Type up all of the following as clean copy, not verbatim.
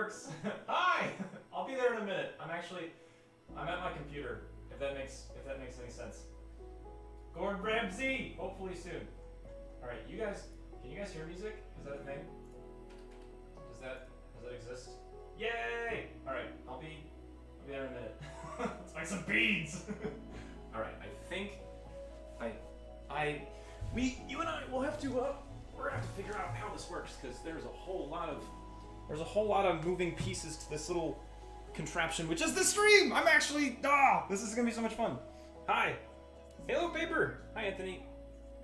works. Hi! I'll be there in a minute. I'm at my computer, if that makes any sense. Gordon Ramsay! Hopefully soon. Alright, you guys, can you guys hear music? Is that a thing? Does that exist? Yay! Alright, I'll be there in a minute. Let's make some beans! Alright, I think you and I will have to we're gonna have to figure out how this works, because there's a whole lot of moving pieces to this little contraption, which is the stream! I'm actually this is gonna be so much fun. Hi! Hello Paper! Hi Anthony.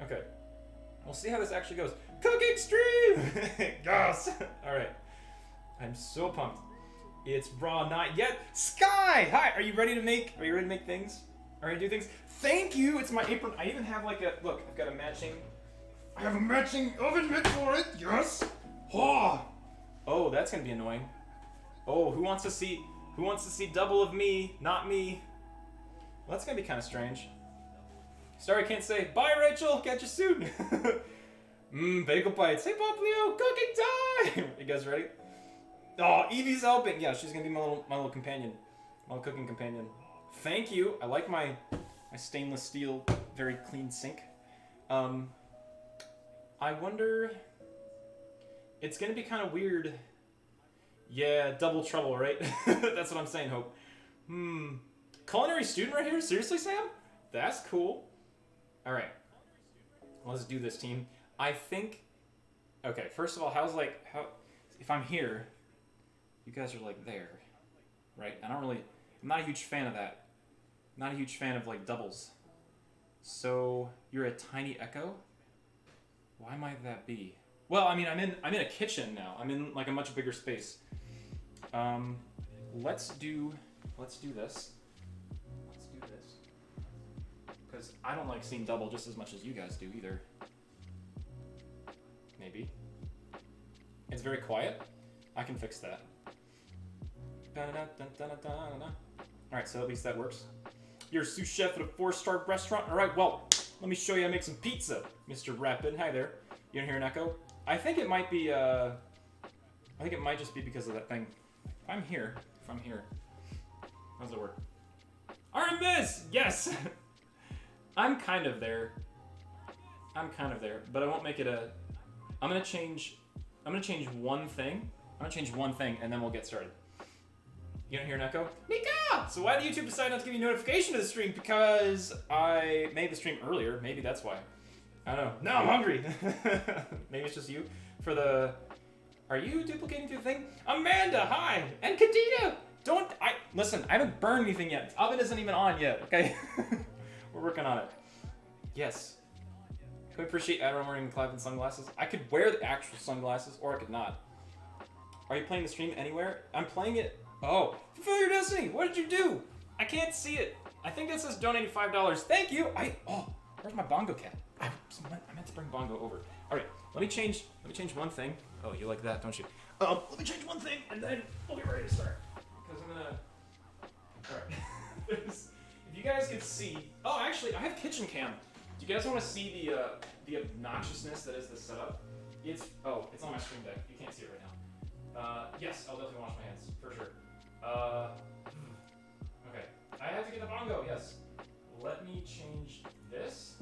Okay. We'll see how this actually goes. Cooking stream! Yes! Alright. I'm so pumped. It's raw, not yet. Sky! Hi! Are you ready to make things? Are you ready to do things? Thank you! It's my apron. I even have like look, I've got I have a matching oven mitt for it, yes! Oh, that's gonna be annoying. Oh, who wants to see double of me, not me? Well, that's gonna be kind of strange. Sorry, I can't say, bye Rachel, catch you soon! Bagel bites. Hey Poplio, cooking time! You guys ready? Oh, Evie's helping! Yeah, she's gonna be my little companion. My little cooking companion. Thank you. I like my stainless steel, very clean sink. I wonder... It's gonna be kind of weird. Yeah, double trouble, right? That's what I'm saying, Hope. Culinary student right here? Seriously, Sam? That's cool. Alright. Let's do this, team. I think... Okay, first of all, how... If I'm here, you guys are, like, there. Right? I'm not a huge fan of that. Not a huge fan of, like, doubles. So, you're a tiny echo? Why might that be? Well, I mean, I'm in a kitchen now. I'm in, like, a much bigger space. Let's do this. Because I don't like seeing double just as much as you guys do either. Maybe. It's very quiet. I can fix that. Alright, so at least that works. You're a sous chef at a 4-star restaurant? Alright, well, let me show you how to make some pizza, Mr. Rapid. Hi there. You don't hear an echo? I think it might be, I think it might just be because of that thing. If I'm here, how does it work? Artemis! Yes! I'm kind of there, but I won't make it a... I'm gonna change one thing. And then we'll get started. You don't hear an echo? Mika! So why did YouTube decide not to give you notification to the stream? Because I made the stream earlier. Maybe that's why. I don't know. Now I'm hungry. Maybe it's just you. Are you duplicating through the thing? Amanda, hi! And Kadita! Listen, I haven't burned anything yet. The oven isn't even on yet, okay? We're working on it. Yes. Can we appreciate Aderan wearing Clive and sunglasses? I could wear the actual sunglasses, or I could not. Are you playing the stream anywhere? I'm playing it... Oh. Fulfill your destiny! What did you do? I can't see it. I think that says donating $5. Thank you! Where's my bongo cat? I meant to bring bongo over. Alright, let me change one thing. Oh, you like that, don't you? Let me change one thing, and then we'll be ready to start. Because I'm gonna... Alright. If you guys could see... Oh, actually, I have kitchen cam. Do you guys want to see the obnoxiousness that is this setup? It's on my stream deck. You can't see it right now. Yes, I'll definitely wash my hands, for sure. Okay. I have to get the bongo, yes. Let me change this,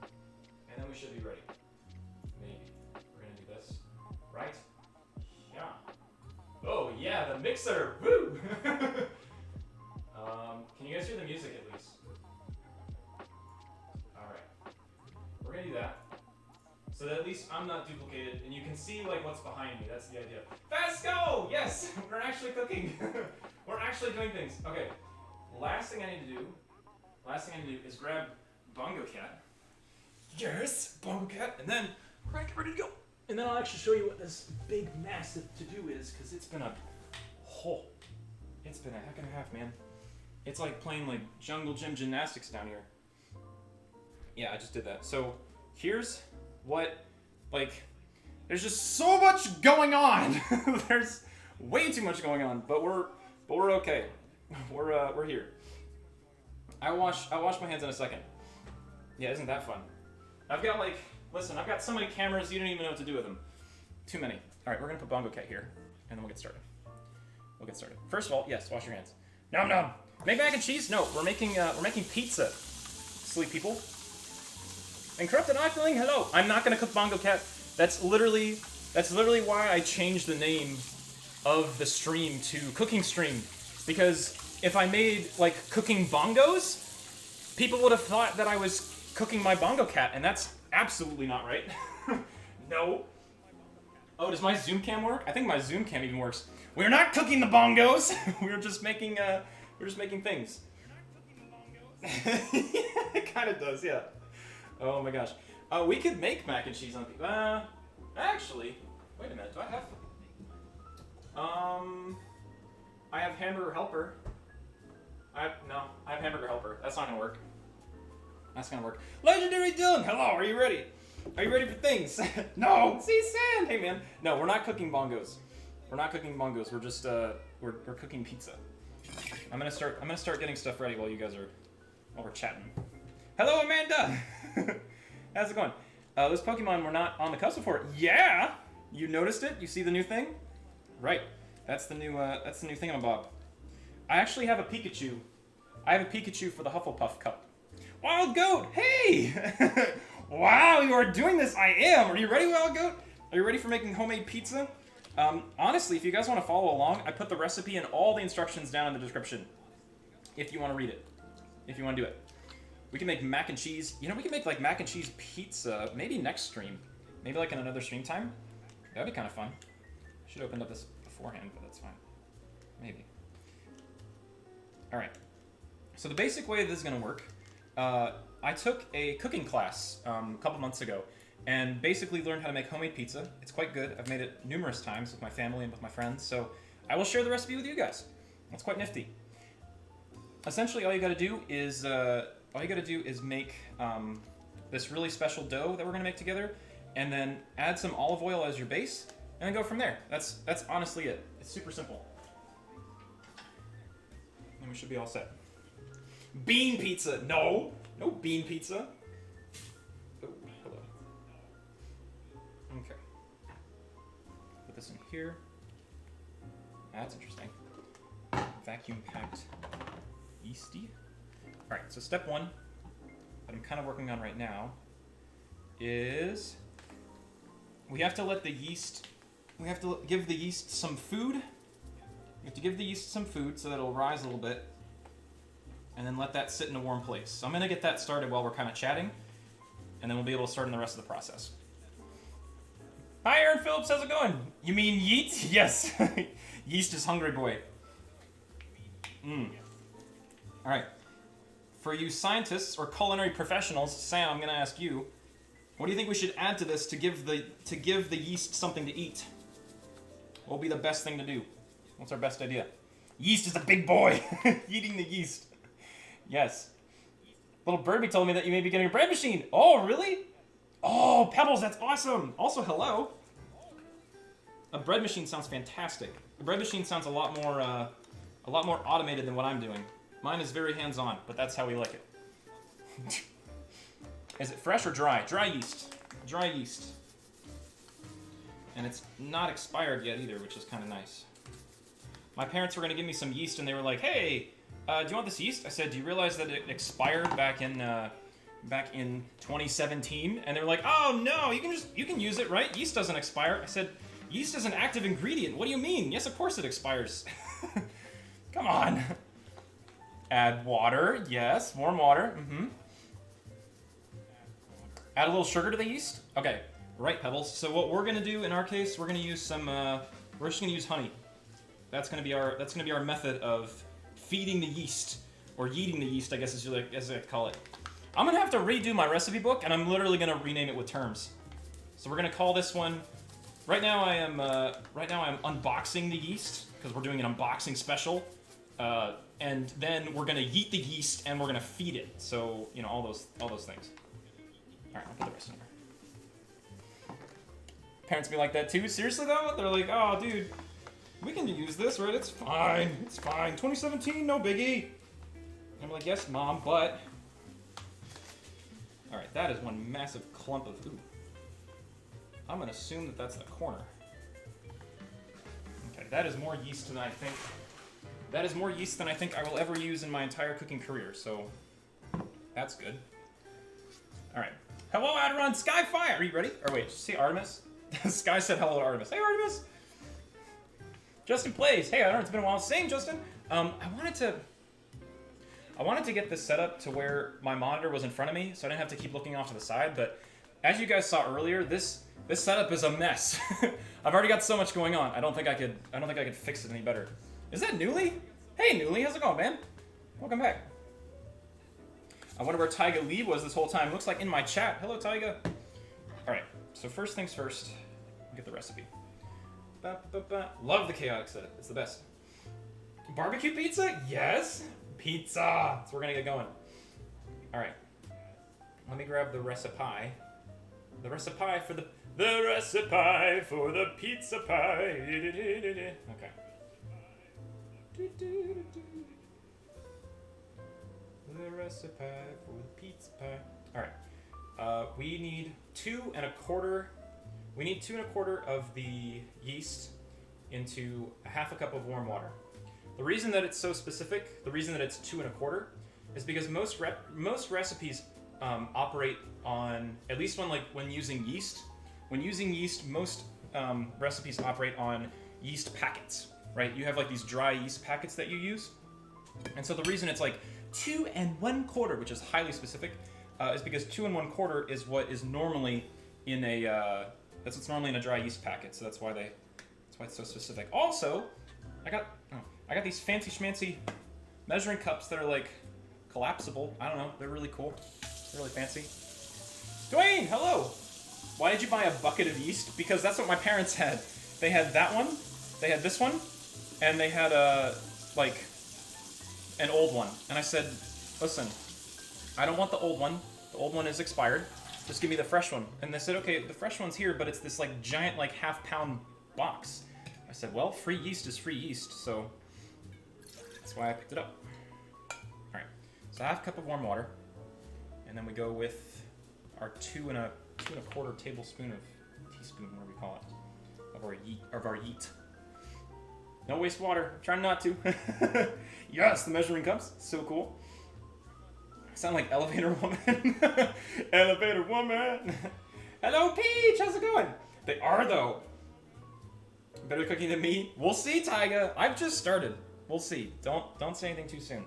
and then we should be ready. Maybe. We're gonna do this. Right? Yeah. Oh, yeah, the mixer! Woo! Can you guys hear the music at least? Alright. We're gonna do that. So that at least I'm not duplicated, and you can see like what's behind me. That's the idea. Fast go! Yes! We're actually cooking. We're actually doing things. Okay. Last thing I need to do is grab Bongo Cat. Yes! Bongo Cat! And then we're gonna get ready to go. And then I'll actually show you what this big massive to-do is, because it's been a heck and a half, man. It's like playing like jungle gym gymnastics down here. Yeah, I just did that. So here's what, like, there's just so much going on. There's way too much going on, but we're okay. We're here. I'll wash my hands in a second. Yeah, isn't that fun? I've got so many cameras you don't even know what to do with them. Too many. All right, we're gonna put Bongo Cat here, and then we'll get started. we'll get started. First of all, yes, wash your hands. Nom nom. Make mac and cheese? No, we're making pizza. Silly people. And corrupted eyefelling? Hello. I'm not gonna cook Bongo Cat. That's literally why I changed the name of the stream to Cooking Stream. Because if I made, like, cooking bongos, people would have thought that I was cooking my Bongo Cat, and that's absolutely not right. No. Oh, does my Zoom cam work? I think my Zoom cam even works. We're not cooking the bongos. We're just making things. It kind of does, yeah. Oh my gosh. We could make mac and cheese on. Actually, wait a minute. Do I have? I have hamburger helper. I have hamburger helper. That's not gonna work. That's gonna work. Legendary Dylan, hello. Are you ready? Are you ready for things? No. See sand. Hey man. No, we're not cooking bongos. We're not cooking bongos. We're just we're cooking pizza. I'm gonna start getting stuff ready while we're chatting. Hello Amanda. How's it going? Those Pokemon were not on the cusp before. Yeah. You noticed it? You see the new thing? Right. That's the new thingamabob. I actually have a Pikachu. I have a Pikachu for the Hufflepuff Cup. Wild Goat, hey! Wow, you are doing this. I am. Are you ready, Wild Goat? Are you ready for making homemade pizza? Honestly, if you guys want to follow along, I put the recipe and all the instructions down in the description. If you want to read it. If you want to do it. We can make mac and cheese. You know, we can make like mac and cheese pizza maybe next stream. Maybe like in another stream time. That'd be kind of fun. Should have opened up this beforehand, but that's fine. Maybe. Alright. So the basic way this is going to work, I took a cooking class a couple months ago and basically learned how to make homemade pizza. It's quite good. I've made it numerous times with my family and with my friends, so I will share the recipe with you guys. It's quite nifty. Essentially, all you got to do is make this really special dough that we're going to make together, and then add some olive oil as your base, and then go from there. That's honestly it. It's super simple. And we should be all set. Bean pizza. No bean pizza. Oh, hello. Okay. Put this in here. That's interesting. Vacuum packed yeasty. All right, so step one that I'm kind of working on right now is we have to let the yeast, we have to give the yeast some food. We have to give the yeast some food so that it'll rise a little bit, and then let that sit in a warm place. So I'm gonna get that started while we're kind of chatting, and then we'll be able to start in the rest of the process. Hi, Aaron Phillips, how's it going? You mean yeet? Yes. Yeast is hungry boy. All right. For you scientists or culinary professionals, Sam, I'm gonna ask you, what do you think we should add to this to give the yeast something to eat? What will be the best thing to do? What's our best idea? Yeast is a big boy. Eating the yeast. Yes. Little Birdie told me that you may be getting a bread machine. Oh, really? Oh, Pebbles, that's awesome. Also, hello. A bread machine sounds fantastic. A bread machine sounds a lot more automated than what I'm doing. Mine is very hands-on, but that's how we like it. Is it fresh or dry? Dry yeast. Dry yeast. And it's not expired yet either, which is kind of nice. My parents were going to give me some yeast, and they were like, hey, do you want this yeast? I said, do you realize that it expired back in 2017? And they were like, oh, no, you can use it, right? Yeast doesn't expire. I said, yeast is an active ingredient. What do you mean? Yes, of course it expires. Come on. Add water. Yes, warm water. Add a little sugar to the yeast. Okay, right, Pebbles. So what we're gonna do in our case, we're gonna use some. We're just gonna use honey. That's gonna be our method of feeding the yeast, or yeeting the yeast, I guess as I call it. I'm gonna have to redo my recipe book, and I'm literally gonna rename it with terms. So we're gonna call this one. Right now I am unboxing the yeast because we're doing an unboxing special, and then we're gonna yeet the yeast and we're gonna feed it. So you know all those things. All right, I'll put the rest in here. Parents be like that too. Seriously though, they're like, oh dude, we can use this, right? It's fine. It's fine. 2017, no biggie. I'm like, yes, Mom, but. All right, that is one massive clump of ooh. I'm gonna assume that that's the corner. Okay. right, that is more yeast than I think. That is more yeast than I think I will ever use in my entire cooking career, so that's good. All right. Hello, Aderan, Skyfire! Are you ready? Or wait, see Artemis? Sky said hello to Artemis. Hey, Artemis! Justin plays. Hey, Aderan, it's been a while. Same, Justin. I wanted to get this set up to where my monitor was in front of me, so I didn't have to keep looking off to the side, but as you guys saw earlier, this setup is a mess. I've already got so much going on. I don't think I could fix it any better. Is that Newly? Hey, Newly, how's it going, man? Welcome back. I wonder where Tyga Lee was this whole time. Looks like in my chat. Hello, Tyga. All right, so first things first, get the recipe. Love the chaotic setup. It's the best. Barbecue pizza? Yes. Pizza. So we're gonna get going. All right. Let me grab the recipe. The recipe for the recipe for the pizza pie. Okay. The recipe for the pizza pie. All right. We need 2 1/4. We need 2 1/4 of the yeast into a 1/2 cup of warm water. The reason that it's so specific, the reason that it's 2 1/4, is because most recipes operate on, at least when using yeast. When using yeast, most recipes operate on yeast packets, right? You have like these dry yeast packets that you use, and so the reason it's like 2 1/4, which is highly specific, is because 2 1/4 is what is normally in a that's what's normally in a dry yeast packet. So that's why it's so specific. Also, I got these fancy schmancy measuring cups that are like collapsible. I don't know. They're really cool. They're really fancy. Dwayne, hello. Why did you buy a bucket of yeast? Because that's what my parents had. They had that one. They had this one, and they had like an old one. And I said, listen, I don't want the old one. The old one is expired. Just give me the fresh one. And they said, okay, the fresh one's here, but it's this like giant like 1/2 pound box. I said, well, free yeast is free yeast, so that's why I picked it up. All right, so 1/2 cup of warm water, and then we go with our 2 1/4 tablespoon of teaspoon, whatever we call it, of our yeast. No waste water. Trying not to. Yes, the measuring cups, so cool. I sound like Elevator Woman. Elevator Woman. Hello, Peach. How's it going? They are though. Better cooking than me. We'll see, Tyga. I've just started. We'll see. Don't say anything too soon.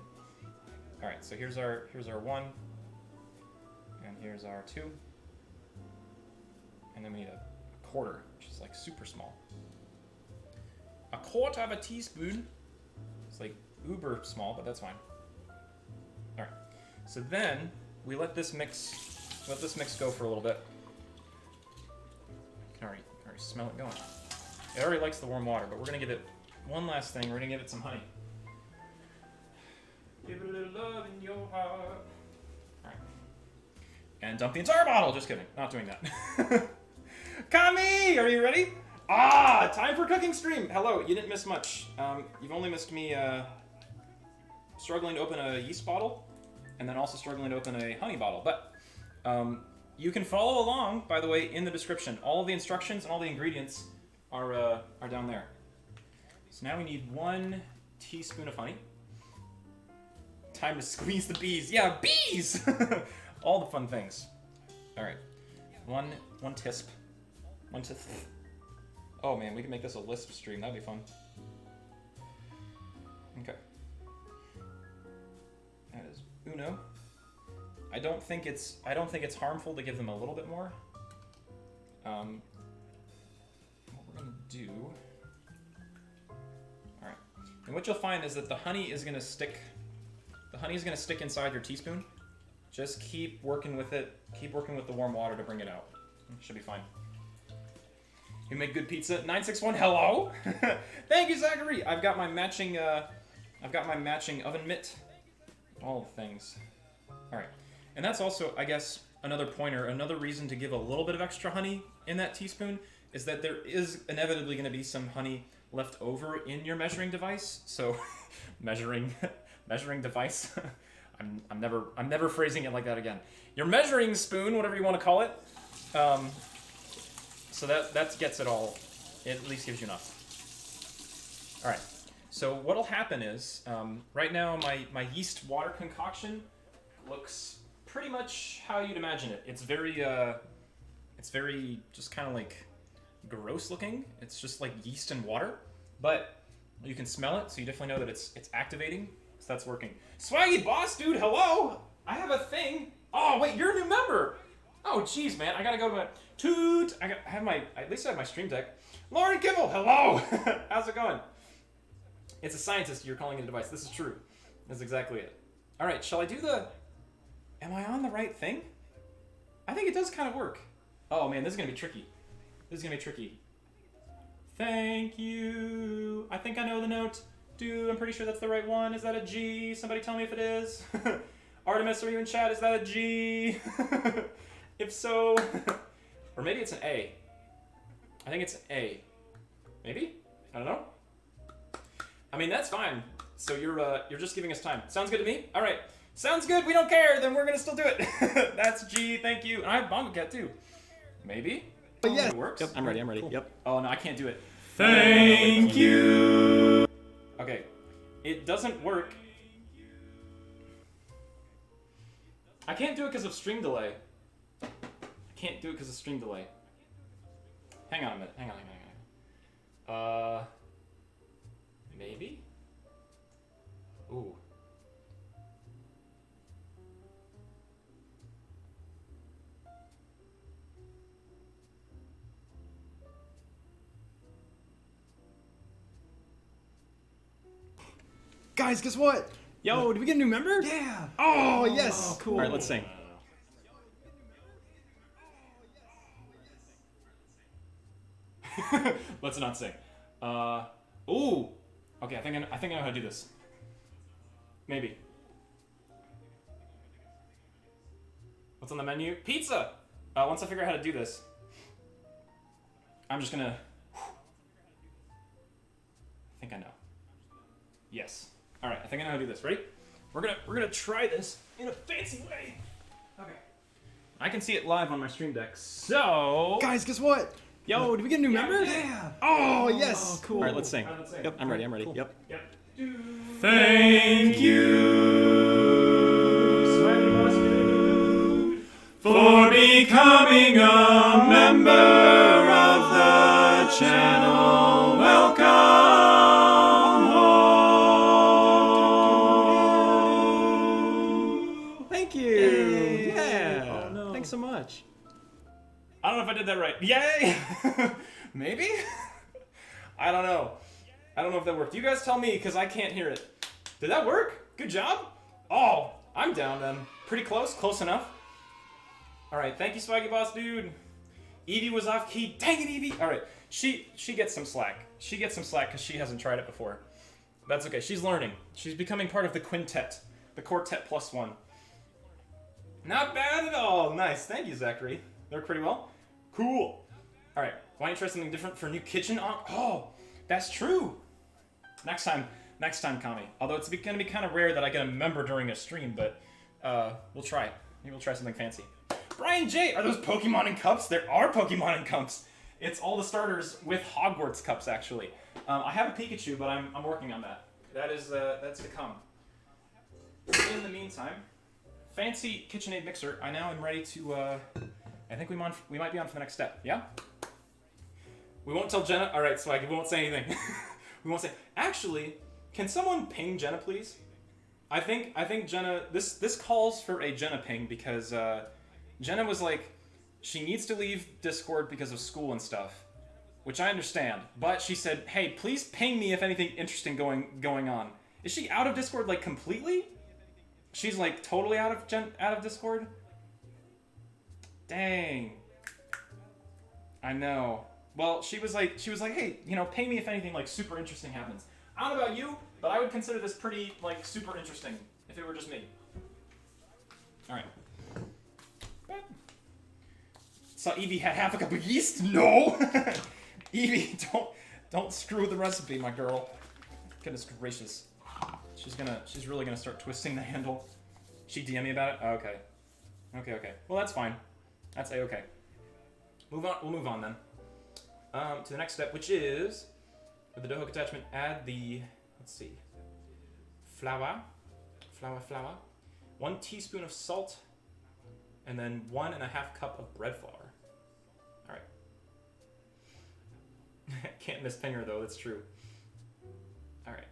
All right. So here's our 1, and here's our 2, and then we need a 1/4, which is like super small. 1/4 of a teaspoon. It's like uber small, but that's fine. All right. So then we let this mix go for a little bit. I can already smell it going. It already likes the warm water, but we're gonna give it one last thing. We're gonna give it some honey. Give it a little love in your heart. All right. And dump the entire bottle. Just kidding. Not doing that. Kami, are you ready? Time for cooking stream. Hello. You didn't miss much. You've only missed me struggling to open a yeast bottle, and then also struggling to open a honey bottle. But you can follow along, by the way, in the description. All of the instructions and all the ingredients are down there. So now we need 1 teaspoon of honey. Time to squeeze the bees. Yeah, bees! All the fun things. All right. One tisp. 1 tisp. Oh man, we can make this a lisp stream. That'd be fun. Okay. That is uno. I don't think it's harmful to give them a little bit more. What we're gonna do. All right. And what you'll find is that the honey is gonna stick. The honey is gonna stick inside your teaspoon. Just keep working with it. Keep working with the warm water to bring it out. It should be fine. You make good pizza. 961. Hello. Thank you, Zachary. I've got my matching oven mitt. All the things. All right. And that's also, I guess, another pointer. Another reason to give a little bit of extra honey in that teaspoon is that there is inevitably going to be some honey left over in your measuring device. So, measuring device. I'm never phrasing it like that again. Your measuring spoon, whatever you want to call it. So that gets it all. It at least gives you enough. All right. So what'll happen is, right now my yeast water concoction looks pretty much how you'd imagine it. It's very just kind of like gross looking. It's just like yeast and water, but you can smell it, so you definitely know that it's activating. So that's working. Swaggy boss dude, hello. I have a thing. Oh wait, you're a new member. Oh jeez, man, I gotta go to my toot. At least I have my stream deck. Lauren Kimmel, hello. How's it going? It's a scientist you're calling it a device. This is true. That's exactly it. All right, shall I do the... Am I on the right thing? I think it does kind of work. Oh man, this is gonna be tricky. This is gonna be tricky. Thank you. I think I know the note. Dude, I'm pretty sure that's the right one. Is that a G? Somebody tell me if it is. Artemis, are you in chat? Is that a G? If so... Or maybe it's an A. I think it's an A. Maybe? I don't know. I mean, that's fine. So you're just giving us time. Sounds good to me? All right. Sounds good. We don't care. Then we're going to still do it. That's G. Thank you. And I have Bongo Cat, too. Maybe? Oh, yeah. It works? Yep, I'm ready. Cool. Yep. Oh, no, I can't do it. Thank you. Okay. It doesn't work. I can't do it because of stream delay. Hang on a minute. Hang on. Maybe? Ooh. Guys, guess what? Yo, did we get a new member? Yeah. Oh, yes. Oh, cool. All right, let's sing. Let's not sing. Ooh. Okay, I think I know how to do this. Maybe. What's on the menu? Pizza! Once I figure out how to do this, I'm just gonna... I think I know. Yes. Alright, I think I know how to do this. Ready? We're gonna try this in a fancy way. Okay. I can see it live on my stream deck, so... Guys, guess what? Yo, did we get a new member? Yeah. Oh, yes. Oh, cool. All right, let's sing. Let's sing. Yep, I'm ready. Cool. Yep. Yep. Thank you for becoming a member of the channel. Welcome home. Thank you. Yay. Yeah. Oh, no. Thanks so much. I don't know if I did that right. Yay! Maybe? I don't know. I don't know if that worked. You guys tell me, because I can't hear it. Did that work? Good job? Oh, I'm down then. Pretty close. Close enough. Alright, thank you, Swaggy Boss Dude. Evie was off key. Dang it, Evie! Alright, she gets some slack. She gets some slack because she hasn't tried it before. That's okay. She's learning. She's becoming part of the quintet. The quartet plus one. Not bad at all. Nice. Thank you, Zachary. They work pretty well. Cool. All right. Why don't you try something different for a new kitchen? Oh, that's true. Next time, Kami. Although it's going to be kind of rare that I get a member during a stream, but we'll try it. Maybe we'll try something fancy. Brian J, are those Pokemon in cups? There are Pokemon in cups. It's all the starters with Hogwarts cups, actually. I have a Pikachu, but I'm working on that. That's to come. In the meantime, fancy KitchenAid mixer. I now am ready to. I think we might be on for the next step. Yeah. We won't tell Jenna. All right, Swag. We won't say anything. We won't say. Actually, can someone ping Jenna, please? I think Jenna. This calls for a Jenna ping because Jenna was like, she needs to leave Discord because of school and stuff, which I understand. But she said, hey, please ping me if anything interesting going on. Is she out of Discord like completely? She's like totally out of Discord? Dang. I know. Well, she was like, hey, ping me if anything like super interesting happens. I don't know about you, but I would consider this pretty like super interesting if it were just me. All right. Saw Evie had half a cup of yeast. No, Evie, don't screw the recipe, my girl. Goodness gracious. She's really gonna start twisting the handle. She DM me about it? Oh, okay. Okay. Well, that's fine. That's a-okay. We'll move on then. To the next step, which is With the dough hook attachment, add the, let's see, flour. 1 teaspoon of salt, and then 1.5 cup of bread flour. All right. Can't miss finger though, that's true. All right.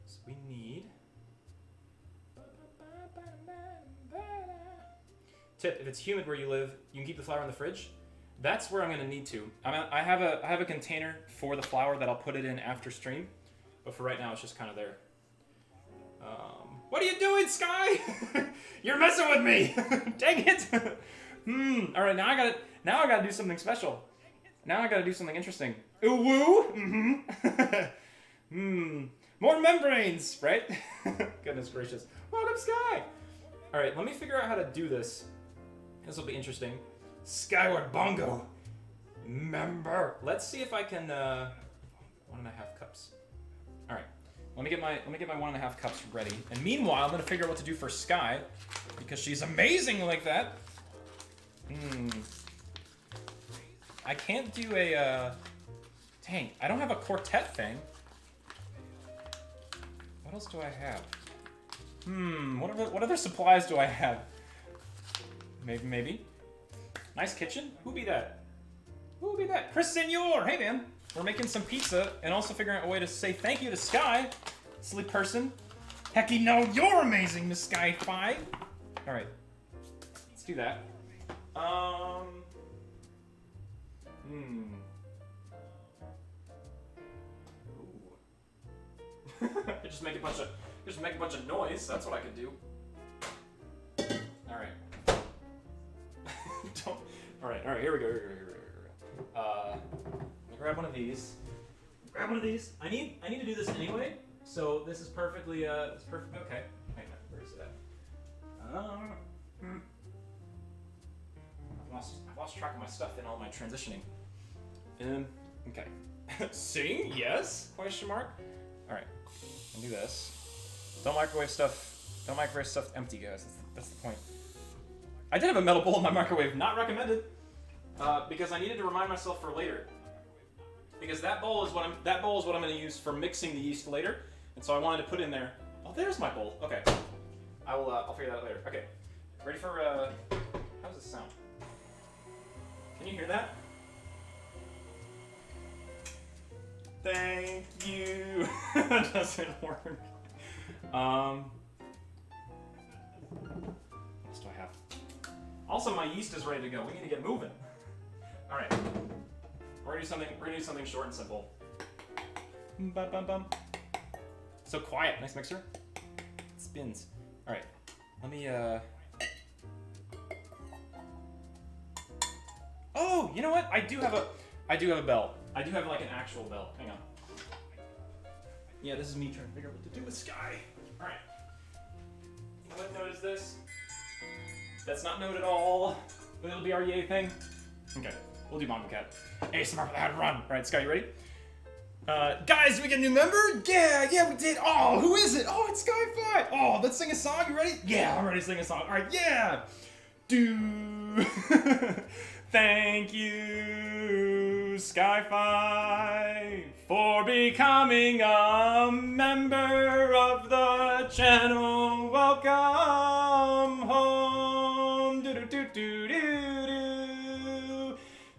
So we need. Tip: if it's humid where you live, you can keep the flour in the fridge. That's where I'm gonna need to. I have a container for the flour that I'll put it in after stream, but for right now it's just kind of there. What are you doing, Sky? You're messing with me. Dang it. All right, now I gotta do something special. Now I gotta do something interesting. Ooh woo. More membranes, right? Goodness gracious. Welcome, Sky. All right, let me figure out how to do this. This will be interesting. Skyward Bongo. Member. Let's see if I can 1.5 cups. All right. Let me get my 1.5 cups ready. And meanwhile, I'm gonna figure out what to do for Sky because she's amazing like that. I can't do a dang, I don't have a quartet thing. What else do I have? What other supplies do I have? Maybe. Nice kitchen. Who be that? Chris Senor. Hey man. We're making some pizza and also figuring out a way to say thank you to Sky. Silly person. Hecky no, you're amazing, Miss Sky5. Alright. Let's do that. just make a bunch of noise. That's what I could do. All right. All right. Here we go. Let me grab one of these. I need to do this anyway. So this is perfectly. It's perfect. Okay. Hang on. Where is it at? I've lost track of my stuff in all my transitioning. Okay. Sing? Yes? Question mark? Alright. I'll do this. Don't microwave stuff empty, guys. That's the point. I did have a metal bowl in my microwave. Not recommended. Because I needed to remind myself for later. Because that bowl is what I'm going to use for mixing the yeast later. And so I wanted to put in there. Oh, there's my bowl. Okay. I'll figure that out later. Okay. Ready for how does this sound? Can you hear that? Thank you. That doesn't work. What else do I have? Also, my yeast is ready to go. We need to get moving. All right. We're gonna do something short and simple. Bum, bum, bum. So quiet. Nice mixer. It spins. All right. Let me. Oh, you know what? I do have a bell. I do have like an actual bell. Hang on. Yeah, this is me trying to figure out what to do with Sky. All right. What note is this? That's not note at all, but it'll be our yay thing. Okay, we'll do Mom and Cat. ASMR for the how to run. All right, Sky, you ready? Guys, did we get a new member? Yeah, we did. Oh, who is it? Oh, it's Sky5. Oh, let's sing a song. You ready? Yeah, I'm ready to sing a song. All right, yeah. Thank you, Sky5, for becoming a member of the channel. Welcome home.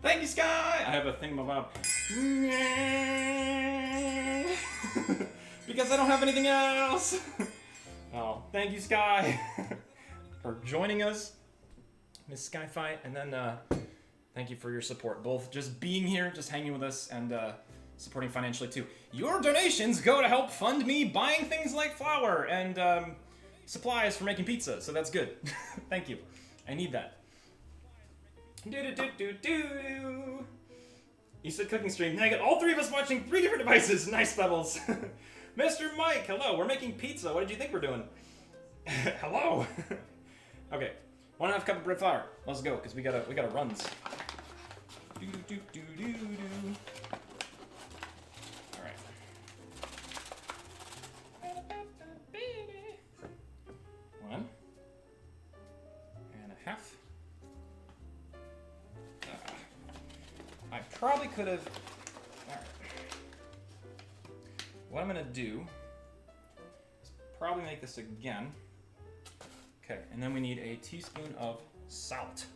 Thank you, Sky. I have a thingamabob. Because I don't have anything else. Oh, thank you, Sky, for joining us, Miss Sky5, and then thank you for your support, both just being here, just hanging with us, and supporting financially too. Your donations go to help fund me buying things like flour and supplies for making pizza, so that's good. Thank you. I need that. You said cooking stream. Now I got all three of us watching 3 different devices. Nice levels. Mr. Mike, hello. We're making pizza. What did you think we're doing? Hello. Okay. 1.5 cup of bread flour. Let's go, because we gotta runs. Alright. 1.5. I probably could have what I'm gonna do is probably make this again. Okay, and then we need a teaspoon of salt.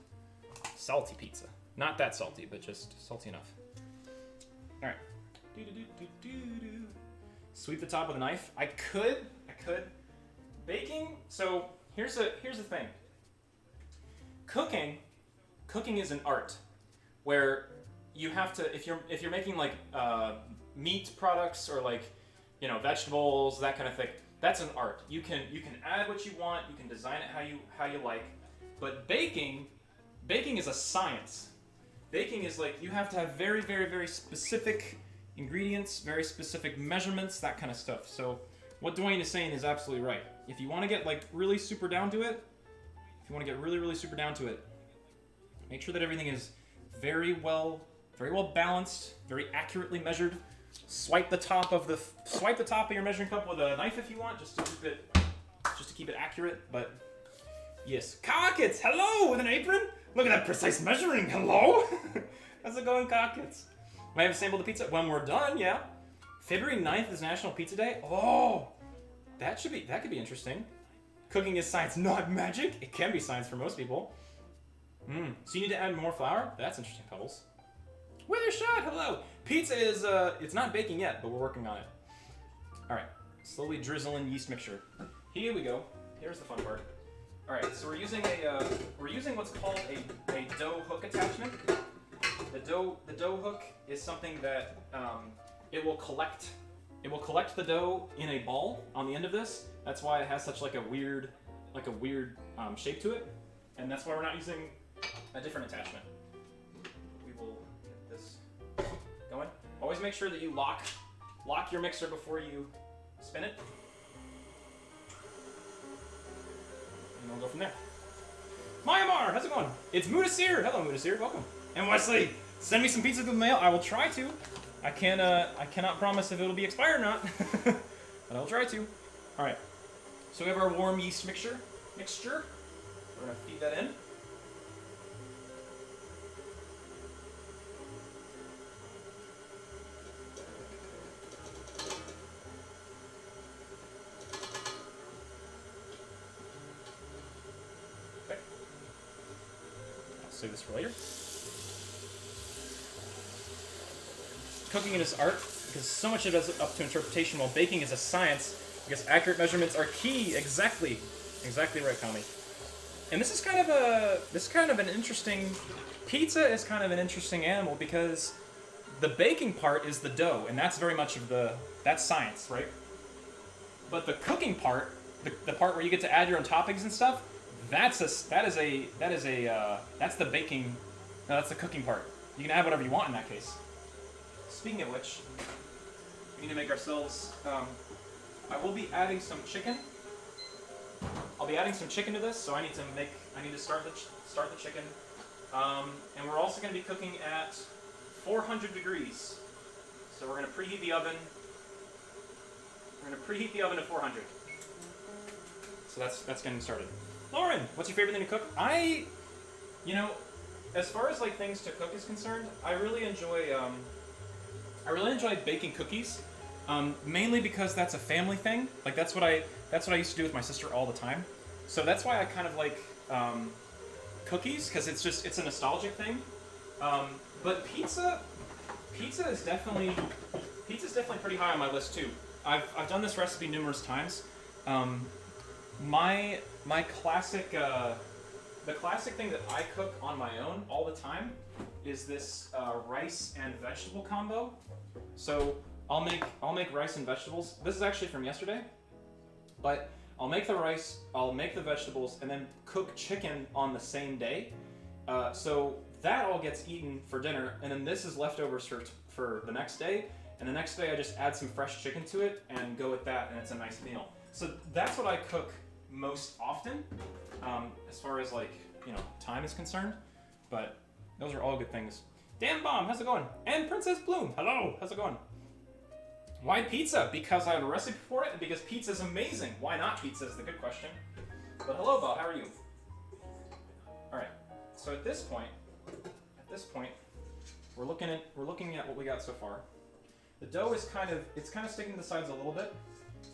Salty pizza. Not that salty, but just salty enough. All right. Sweep the top with a knife. I could. Baking. So here's the thing. Cooking is an art, where you have to, if you're making like meat products or like, you know, vegetables, that kind of thing. That's an art. You can add what you want. You can design it how you like. But baking is a science. Baking is like, you have to have very, very, very specific ingredients, very specific measurements, that kind of stuff. So what Dwayne is saying is absolutely right. If you want to get like really super down to it, make sure that everything is very well balanced, very accurately measured. Swipe the top of your measuring cup with a knife if you want, just to keep it accurate. But yes, Cockets, hello with an apron. Look at that precise measuring. Hello. How's it going, Cockets? Might have sampled the pizza when we're done. Yeah. February 9th is National Pizza Day. Oh, that could be interesting. Cooking is science, not magic. It can be science for most people. So you need to add more flour? That's interesting, Pebbles. Withershot, hello. Pizza is, it's not baking yet, but we're working on it. All right, slowly drizzle in yeast mixture. Here we go. Here's the fun part. All right, so we're using what's called a dough hook attachment. The dough hook is something that it will collect the dough in a ball on the end of this. That's why it has such like a weird shape to it, and that's why we're not using a different attachment. We will get this going. Always make sure that you lock your mixer before you spin it, and we'll go from there. Myanmar, how's it going? It's Mudasir. Hello, Mudasir. Welcome. And Wesley, send me some pizza through the mail. I will try to. I cannot promise if it'll be expired or not, but I'll try to. All right. So we have our warm yeast mixture. We're gonna feed that in. Okay. I'll save this for later. Cooking is art because so much of it is up to interpretation, while baking is a science because accurate measurements are key. Exactly right, Kami. And this is kind of an interesting. Pizza is kind of an interesting animal because the baking part is the dough, and that's very much of that's science, right? But the cooking part, the part where you get to add your own toppings and stuff, that's the baking. No, that's the cooking part. You can add whatever you want in that case. Speaking of which, we need to make ourselves. I will be adding some chicken. I'll be adding some chicken to this, so I need to start the chicken. And we're also going to be cooking at 400 degrees. So we're going to preheat the oven. To 400. So that's getting started. Lauren, what's your favorite thing to cook? As far as like things to cook is concerned, I really enjoy baking cookies. Mainly because that's a family thing. Like that's what I used to do with my sister all the time. So that's why I kind of like cookies, because it's a nostalgic thing. But pizza is definitely pretty high on my list too. I've done this recipe numerous times. My classic the classic thing that I cook on my own all the time is this rice and vegetable combo. So I'll make rice and vegetables. This is actually from yesterday, but I'll make the rice, I'll make the vegetables, and then cook chicken on the same day. So that all gets eaten for dinner, and then this is leftovers for the next day. And the next day I just add some fresh chicken to it and go with that, and it's a nice meal. So that's what I cook most often, as far as like, time is concerned. But those are all good things. Dan Bomb, how's it going? And Princess Bloom, hello, how's it going? Why pizza? Because I have a recipe for it, and because pizza is amazing. Why not pizza is the good question. But hello, Bob, how are you? All right. So at this point, we're looking at what we got so far. The dough is kind of sticking to the sides a little bit.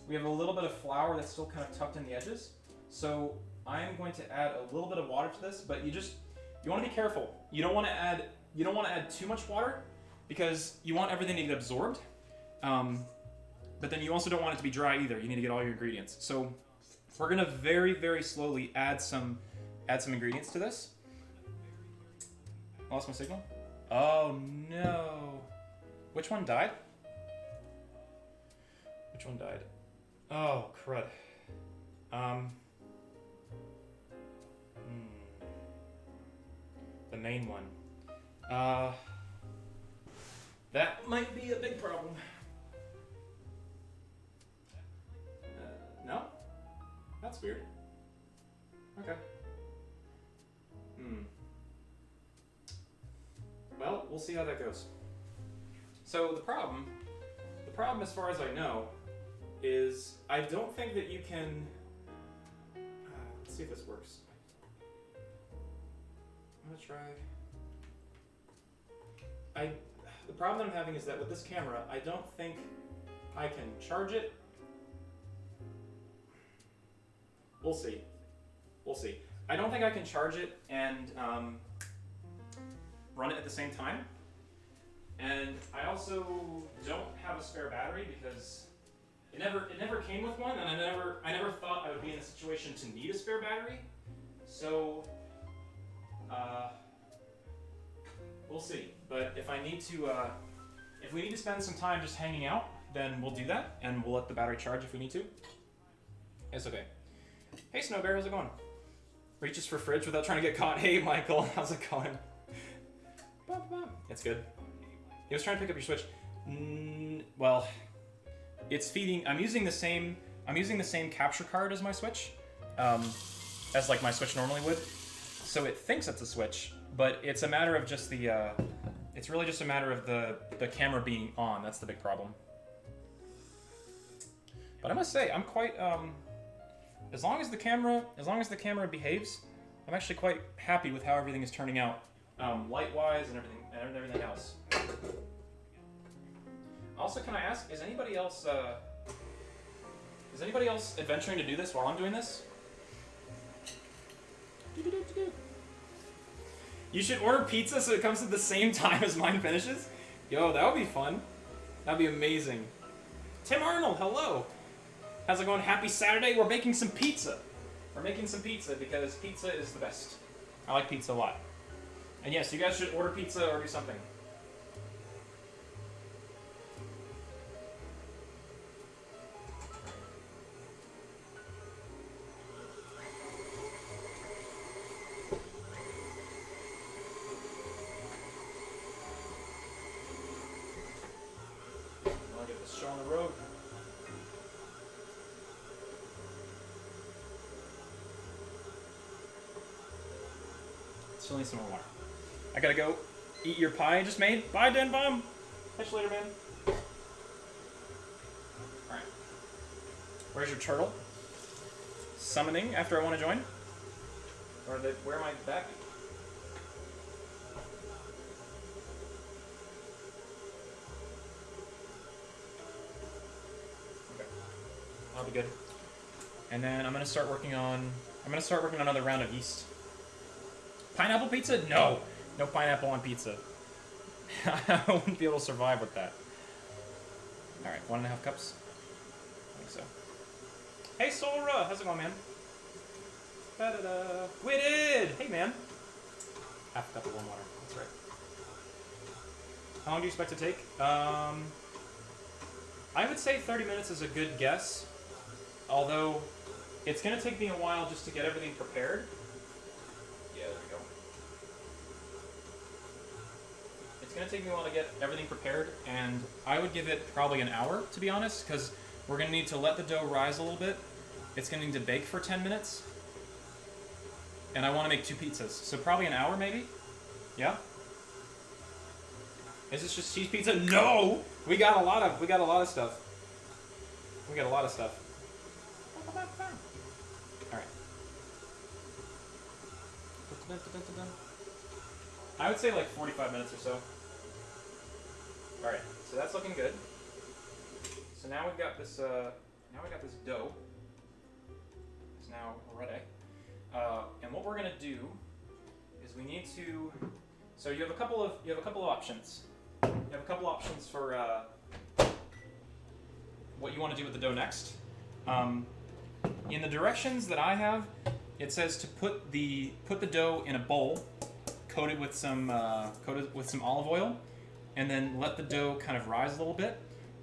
We have a little bit of flour that's still kind of tucked in the edges. So I'm going to add a little bit of water to this, but you want to be careful. You don't want to add too much water because you want everything to get absorbed. But then you also don't want it to be dry either. You need to get all your ingredients. So we're gonna very, very slowly add some ingredients to this. Lost my signal? Oh no. Which one died? Which one died? Oh, crud. The main one. That might be a big problem. No? That's weird. Okay. Well, we'll see how that goes. So the problem as far as I know, is I don't think that you can... let's see if this works. I'm gonna try... The problem that I'm having is that with this camera, I don't think I can charge it. We'll see. We'll see. I don't think I can charge it and run it at the same time. And I also don't have a spare battery because it never came with one, and I never thought I would be in a situation to need a spare battery. So we'll see. But if I need to, if we need to spend some time just hanging out, then we'll do that, and we'll let the battery charge if we need to. It's okay. Hey Snow Bear, how's it going? Reaches for fridge without trying to get caught. Hey Michael, how's it going? It's good. He was trying to pick up your Switch. Well, it's feeding. I'm using the same capture card as my Switch, as like my Switch normally would. So it thinks it's a Switch, but it's a matter of just the. It's really just a matter of the camera being on. That's the big problem. But I must say, I'm quite. As long as the camera behaves, I'm actually quite happy with how everything is turning out, light-wise and everything else. Also, can I ask, is anybody else adventuring to do this while I'm doing this? You should order pizza so it comes at the same time as mine finishes? Yo, that would be fun. That'd be amazing. Tim Arnold, hello. How's it going? Happy Saturday. We're making some pizza. We're making some pizza because pizza is the best. I like pizza a lot. And yes, you guys should order pizza or do something. I'll get this show on the road. Still need some more water. I gotta go eat your pie I just made. Bye, Den Bomb. Catch you later, man. Alright. Where's your turtle? Summoning after I want to join? Or where am I back? Okay. I'll be good. And then I'm gonna start working on another round of yeast. Pineapple pizza? No. No pineapple on pizza. I wouldn't be able to survive with that. Alright, 1.5 cups? I think so. Hey Sora! How's it going, man? Da-da-da. Witted! Hey, man. Half a cup of warm water. That's right. How long do you expect to take? I would say 30 minutes is a good guess. Although, it's going to take me a while just to get everything prepared. Yeah, there we go. It's going to take me a while to get everything prepared, and I would give it probably an hour, to be honest, because we're going to need to let the dough rise a little bit. It's going to need to bake for 10 minutes. And I want to make 2 pizzas, so probably an hour, maybe? Yeah? Is this just cheese pizza? No! We got a lot of stuff. We got a lot of stuff. Alright. I would say like 45 minutes or so. Alright, so that's looking good. So now we've got this. Now we got this dough. It's now ready. And what we're gonna do is we need to. So you have a couple of options. You have a couple options for what you want to do with the dough next. In the directions that I have, it says to put the dough in a bowl, coated with some olive oil, and then let the dough kind of rise a little bit.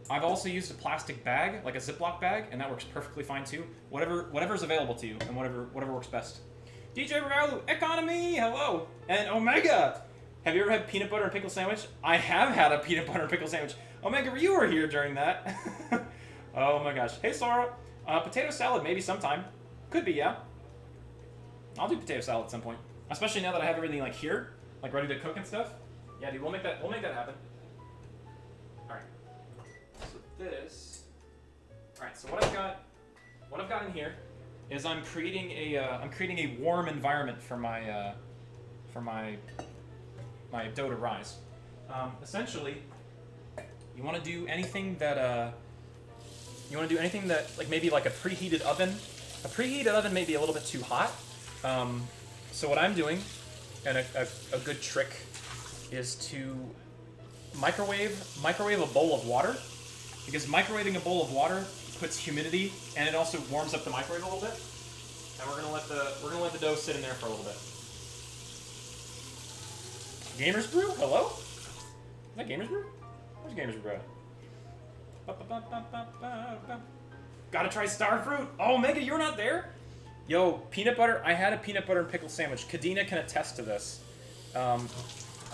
I've also used a plastic bag, like a Ziploc bag, and that works perfectly fine too. Whatever's available to you, and whatever works best. DJ Regalu, Economy, hello, and Omega. Have you ever had peanut butter and pickle sandwich? I have had a peanut butter and pickle sandwich. Omega, you were here during that. Oh my gosh. Hey, Sora. Potato salad, maybe sometime. Could be, yeah. I'll do potato salad at some point, especially now that I have everything like here, like ready to cook and stuff. Yeah, dude, we'll make that happen. All right. So this. All right. So what I've got in here is I'm creating a warm environment for my dough to rise. Essentially, you want to do anything that like maybe like a preheated oven. A preheated oven may be a little bit too hot. So what I'm doing, and a good trick, is to microwave a bowl of water, because microwaving a bowl of water puts humidity and it also warms up the microwave a little bit. And we're gonna let the dough sit in there for a little bit. Gamers Brew, hello? Is that Gamers Brew? Where's Gamers Brew at? Gotta try star fruit. Oh, Mega, you're not there? Yo, peanut butter. I had a peanut butter and pickle sandwich. Kadena can attest to this. I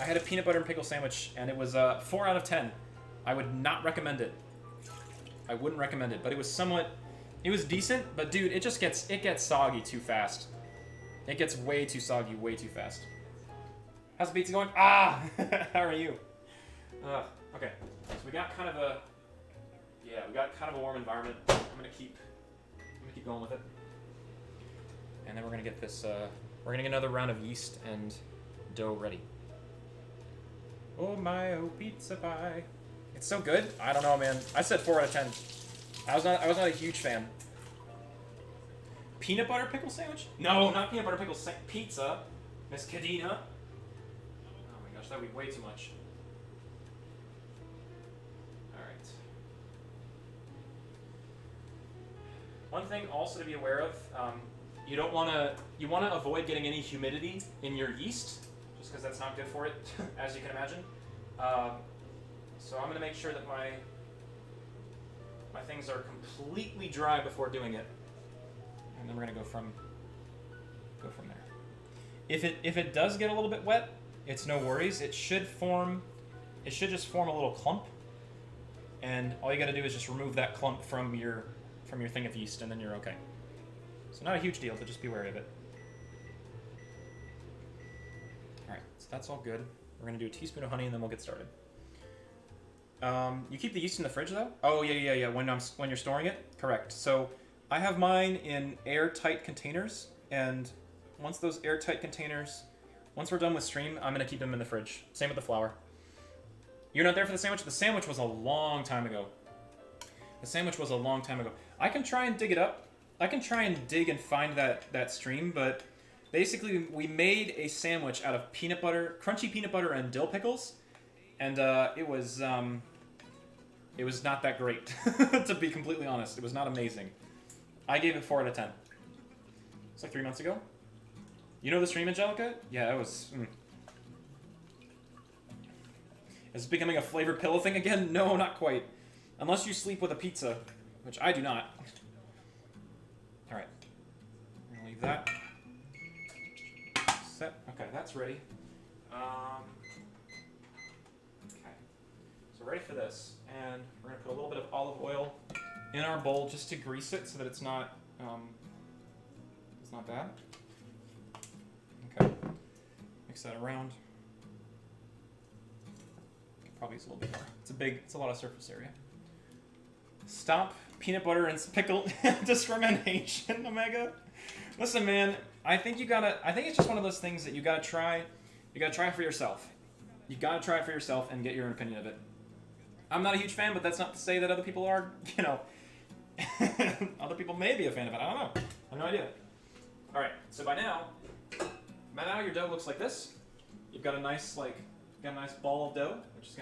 had a peanut butter and pickle sandwich, and it was 4 out of 10. I would not recommend it. I wouldn't recommend it, but it was decent. But dude, it gets soggy too fast. It gets way too soggy, way too fast. How's the pizza going? Ah, how are you? Okay, so we got kind of a warm environment. I'm gonna keep going with it, and then we're gonna get this. We're gonna get another round of yeast and dough ready. Oh my, oh pizza pie! It's so good. I don't know, man. I said 4 out of 10. I was not a huge fan. Peanut butter pickle sandwich? No, not peanut butter pickle pizza. Miss Kadena. Oh my gosh, that would be way too much. Alright. One thing also to be aware of, you want to avoid getting any humidity in your yeast, just because that's not good for it, as you can imagine. So I'm going to make sure that my things are completely dry before doing it, and then we're going to go from there. If it does get a little bit wet, it's no worries. It should just form a little clump, and all you got to do is just remove that clump from your thing of yeast, and then you're okay. So not a huge deal, but just be wary of it. All right, so that's all good. We're gonna do a teaspoon of honey, and then we'll get started. You keep the yeast in the fridge, though? Oh yeah. When you're storing it, correct. So I have mine in airtight containers, and once we're done with stream, I'm gonna keep them in the fridge. Same with the flour. You're not there for the sandwich? The sandwich was a long time ago. I can try and dig it up. I can try and dig and find that stream, but basically we made a sandwich out of peanut butter, crunchy peanut butter and dill pickles, and it was not that great, to be completely honest. It was not amazing. I gave it 4 out of 10. It's like 3 months ago. You know the stream, Angelica? Yeah, it was... Is it becoming a flavor pillow thing again? No, not quite. Unless you sleep with a pizza, which I do not. Alright. I'm gonna leave that. Set. Okay, that's ready. Okay. So ready for this. And we're gonna put a little bit of olive oil in our bowl just to grease it so that it's not bad. Okay. Mix that around. Probably use a little bit more. It's a lot of surface area. Stop peanut butter and pickle discrimination, Omega. Listen, man, I think it's just one of those things that you gotta try. You gotta try it for yourself. You gotta try it for yourself and get your own opinion of it. I'm not a huge fan, but that's not to say that other people are, you know. Other people may be a fan of it. I don't know. I have no idea. All right. So by now your dough looks like this. You've got a nice ball of dough, which is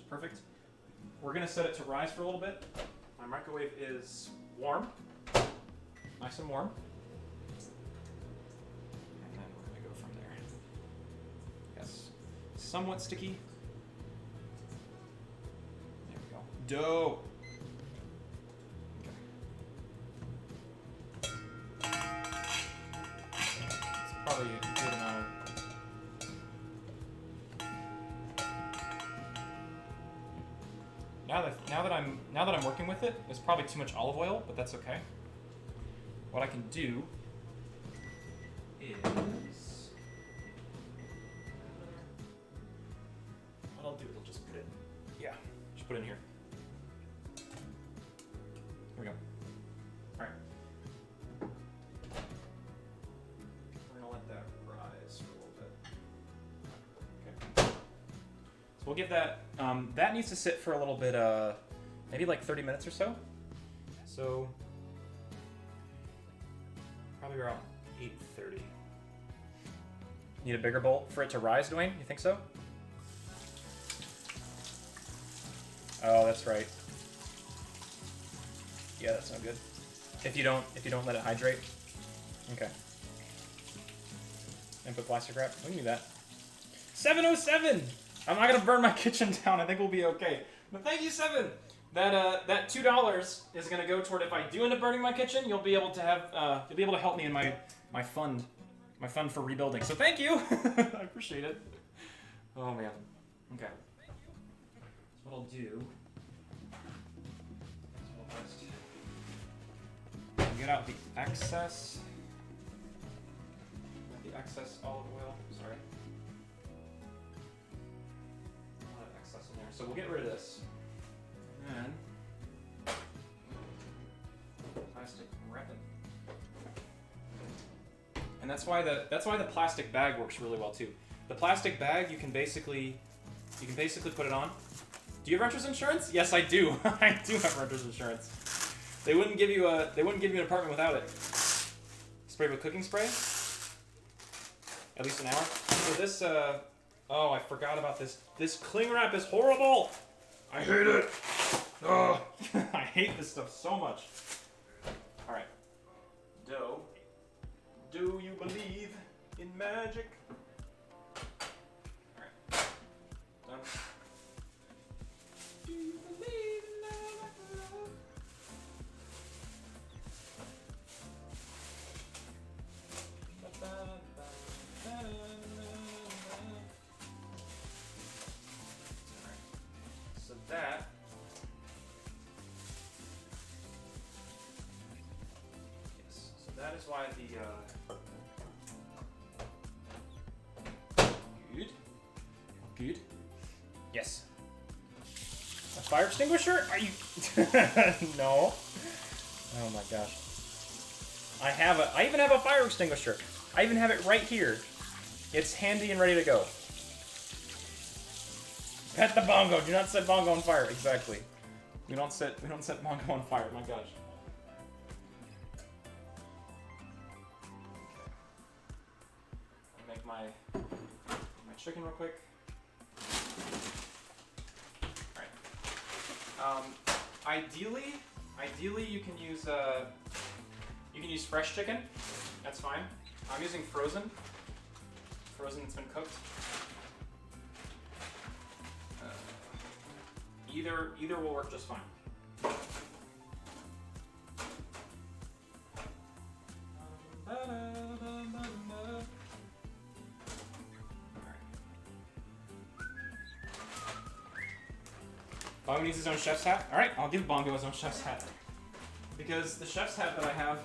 perfect. We're gonna set it to rise for a little bit. My microwave is warm, nice and warm. And then we're gonna go from there. Yes, somewhat sticky. There we go. Dough. Probably a good amount. Now that I'm working with it, there's probably too much olive oil, but that's okay. What I can do is what I'll do is I'll just put it in here. Here we go. All right. Let that rise for a little bit. Okay. So we'll give that, that needs to sit for a little bit, maybe like 30 minutes or so. So, probably around 8:30. Need a bigger bowl for it to rise, Dwayne? You think so? Oh, that's right. Yeah, that's no good. If you don't let it hydrate. Okay. And put plastic wrap. We can do that. 7:07. I'm not gonna burn my kitchen down. I think we'll be okay. But thank you, 7. That $2 is gonna go toward if I do end up burning my kitchen. You'll be able to help me in my fund for rebuilding. So thank you. I appreciate it. Oh man. Okay. So what I'll do. Get out the excess. Excess olive oil, sorry. A lot of excess in there. So we'll get rid of this. And plastic wrapping. And that's why the plastic bag works really well too. The plastic bag you can basically put it on. Do you have renter's insurance? Yes, I do. I do have renter's insurance. They wouldn't give you an apartment without it. Spray with cooking spray. At least an hour. So this, oh, I forgot about this. This cling wrap is horrible. I hate it. Oh, I hate this stuff so much. All right. Dough. Do you believe in magic? All right. Done. Do you believe in love? So that that is why the good. Yes. A fire extinguisher? Are you? No. Oh my gosh. I even have a fire extinguisher. I even have it right here. It's handy and ready to go. Pet the bongo. Do not set bongo on fire. Exactly. We don't set bongo on fire. My gosh. Make my chicken real quick. All right. Ideally, you can use fresh chicken. That's fine. I'm using frozen. Frozen that's been cooked. Either will work just fine. Bongo needs his own chef's hat. All right, I'll give Bongo his own chef's hat. Because the chef's hat that I have,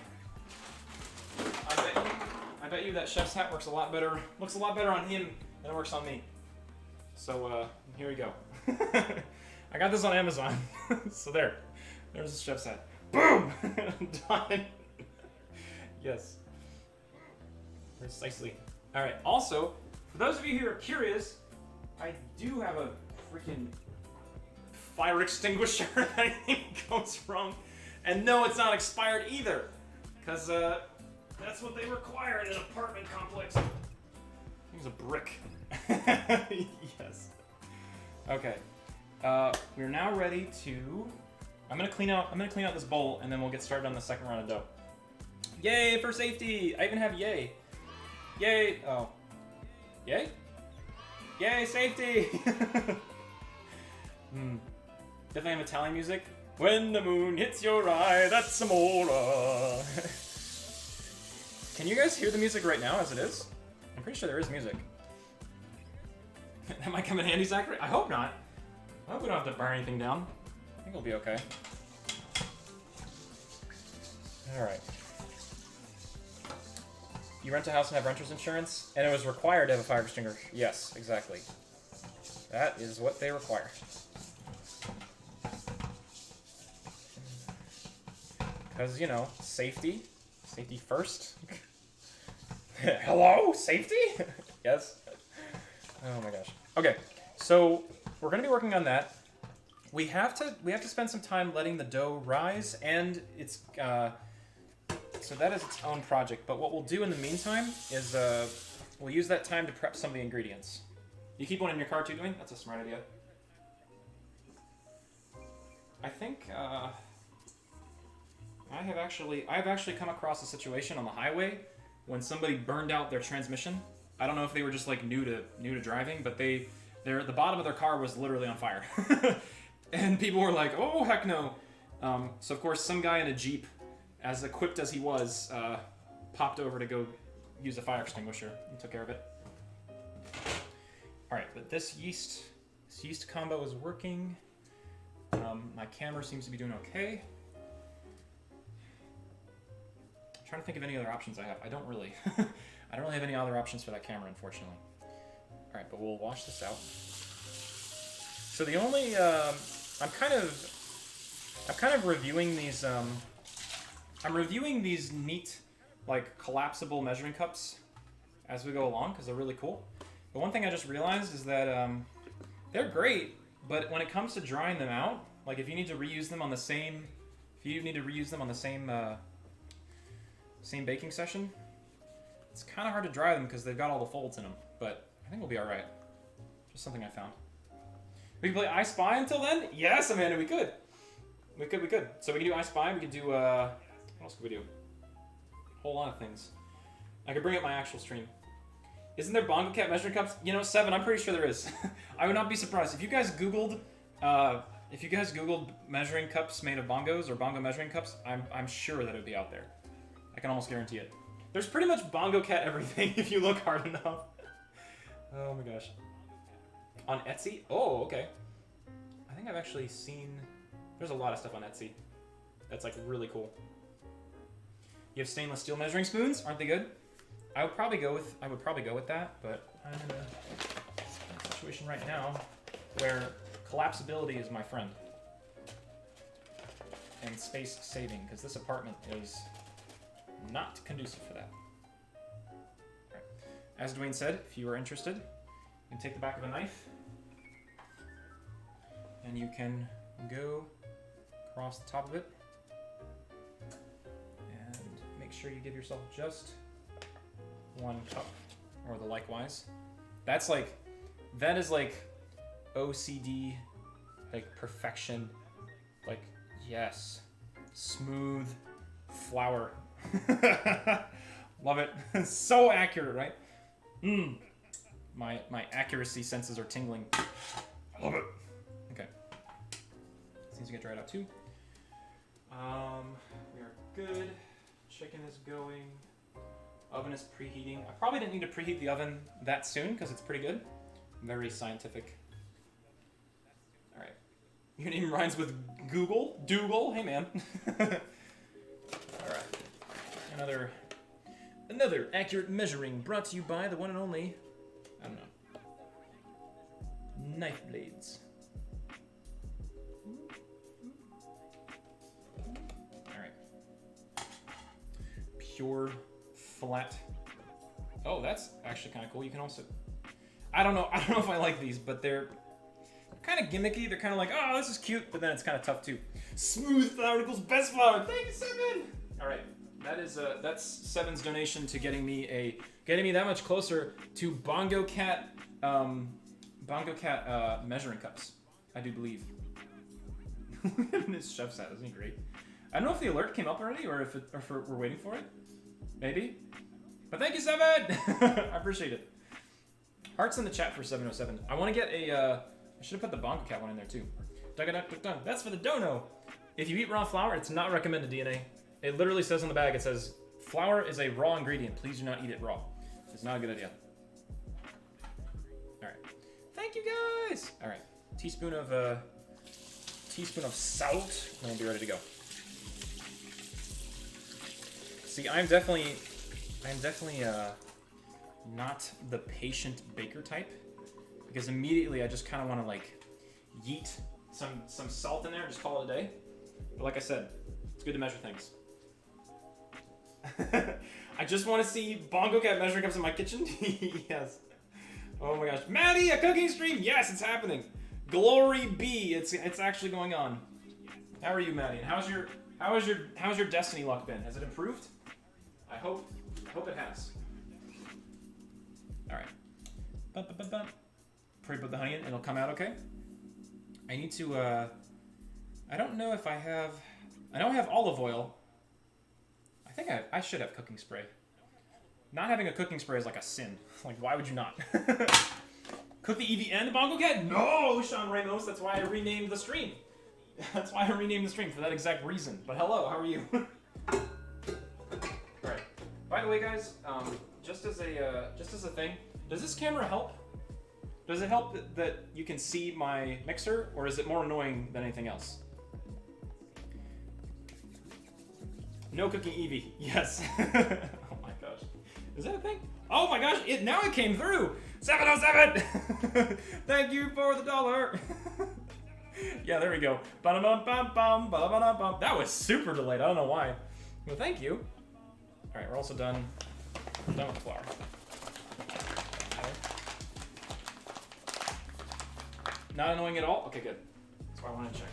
I bet you that chef's hat looks a lot better on him than it works on me. So here we go. I got this on Amazon. So there's the chef's hat. Boom! Done. Yes. Precisely. All right. Also, for those of you who are curious, I do have a freaking fire extinguisher if anything goes wrong. And no, it's not expired either, because that's what they require in an apartment complex. It's a brick. Yes. Okay. We're now ready to. I'm gonna clean out this bowl, and then we'll get started on the second round of dough. Yay for safety! I even have yay. Yay! Oh. Yay? Yay, safety! Definitely have Italian music. When the moon hits your eye, that's amore. Can you guys hear the music right now as it is? I'm pretty sure there is music. That might come in handy, Zachary? I hope not. I hope we don't have to burn anything down. I think we'll be okay. Alright. You rent a house and have renter's insurance, and it was required to have a fire extinguisher. Yes, exactly. That is what they require. Because, you know, safety. Safety first. Hello? Safety? Yes. Oh my gosh. Okay, so we're going to be working on that. We have to spend some time letting the dough rise, and it's so that is its own project. But what we'll do in the meantime is we'll use that time to prep some of the ingredients. You keep one in your car too, Dwayne? That's a smart idea. I think I've actually come across a situation on the highway when somebody burned out their transmission. I don't know if they were just like new to driving, but the bottom of their car was literally on fire. And people were like, "Oh heck no!" So of course, some guy in a Jeep, as equipped as he was, popped over to go use a fire extinguisher and took care of it. All right, but this yeast combo is working. My camera seems to be doing okay. I'm trying to think of any other options I have. I don't really have any other options for that camera, unfortunately. All right, but we'll wash this out. So the only I'm kind of reviewing these. I'm reviewing these neat, like collapsible measuring cups as we go along because they're really cool. But one thing I just realized is that they're great, but when it comes to drying them out, like if you need to reuse them on the same, same baking session, it's kind of hard to dry them because they've got all the folds in them. But I think we'll be all right. Just something I found. We can play I Spy until then? Yes, Amanda, we could. We could. So we can do I Spy. We can do, what else could we do? A whole lot of things. I could bring up my actual stream. Isn't there Bongo Cat measuring cups? You know, Seven, I'm pretty sure there is. I would not be surprised. If you guys Googled measuring cups made of bongos or bongo measuring cups, I'm sure that it would be out there. I can almost guarantee it. There's pretty much Bongo Cat everything if you look hard enough. Oh my gosh. On Etsy? Oh, okay. I think I've actually seen... There's a lot of stuff on Etsy. That's like really cool. You have stainless steel measuring spoons? Aren't they good? I would probably go with that, but I'm in a situation right now where collapsibility is my friend. And space saving, because this apartment is not conducive for that. Right. As Dwayne said, if you are interested, you can take the back of a knife and you can go across the top of it and make sure you give yourself just 1 cup, or the likewise. That is like OCD, like perfection, like yes, smooth flour. Love it. So accurate, right? My accuracy senses are tingling. I love it. Okay. Seems to get dried out too. We are good. Chicken is going. Oven is preheating. I probably didn't need to preheat the oven that soon because it's pretty good. Very scientific. All right. Your name rhymes with Google? Dougal? Hey, man. All right. Another accurate measuring brought to you by the one and only, I don't know, knife blades. All right. Pure flat. Oh, that's actually kind of cool. You can also, I don't know if I like these, but they're kind of gimmicky. They're kind of like, oh, this is cute, but then it's kind of tough too. Smooth flour equals best flour. Thank you, Seven. All right, that's Seven's donation to getting me that much closer to Bongo Cat measuring cups. I do believe. His chef's hat, isn't he great? I don't know if the alert came up already or if we're waiting for it. Maybe. But thank you, Seven. I appreciate it. Hearts in the chat for 707. I want to get I should have put the Bongo Cat one in there too. Dun-dun-dun-dun-dun. That's for the dono. If you eat raw flour, it's not recommended, DNA. It literally says on the bag, it says, flour is a raw ingredient. Please do not eat it raw. It's not a good idea. All right. Thank you, guys. All right. Teaspoon of salt, and we'll be ready to go. See, I'm definitely not the patient baker type, because immediately I just kind of want to like yeet some salt in there and just call it a day. But like I said, it's good to measure things. I just want to see Bongo Cat measuring cups in my kitchen. Yes. Oh my gosh, Maddie, a cooking stream. Yes, it's happening. Glory be, it's actually going on. How are you, Maddie? And how's your Destiny luck been? Has it improved? I hope it has. All right. Pray put the honey in, it'll come out okay. I need to. I don't know if I have. I don't have olive oil. I think I should have cooking spray. Not having a cooking spray is like a sin. Like, why would you not? Cook the EV and the Bongo Cat? No, Sean Ramos. That's why I renamed the stream. That's why I renamed the stream, for that exact reason. But hello, how are you? Alright. By the way, guys, just as a thing, does this camera help? Does it help that you can see my mixer, or is it more annoying than anything else? No cooking Eevee. Yes. Oh my gosh. Is that a thing? Oh my gosh, now it came through! 707! Thank you for the $1. Yeah, there we go. Ba-da-bum-bum-bum, ba-da-ba-da-bum. That was super delayed. I don't know why. Well, thank you. All right, we're also done. We're done with the flour. Okay. Not annoying at all? Okay, good. That's why I wanted to check.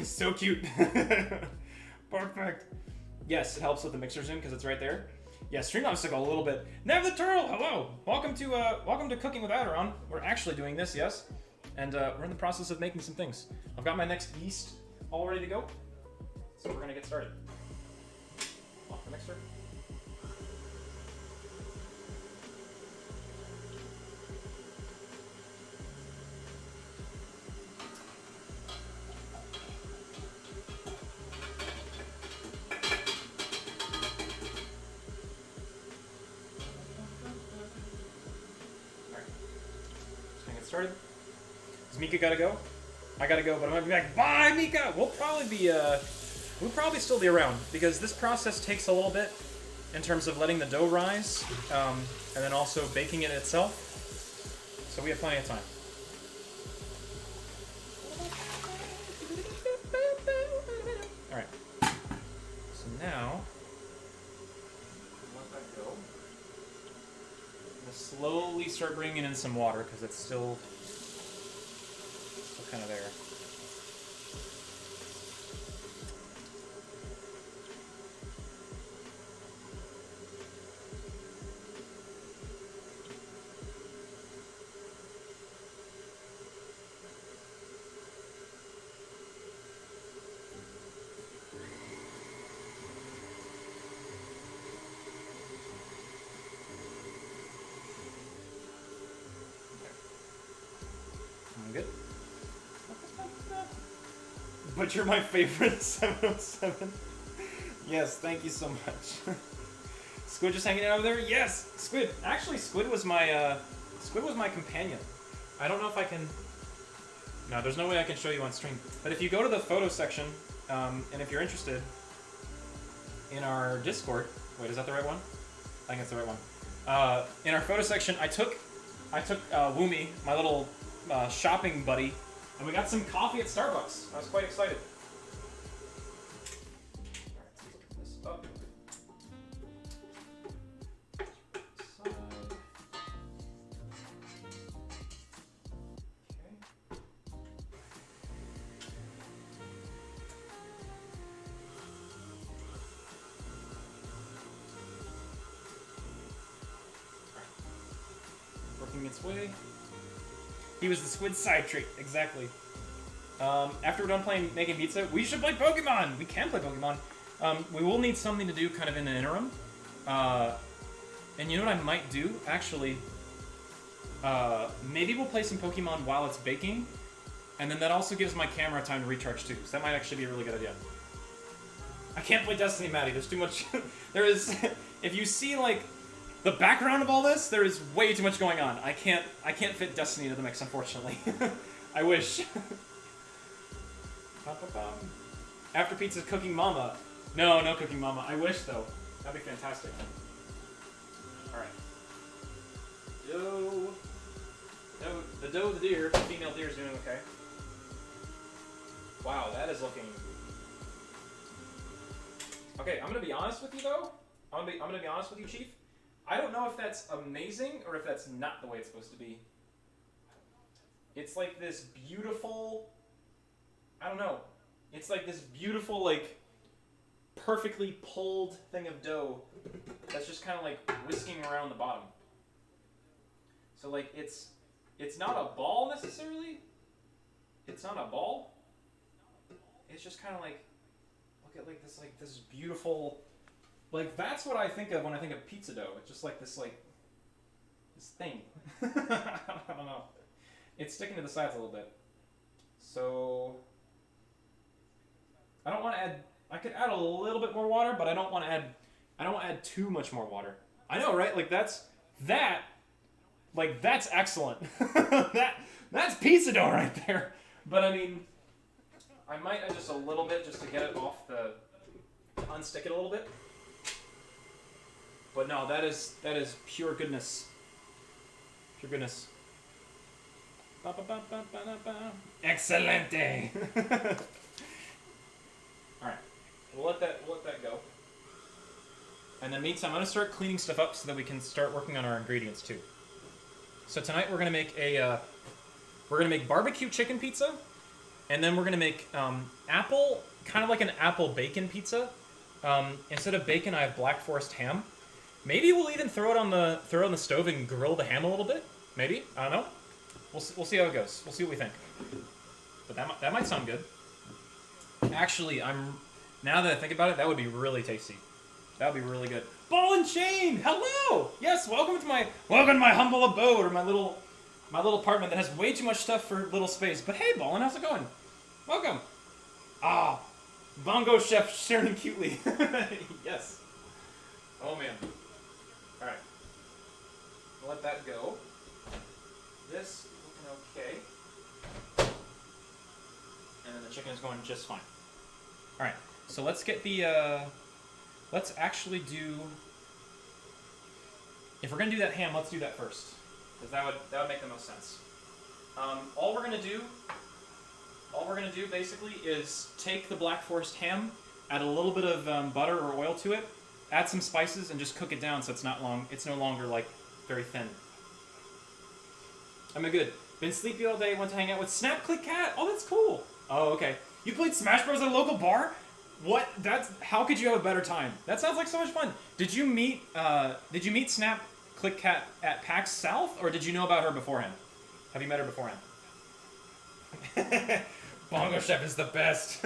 So cute. Perfect. Yes, it helps with the mixers in because it's right there. Yeah, Streamlabs took a little bit. Nev the Turtle, hello. Welcome to Cooking with Aderan. We're actually doing this, yes, and we're in the process of making some things. I've got my next yeast all ready to go, so we're gonna get started. Off the mixer. Started. Does Mika gotta go? I gotta go, but I'm gonna be back. Bye, Mika! We'll probably still be around, because this process takes a little bit in terms of letting the dough rise, and then also baking it itself. So we have plenty of time. Alright. So now, let that go. Slowly start bringing in some water because it's still kind of there. Good. But you're my favorite, 707. Yes, thank you so much. Squid just hanging out over there? Yes, Squid. Actually, Squid was my companion. I don't know if I can. No, there's no way I can show you on stream. But if you go to the photo section, and if you're interested in our Discord, wait, is that the right one? I think that's the right one. In our photo section, I took Woomy, my little shopping buddy, and we got some coffee at Starbucks. I was quite excited. Alright, let's look this up. working its way. He was the squid side trait, exactly. After we're done making pizza, we should play Pokemon! We can play Pokemon. We will need something to do kind of in the interim. And you know what I might do? Actually, maybe we'll play some Pokemon while it's baking, and then that also gives my camera time to recharge too, so that might actually be a really good idea. I can't play Destiny, Maddie. There's too much... There is... If you see, like, the background of all this, there is way too much going on. I can't fit Destiny into the mix, unfortunately. I wish. After pizza, cooking mama. No cooking mama. I wish, though. That'd be fantastic. Alright. Dough. The dough of the deer, the female deer, is doing okay. Wow, that is looking... Okay, I'm gonna be honest with you, though. I'm gonna be honest with you, Chief. I don't know if that's amazing or if that's not the way it's supposed to be. It's like this beautiful... I don't know. It's like this beautiful, like, perfectly pulled thing of dough that's just kind of like whisking around the bottom. So, like, it's not a ball necessarily. It's not a ball. It's just kind of like, look at like this beautiful, like, that's what I think of when I think of pizza dough. It's just like this thing. I don't know. It's sticking to the sides a little bit. So I don't want to add. I could add a little bit more water, but I don't want to add too much more water. I know, right? Like that's excellent. That's pizza dough right there. But I mean, I might add just a little bit just to get it off unstick it a little bit. But no, that is pure goodness. Pure goodness. Excelente. All right, we'll let that go. And in the meantime, I'm gonna start cleaning stuff up so that we can start working on our ingredients too. So tonight we're gonna make barbecue chicken pizza, and then we're gonna make apple, kind of like an apple bacon pizza. Instead of bacon, I have Black Forest ham. Maybe we'll even throw it on the stove and grill the ham a little bit. Maybe, I don't know. We'll see how it goes. We'll see what we think. But that might sound good. Actually, now that I think about it, that would be really tasty. That would be really good. Ball and Chain, hello. Yes, welcome to my humble abode, or my little apartment that has way too much stuff for little space. But hey, Ballin, how's it going? Welcome. Ah, Bongo Chef sharing cutely. Yes. Oh man. All right. We'll let that go. This looking okay. And then the chicken is going just fine. All right. So let's get the. Let's actually do. If we're gonna do that ham, let's do that first, because that would make the most sense. All we're gonna do basically is take the Black Forest ham, add a little bit of butter or oil to it, add some spices, and just cook it down so it's no longer like very thin. I'm good. Been sleepy all day. Went to hang out with Snap Click Cat. Oh, that's cool. Oh, okay. You played Smash Bros at a local bar? What? How could you have a better time? That sounds like so much fun. Did you meet Snap Click Cat at PAX South, or did you know about her beforehand? Have you met her beforehand? Bongo Chef is the best.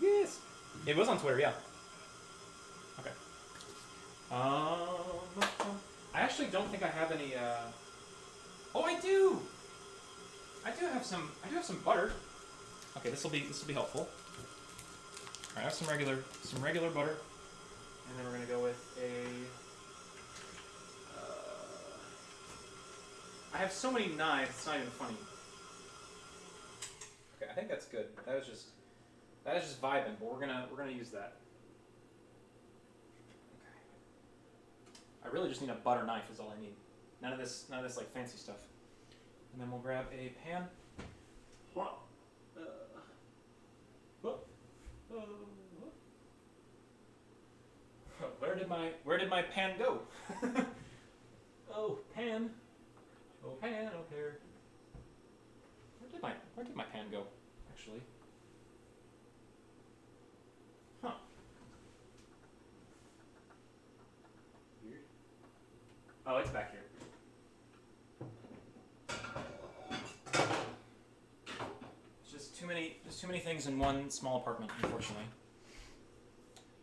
Yes. It was on Twitter, yeah. Okay. I actually don't think I have any. Oh, I do. I do have some butter. Okay, this will be helpful. All right, I have some regular butter, and then we're gonna go with a. I have so many knives, it's not even funny. Okay, I think that's good. That is just vibing, but we're gonna use that. Okay. I really just need a butter knife is all I need. None of this like fancy stuff. And then we'll grab a pan. Where did my pan go? Oh, pan. Oh, pan, oh, here. Where did my pan go, actually? Huh. Weird. Oh, it's back here. There's too many things in one small apartment, unfortunately.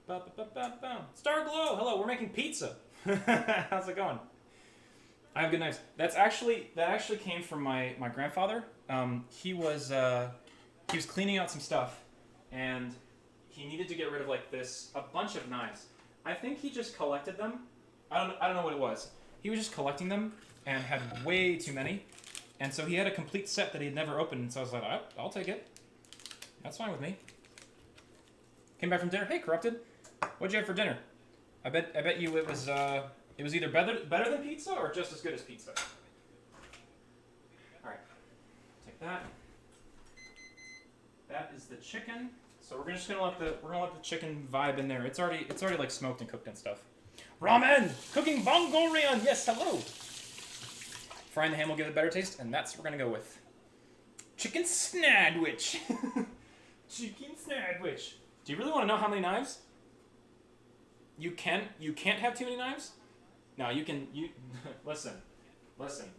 Ba-ba-ba-ba-ba. Star Glow, hello, we're making pizza. How's it going? I have good knives. That actually came from my grandfather. He was cleaning out some stuff, and he needed to get rid of like a bunch of knives. I think he just collected them. I don't know what it was. He was just collecting them and had way too many, and so he had a complete set that he had never opened. And so I was like, I'll take it. That's fine with me. Came back from dinner. Hey, Corrupted, what'd you have for dinner? I bet you it was either better than pizza or just as good as pizza. All right, take that. That is the chicken. So we're just gonna let the chicken vibe in there. It's already like smoked and cooked and stuff. Ramen, cooking Mongolian. Yes, hello. Frying the ham will give it a better taste, and that's what we're gonna go with. Chicken snadwich. Chicken snadwich. Do you really want to know how many knives? You can't have too many knives? No, you can. Listen.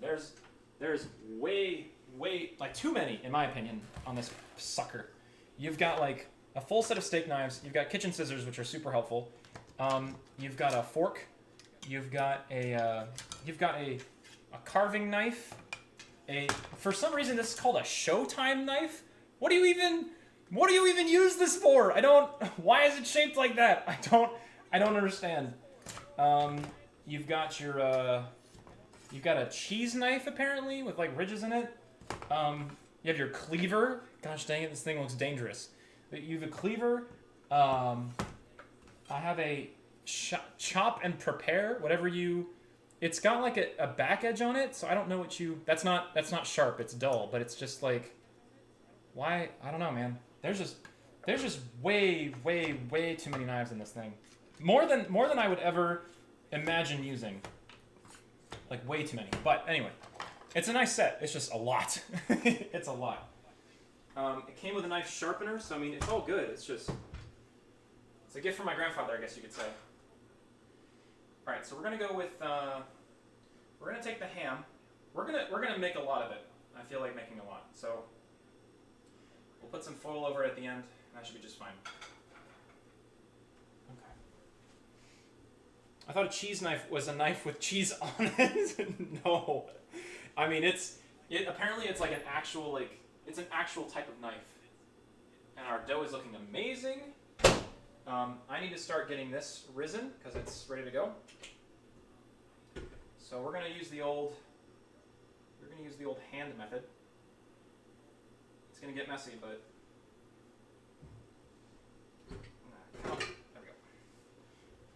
There's way like too many in my opinion on this sucker. You've got like a full set of steak knives. You've got kitchen scissors, which are super helpful. You've got a fork. You've got a carving knife. For some reason this is called a Showtime knife. What do you even use this for? Why is it shaped like that? I don't understand. You've got a cheese knife apparently with like ridges in it. You have your cleaver. Gosh dang it, this thing looks dangerous. You have a cleaver. I have a chop and prepare, whatever you. It's got like a back edge on it, so I don't know what you. That's not sharp. It's dull, but it's just like. Why? I don't know, man. There's just way too many knives in this thing. More than I would ever imagine using. Like way too many. But anyway, it's a nice set. It's just a lot. It's a lot. It came with a knife sharpener, so I mean it's all good. It's a gift from my grandfather, I guess you could say. All right, so we're gonna go with. We're gonna take the ham. We're gonna make a lot of it. I feel like making a lot, so we'll put some foil over it at the end. And that should be just fine. Okay. I thought a cheese knife was a knife with cheese on it. No, I mean apparently it's like an actual type of knife. And our dough is looking amazing. I need to start getting this risen because it's ready to go. So we're gonna use the old hand method. It's gonna get messy, but there we go.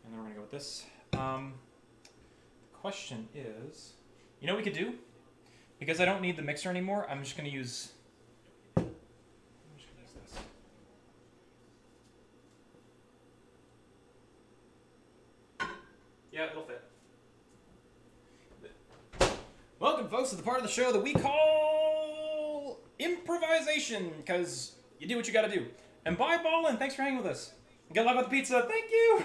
And then we're gonna go with this. The question is, you know what we could do? Because I don't need the mixer anymore, I'm just gonna use this. Yeah, it'll fit. Welcome, folks, to the part of the show that we call improvisation, because you do what you gotta do. And bye, Ballin, thanks for hanging with us. Good luck with the pizza, thank you!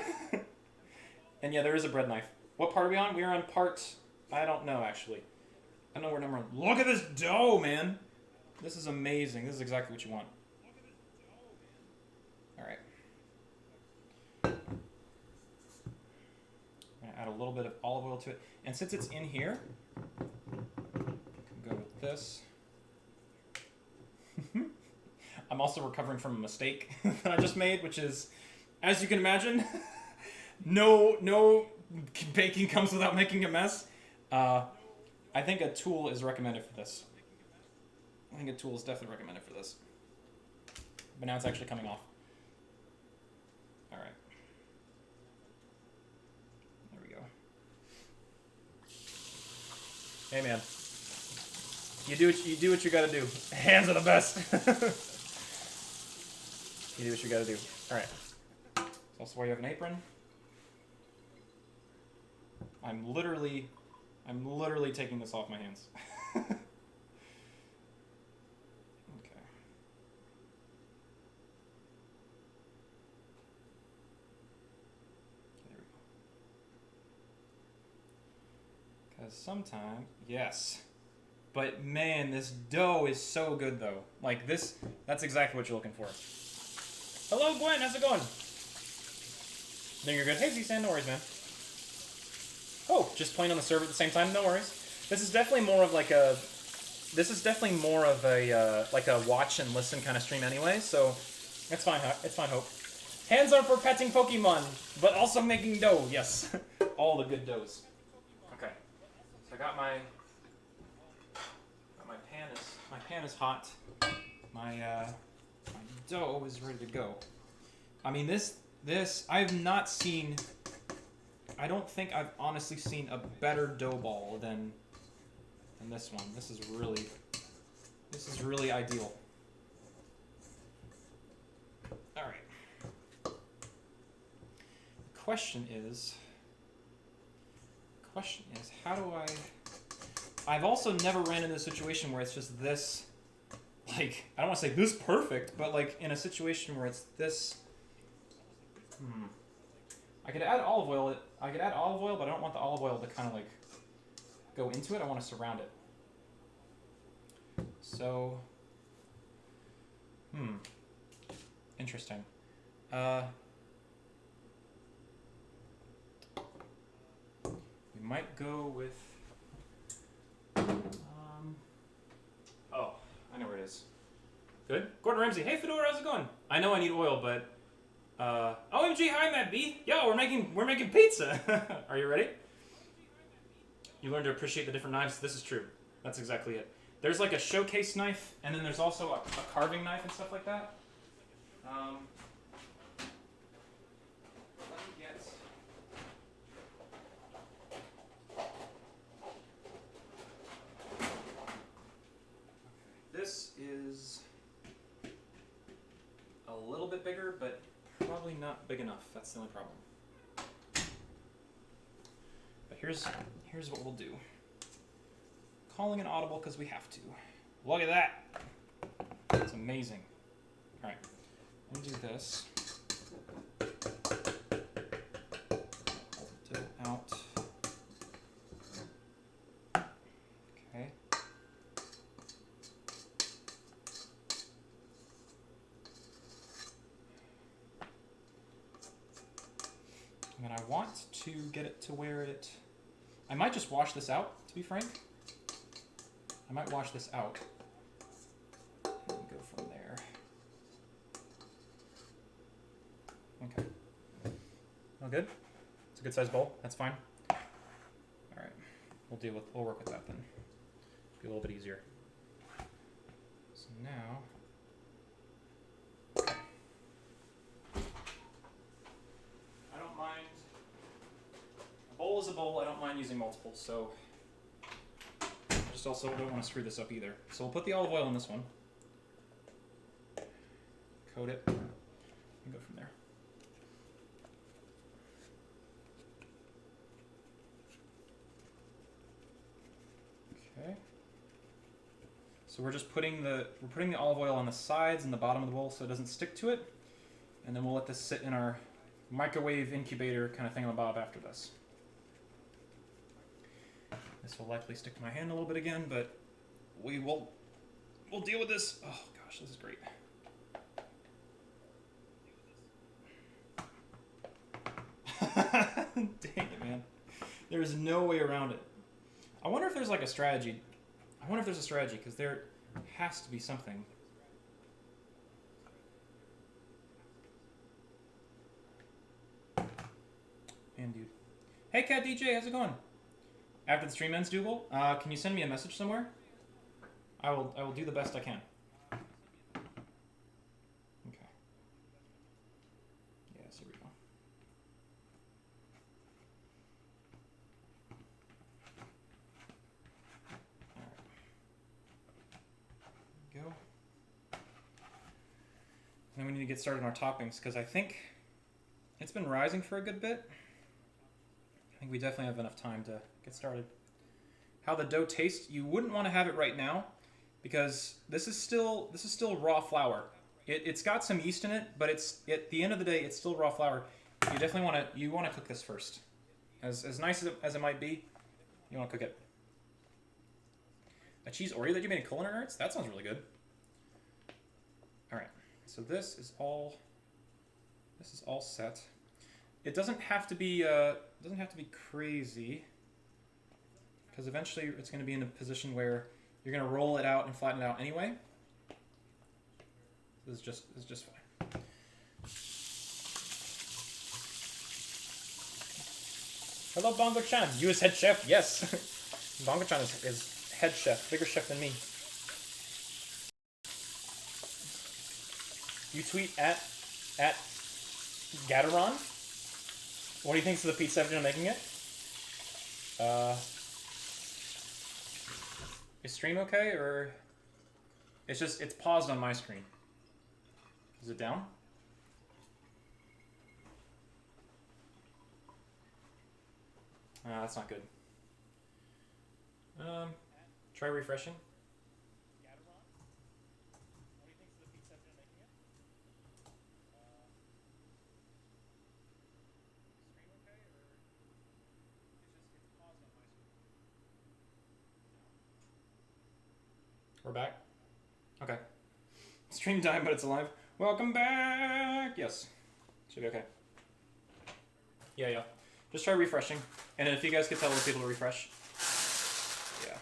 And yeah, there is a bread knife. What part are we on? We are on part, I don't know, actually. I don't know where number one. Look at this dough, man! This is amazing. This is exactly what you want. Alright. I'm gonna add a little bit of olive oil to it. And since it's in here, go with this. I'm also recovering from a mistake that I just made, which is, as you can imagine, no baking comes without making a mess. I think a tool is recommended for this. I think a tool is definitely recommended for this. But now it's actually coming off. All right. There we go. Hey, man. You do what you gotta do. Hands are the best. You do what you gotta do. All right. That's also why you have an apron. I'm literally taking this off my hands. Okay. There we go. Because sometimes, yes. But man, this dough is so good though. Like this, that's exactly what you're looking for. Hello, Gwen. How's it going? No, you're good. Hey, Z-San. No worries, man. Oh, just playing on the server at the same time. No worries. This is definitely more of like a. This is definitely more of a like a watch and listen kind of stream anyway. So it's fine. It's fine. Hope. Hands are for petting Pokemon, but also making dough. Yes, all the good doughs. Okay. So I got my. My pan is hot. My dough is ready to go. I mean, this I've not seen. I don't think I've honestly seen a better dough ball than this one. This is really ideal. All right. Question is, how do I? I've also never ran into a situation where it's just this, like, I don't want to say this perfect, but like in a situation where it's this, I could add olive oil, but I don't want the olive oil to kind of like go into it. I want to surround it. So, interesting. We might go with, oh, I know where it is. Good. Gordon Ramsay. Hey, Fedora, how's it going? I know I need oil, but OMG, hi, Matt B. Yo, we're making pizza. Are you ready? You learn to appreciate the different knives. This is true. That's exactly it. There's like a showcase knife, and then there's also a carving knife and stuff like that. Let me get. This is a little bit bigger, but probably not big enough. That's the only problem. But here's what we'll do. Calling an audible because we have to. Look at that. It's amazing. All right, let me do this. Hold it out. Okay. And I want to get it to where it... I might just wash this out, to be frank. I might wash this out. And go from there. Okay. All good? It's a good sized bowl? That's fine? Alright. We'll work with that then. Be a little bit easier. So now... I don't mind... A bowl is a bowl. I don't mind using multiples, so... I just also don't want to screw this up either. So we'll put the olive oil in this one. Coat it. And go from there. Okay. So we're just putting the olive oil on the sides and the bottom of the bowl so it doesn't stick to it. And then we'll let this sit in our microwave incubator kind of thingamabob after this. This will likely stick to my hand a little bit again, but we'll deal with this. Oh gosh, this is great. Dang it, man. There's no way around it. I wonder if there's like a strategy. Because there has to be something. Man, dude. Hey, Cat DJ, how's it going? After the stream ends, Dougal, can you send me a message somewhere? I will do the best I can. Okay. Yes, here we go. All right. Go. Then we need to get started on our toppings because I think it's been rising for a good bit. I think we definitely have enough time to get started. How the dough tastes, you wouldn't want to have it right now because this is still raw flour. It's got some yeast in it, but it's at the end of the day it's still raw flour. You definitely want to cook this first. As nice as it might be, you want to cook it. A cheese Oreo that you made in culinary arts? That sounds really good. All right, so this is all set. It doesn't have to be crazy, because eventually it's going to be in a position where you're going to roll it out and flatten it out anyway. This is just fine. Hello, Bongo-chan. You as head chef? Yes. Bongo-chan is head chef, bigger chef than me. You tweet at Aderan. What do you think of the pizza after making it? Is stream okay, or it's paused on my screen? Is it down? That's not good. Try refreshing. We're back? Okay. Stream died, but it's alive. Welcome back! Yes. Should be okay. Yeah. Just try refreshing. And if you guys could tell other people to refresh. Yeah.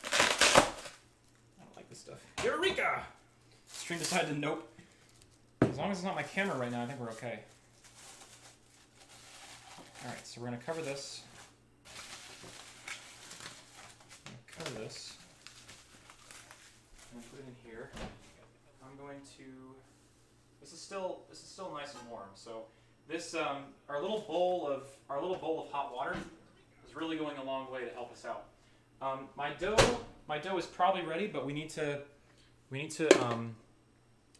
I don't like this stuff. Eureka! Stream decided to nope. As long as it's not my camera right now, I think we're okay. Alright, so we're going to cover this. This. I'm gonna put it in here. I'm going to. This is still nice and warm. So this our little bowl of hot water is really going a long way to help us out. My dough is probably ready, but we need to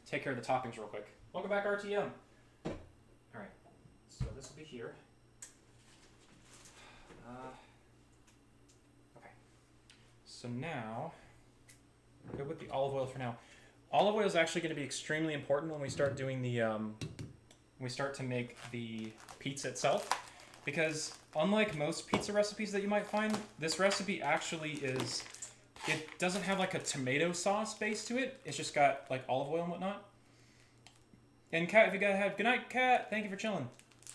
take care of the toppings real quick. Welcome back, RTM. All right, so this will be here. So now, go with the olive oil for now. Olive oil is actually going to be extremely important when we start doing the, when we start to make the pizza itself, because unlike most pizza recipes that you might find, this recipe actually is, it doesn't have like a tomato sauce base to it. It's just got like olive oil and whatnot. And Kat, if you gotta have, good night, Kat. Thank you for chilling.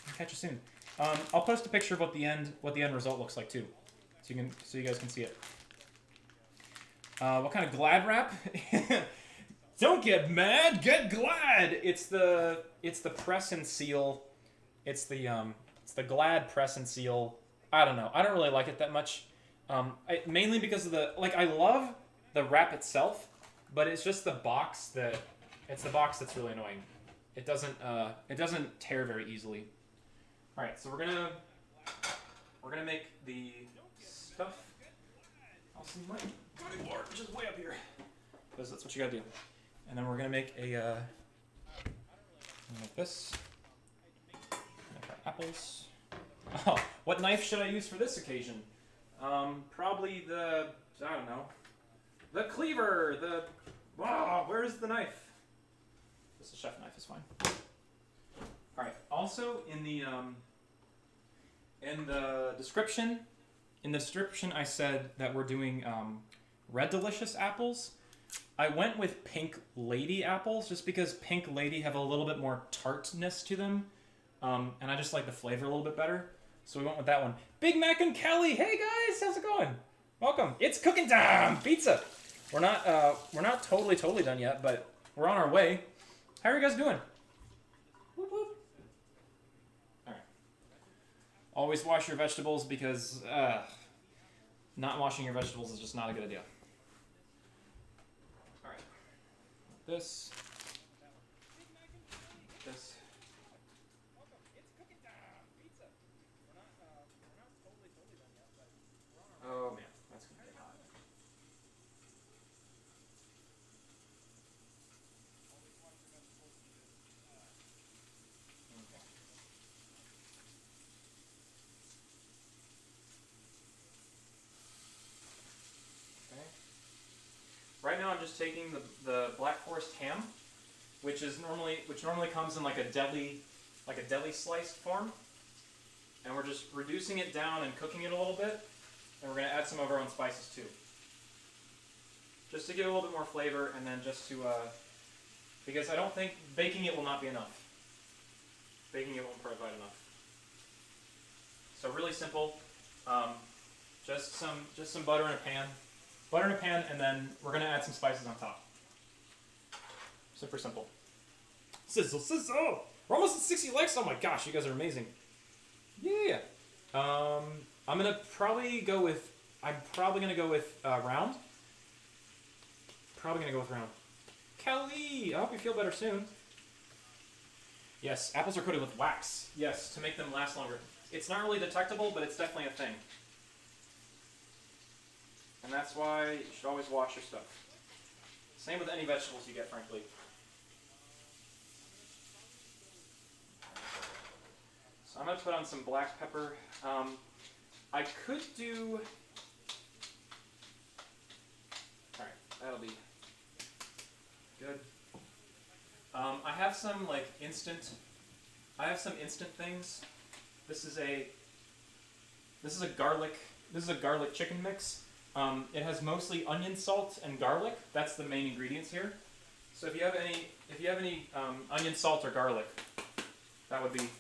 I'll catch you soon. I'll post a picture of what the end result looks like too, so you guys can see it. What kind of Glad wrap? Don't get mad, get glad. It's the press and seal. It's the Glad press and seal. I don't know. I don't really like it that much. Mainly because of I love the wrap itself, but it's just the box that's really annoying. It doesn't tear very easily. All right, so we're gonna make the stuff. I'll see my cutting board, which is way up here, because that's what you gotta do. And then we're gonna make like this. Apples. Oh, what knife should I use for this occasion? Probably the cleaver. Where's the knife? Just a chef knife is fine. All right. Also in the description. In the description, I said that we're doing Red Delicious apples. I went with Pink Lady apples just because Pink Lady have a little bit more tartness to them, and I just like the flavor a little bit better. So we went with that one. Big Mac and Kelly, hey guys, how's it going? Welcome. It's cooking time. Pizza. We're not totally done yet, but we're on our way. How are you guys doing? Whoop, whoop. Always wash your vegetables because not washing your vegetables is just not a good idea. All right. This. Oh man, that's gonna get hot. Okay. Right now I'm just taking the Black Forest ham, which normally comes in like a deli sliced form, and we're just reducing it down and cooking it a little bit. And we're going to add some of our own spices too. Just to give it a little bit more flavor, and then just to, because I don't think baking it will not be enough. Baking it won't provide enough. So really simple, just some butter in a pan. Butter in a pan, and then we're going to add some spices on top. Super simple. Sizzle, sizzle! We're almost at 60 likes. Oh my gosh, you guys are amazing. Yeah. I'm probably gonna go with round. Probably gonna go with round. Kelly, I hope you feel better soon. Yes, apples are coated with wax. Yes, to make them last longer. It's not really detectable, but it's definitely a thing. And that's why you should always wash your stuff. Same with any vegetables you get, frankly. So I'm going to put on some black pepper. I could do... Alright, that'll be good. I have some instant things. This is a garlic chicken mix. It has mostly onion, salt, and garlic. That's the main ingredients here. So if you have any onion, salt, or garlic, that'd be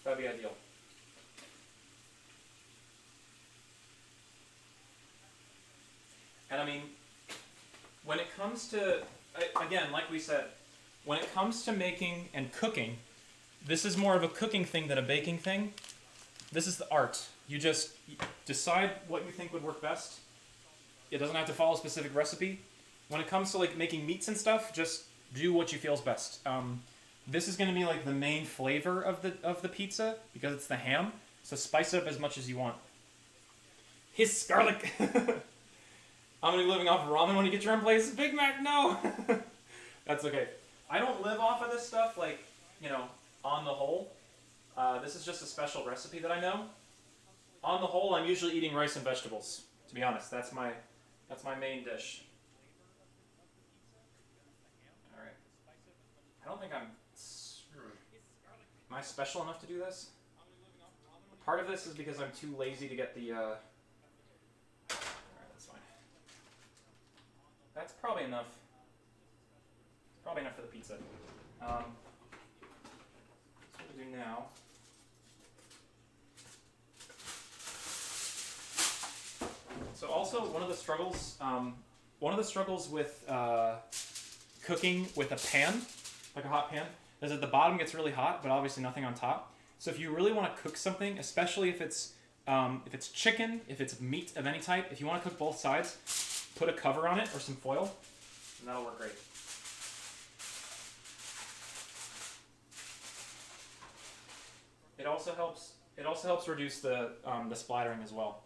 ideal. And I mean, when it comes to, again, like we said, when it comes to making and cooking, this is more of a cooking thing than a baking thing. This is the art. You just decide what you think would work best. It doesn't have to follow a specific recipe. When it comes to making meats and stuff, just do what you feel's best. This is going to be the main flavor of the pizza because it's the ham. So spice it up as much as you want. Hiss garlic. I'm going to be living off of ramen when you get your own place. Big Mac, no. That's okay. I don't live off of this stuff on the whole. This is just a special recipe that I know. On the whole, I'm usually eating rice and vegetables. To be honest, that's my main dish. All right. I don't think I'm. Am I special enough to do this? Part of this is because I'm too lazy to get the. All right, that's fine. That's probably enough. It's probably enough for the pizza. So what we do now. So also one of the struggles with cooking with a pan, like a hot pan, is that the bottom gets really hot, but obviously nothing on top. So if you really want to cook something, especially if it's chicken, if it's meat of any type, if you want to cook both sides, put a cover on it or some foil, and that'll work great. It also helps reduce the splattering as well.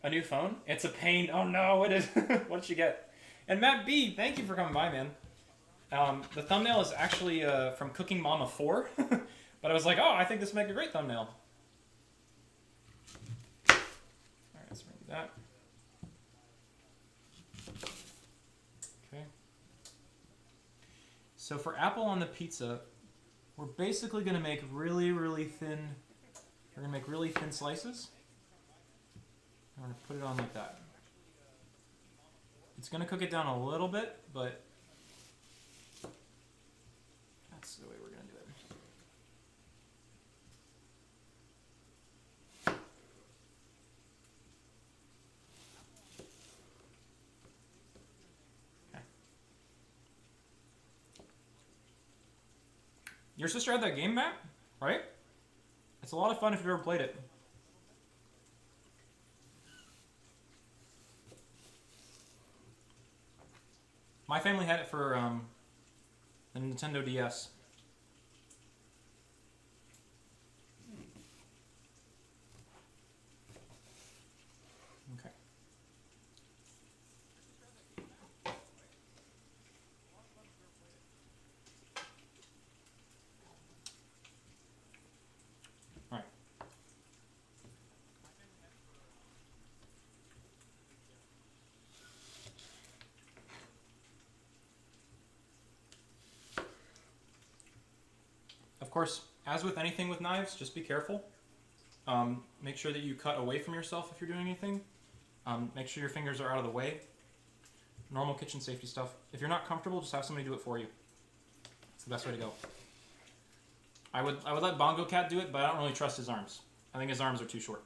A new phone? It's a pain. Oh no, it is. What did you get? And Matt B, thank you for coming by, man. The thumbnail is actually from Cooking Mama 4, but I was like, oh, I think this would make a great thumbnail. All right, let's remove that. Okay. So for apple on the pizza, we're basically going to make really thin. We're going to make really thin slices. I'm going to put it on like that. It's going to cook it down a little bit, but that's the way we're going to do it. Okay. Your sister had that game, Matt? Right? It's a lot of fun if you've ever played it. My family had it for the Nintendo DS. Okay. All right. course, as with anything with knives, just be careful. Make sure that you cut away from yourself if you're doing anything. Make sure your fingers are out of the way. Normal kitchen safety stuff. If you're not comfortable, just have somebody do it for you. It's the best way to go. I would let Bongo Cat do it, but I don't really trust his arms. I think his arms are too short.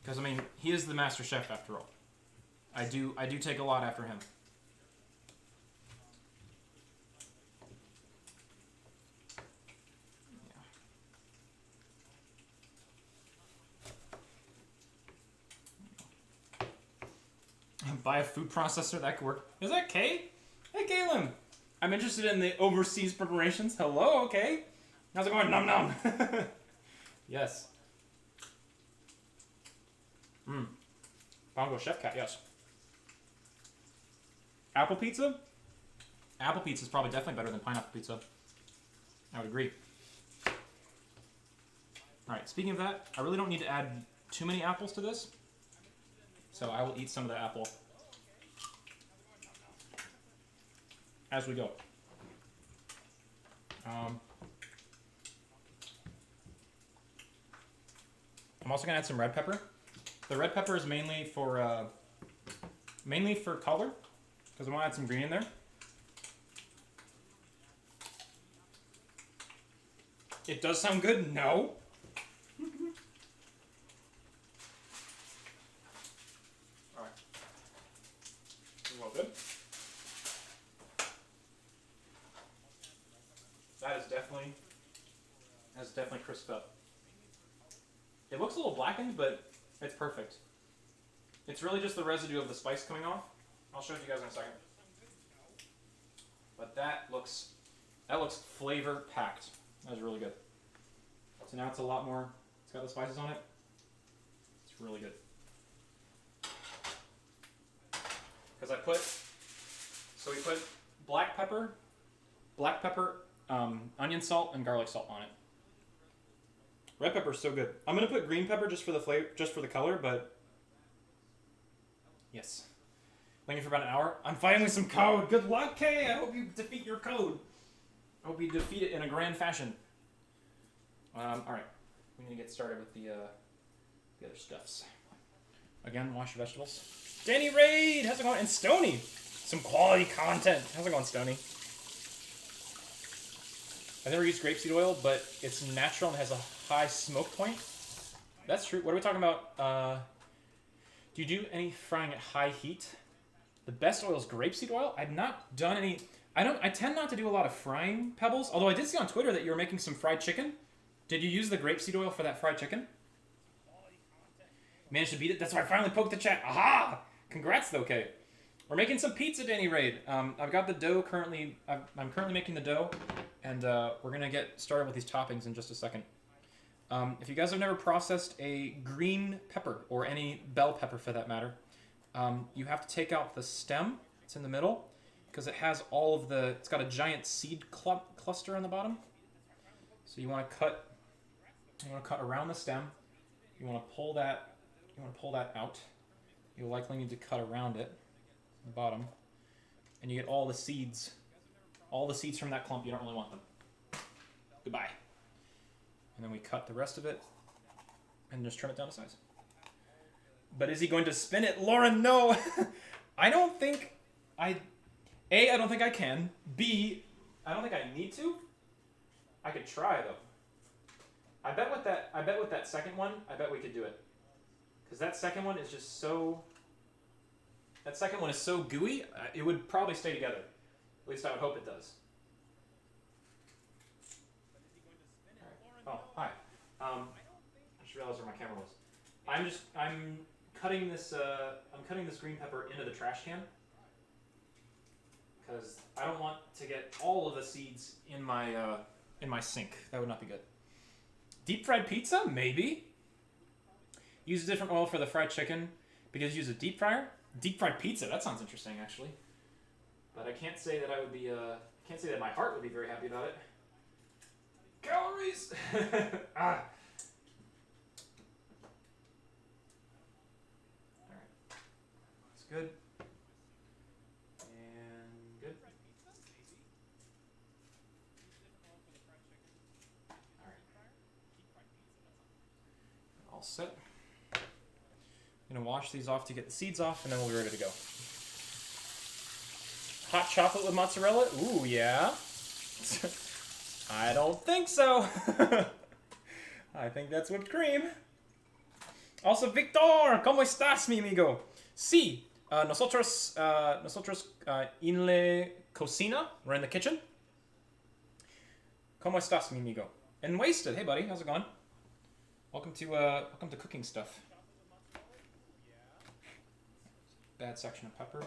Because, I mean, he is the master chef after all. I do take a lot after him. Buy a food processor, that could work. Is that Kay? Hey, Kaylin. I'm interested in the overseas preparations. Hello, okay. How's it going? Nom nom. Yes. Bongo Chef Cat, yes. Apple pizza? Apple pizza is probably definitely better than pineapple pizza. I would agree. Alright, speaking of that, I really don't need to add too many apples to this. So I will eat some of the apple as we go. I'm also gonna add some red pepper. The red pepper is mainly for color, because I want to add some green in there. It does sound good. No. All right. Well, good. That's definitely crisped up. It looks a little blackened, but it's perfect. It's really just the residue of the spice coming off. I'll show it to you guys in a second. But that looks flavor packed. That was really good. So now it's a lot more. It's got the spices on it. It's really good. Because we put black pepper, onion salt, and garlic salt on it. Red pepper is so good. I'm gonna put green pepper just for the flavor, just for the color, but yes. Waiting for about an hour. I'm fighting with some code. Good luck, Kay. I hope you defeat your code. I hope you defeat it in a grand fashion. All right, we need to get started with the other stuffs. Again, wash your vegetables. Danny Raid, how's it going? And Stony, some quality content. How's it going, Stony? I've never used grapeseed oil, but it's natural and has a high smoke point. That's true. What are we talking about? Do you do any frying at high heat? The best oil is grapeseed oil. I've not done any. I tend not to do a lot of frying pebbles. Although I did see on Twitter that you were making some fried chicken. Did you use the grapeseed oil for that fried chicken? Managed to beat it. That's why I finally poked the chat. Aha! Congrats, though, Kay. We're making some pizza, Danny Raid. I've got the dough currently. I'm currently making the dough, and we're gonna get started with these toppings in just a second. If you guys have never processed a green pepper, or any bell pepper for that matter, you have to take out the stem. It's in the middle, because it has all of the. It's got a giant seed cluster on the bottom. So you want to cut. You want to cut around the stem. You want to pull that. You want to pull that out. You'll likely need to cut around it, the bottom, and you get all the seeds. All the seeds from that clump. You don't really want them. Goodbye. And then we cut the rest of it, and just trim it down to size. But is he going to spin it, Lauren? No. I don't think I. A, I don't think I can. B, I don't think I need to. I could try though. I bet with that second one, I bet we could do it. Because that second one is just so. That second one is so gooey. It would probably stay together. At least I would hope it does. Right. Oh, hi. I just realized where my camera was. I'm cutting this. I'm cutting this green pepper into the trash can. Because I don't want to get all of the seeds in my sink. That would not be good. Deep fried pizza? Maybe. Use a different oil for the fried chicken because you use a deep fryer. Deep fried pizza. That sounds interesting, actually. But I can't say that I would be. Can't say that my heart would be very happy about it. Calories. Ah. All right. That's good. all set. I'm gonna wash these off to get the seeds off, and then we'll be ready to go. Hot chocolate with mozzarella? Ooh, yeah. I don't think so. I think that's whipped cream. Also, Victor, ¿cómo estás, mi amigo? Sí, nosotros en la cocina. We're in the kitchen. ¿Cómo estás, mi amigo? And Wasted, hey buddy, how's it going? Welcome to cooking stuff. Bad section of pepper.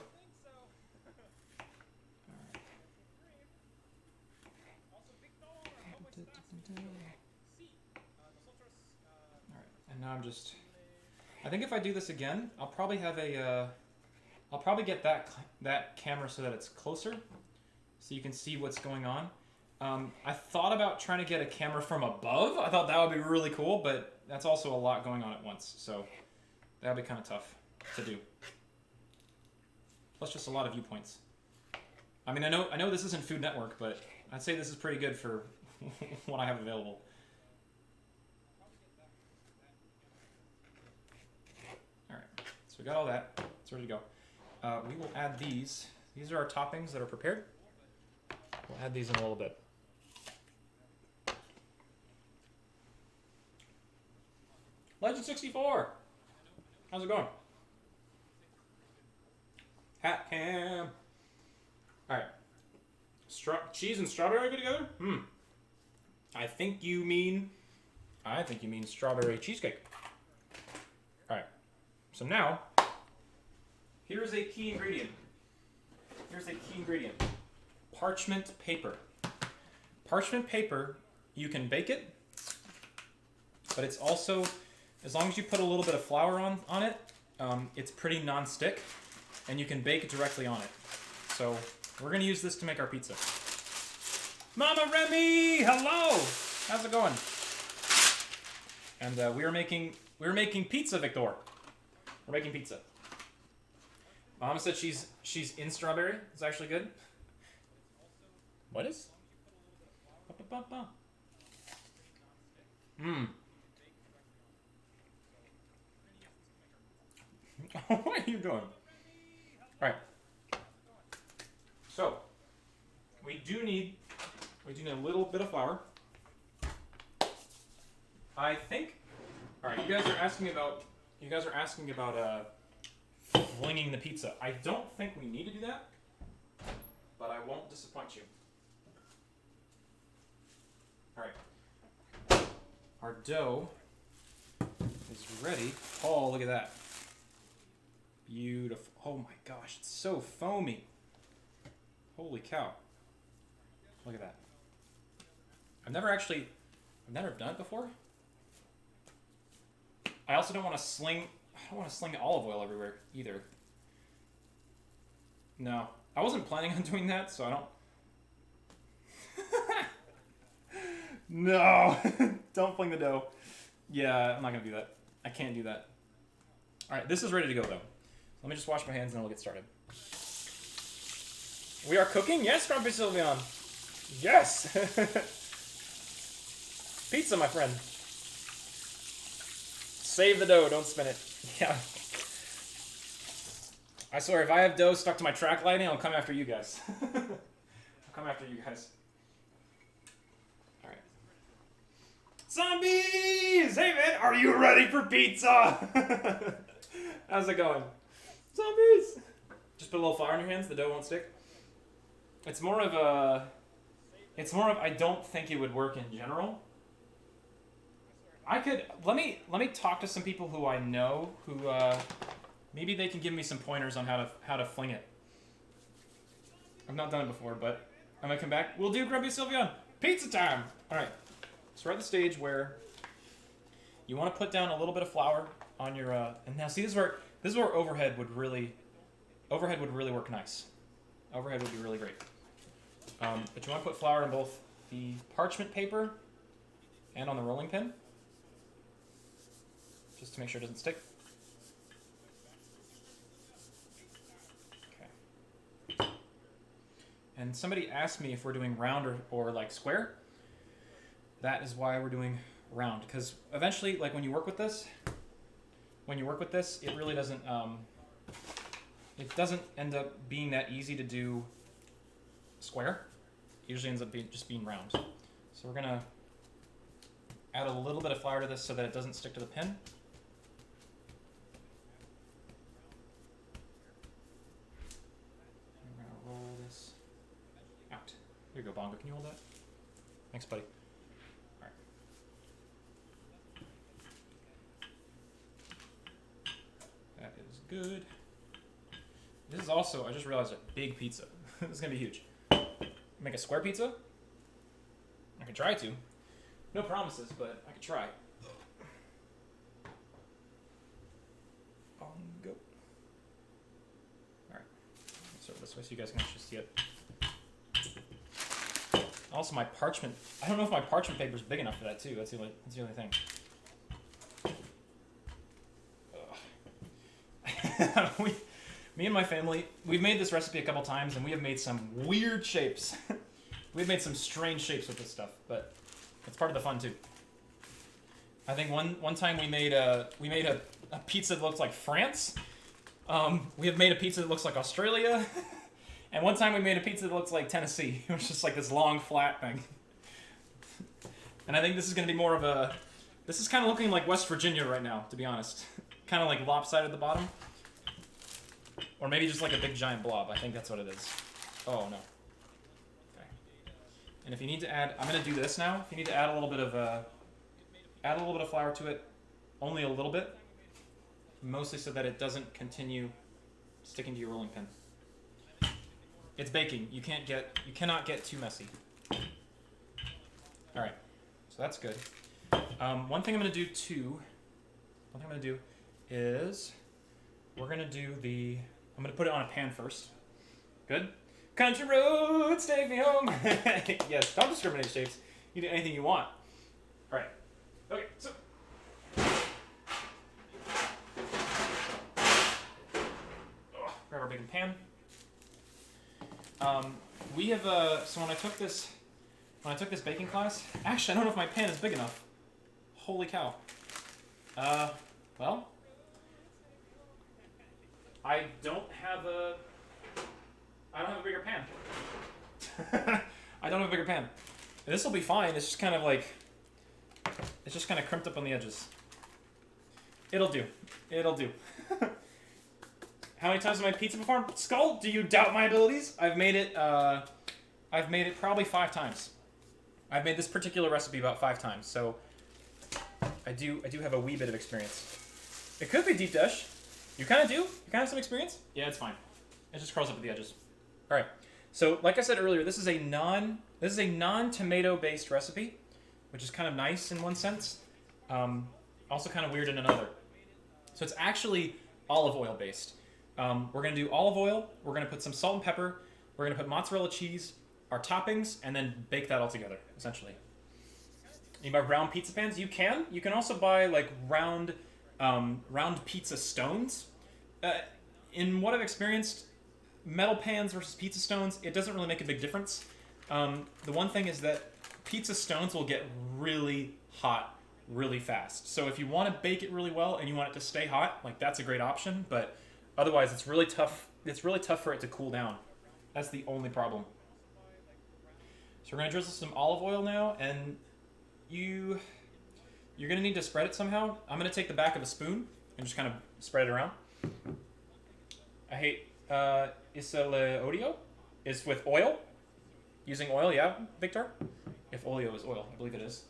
Alright, and now I think if I do this again, I'll probably have I'll probably get that camera so that it's closer, so you can see what's going on. I thought about trying to get a camera from above. I thought that would be really cool, but that's also a lot going on at once, so that would be kind of tough to do. Plus just a lot of viewpoints. I mean, I know this isn't Food Network, but I'd say this is pretty good for what I have available. Alright, so we got all that. It's ready to go. We will add these. These are our toppings that are prepared. We'll add these in a little bit. Legend 64! How's it going? Hat cam. Alright. Cheese and strawberry go together? I think you mean strawberry cheesecake. Alright. So now, here's a key ingredient. Parchment paper. Parchment paper, you can bake it, but it's also, as long as you put a little bit of flour on it, it's pretty non-stick, and you can bake directly on it. So we're gonna use this to make our pizza. Mama Remy, hello! How's it going? And we're making pizza, Victor. We're making pizza. Mom said she's in strawberry. It's actually good. What is? What are you doing? Alright. So, we do need a little bit of flour. I think. Alright, you guys are asking about flinging the pizza. I don't think we need to do that, but I won't disappoint you. Alright. Our dough is ready. Oh, look at that. Beautiful. Oh my gosh, it's so foamy. Holy cow. Look at that. I've never done it before. I also don't want to sling olive oil everywhere either. No. I wasn't planning on doing that, so I don't. No. Don't fling the dough. Yeah, I'm not going to do that. I can't do that. Alright, this is ready to go though. Let me just wash my hands and then we'll get started. We are cooking? Yes, Grumpy Sylveon. Yes! Pizza, my friend. Save the dough, don't spin it. Yeah. I swear, if I have dough stuck to my track lighting, I'll come after you guys. I'll come after you guys. Alright. Zombies! Hey man, are you ready for pizza? How's it going? Zombies! Just put a little flour in your hands, the dough won't stick. It's more of I don't think it would work in general. Let me talk to some people who I know who maybe they can give me some pointers on how to fling it. I've not done it before, but I'm gonna come back. We'll do Grumpy Sylveon. Pizza time! Alright. So we're at the stage where you want to put down a little bit of flour on your and now see this is where overhead would really work nice. Overhead would be really great. But you want to put flour in both the parchment paper and on the rolling pin, just to make sure it doesn't stick. Okay. And somebody asked me if we're doing round or like square. That is why we're doing round, because eventually, like when you work with this, it really doesn't end up being that easy to do square. It usually ends up just being round. So we're gonna add a little bit of flour to this so that it doesn't stick to the pin. I'm gonna roll this out. Here you go, Bongo. Can you hold that? Thanks, buddy. All right. That is good. This is also, I just realized, a big pizza. This is gonna be huge. Make a square pizza? I could try to. No promises, but I could try. On go. Alright. Let's start this way so you guys can actually see it. Also, my parchment. I don't know if my parchment paper is big enough for that, too. That's the only thing. Me and my family, we've made this recipe a couple times, and we have made some weird shapes. We've made some strange shapes with this stuff, but it's part of the fun too. I think one time we made a pizza that looked like France. We have made a pizza that looks like Australia, and one time we made a pizza that looks like Tennessee. It was just like this long flat thing. And I think this is going to be more of a. This is kind of looking like West Virginia right now, to be honest. Kind of like lopsided at the bottom. Or maybe just like a big giant blob. I think that's what it is. Oh, no. Okay. And if you need to add... I'm going to do this now. If you need to add a little bit of flour to it, only a little bit. Mostly so that it doesn't continue sticking to your rolling pin. It's baking. You cannot get too messy. Alright. So that's good. One thing I'm going to do, too... is... We're going to do the... I'm going to put it on a pan first. Good? Country roads, take me home. Yes, don't discriminate shapes. You do anything you want. All right. Okay, so... grab our baking pan. We have so when I took this baking class, actually I don't know if my pan is big enough. Holy cow. Well, I don't have a bigger pan. I don't have a bigger pan. This will be fine. It's just kind of crimped up on the edges. It'll do. How many times have I made pizza before? Skull, do you doubt my abilities? I've made it probably 5 times. I've made this particular recipe about 5 times, so I do have a wee bit of experience. It could be deep dish. You kind of do? You kind of have some experience? Yeah, it's fine. It just curls up at the edges. All right. So, like I said earlier, this is a non-tomato based recipe, which is kind of nice in one sense. Also kind of weird in another. So it's actually olive oil based. We're going to do olive oil. We're going to put some salt and pepper. We're going to put mozzarella cheese, our toppings, and then bake that all together, essentially. You buy round pizza pans? You can. You can also buy like round pizza stones. In what I've experienced, metal pans versus pizza stones, it doesn't really make a big difference. The one thing is that pizza stones will get really hot really fast. So if you want to bake it really well and you want it to stay hot, like that's a great option. But otherwise, it's really tough. It's really tough for it to cool down. That's the only problem. So we're gonna drizzle some olive oil now, and you're gonna need to spread it somehow. I'm gonna take the back of a spoon and just kind of spread it around. I hate isole odio is with oil. Using oil, yeah, Victor? If oleo is oil, I believe it is.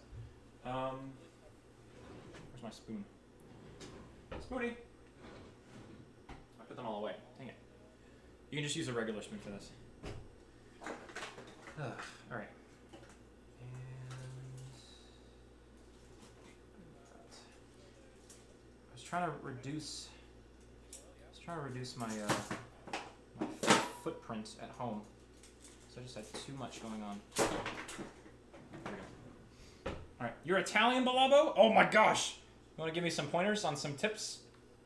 Where's my spoon? Spoony! I put them all away. Dang it. You can just use a regular spoon for this. Alright. I was trying to reduce my footprint at home. So I just had too much going on. There we go. Alright, you're Italian, Balabo? Oh my gosh! You want to give me some pointers on some tips?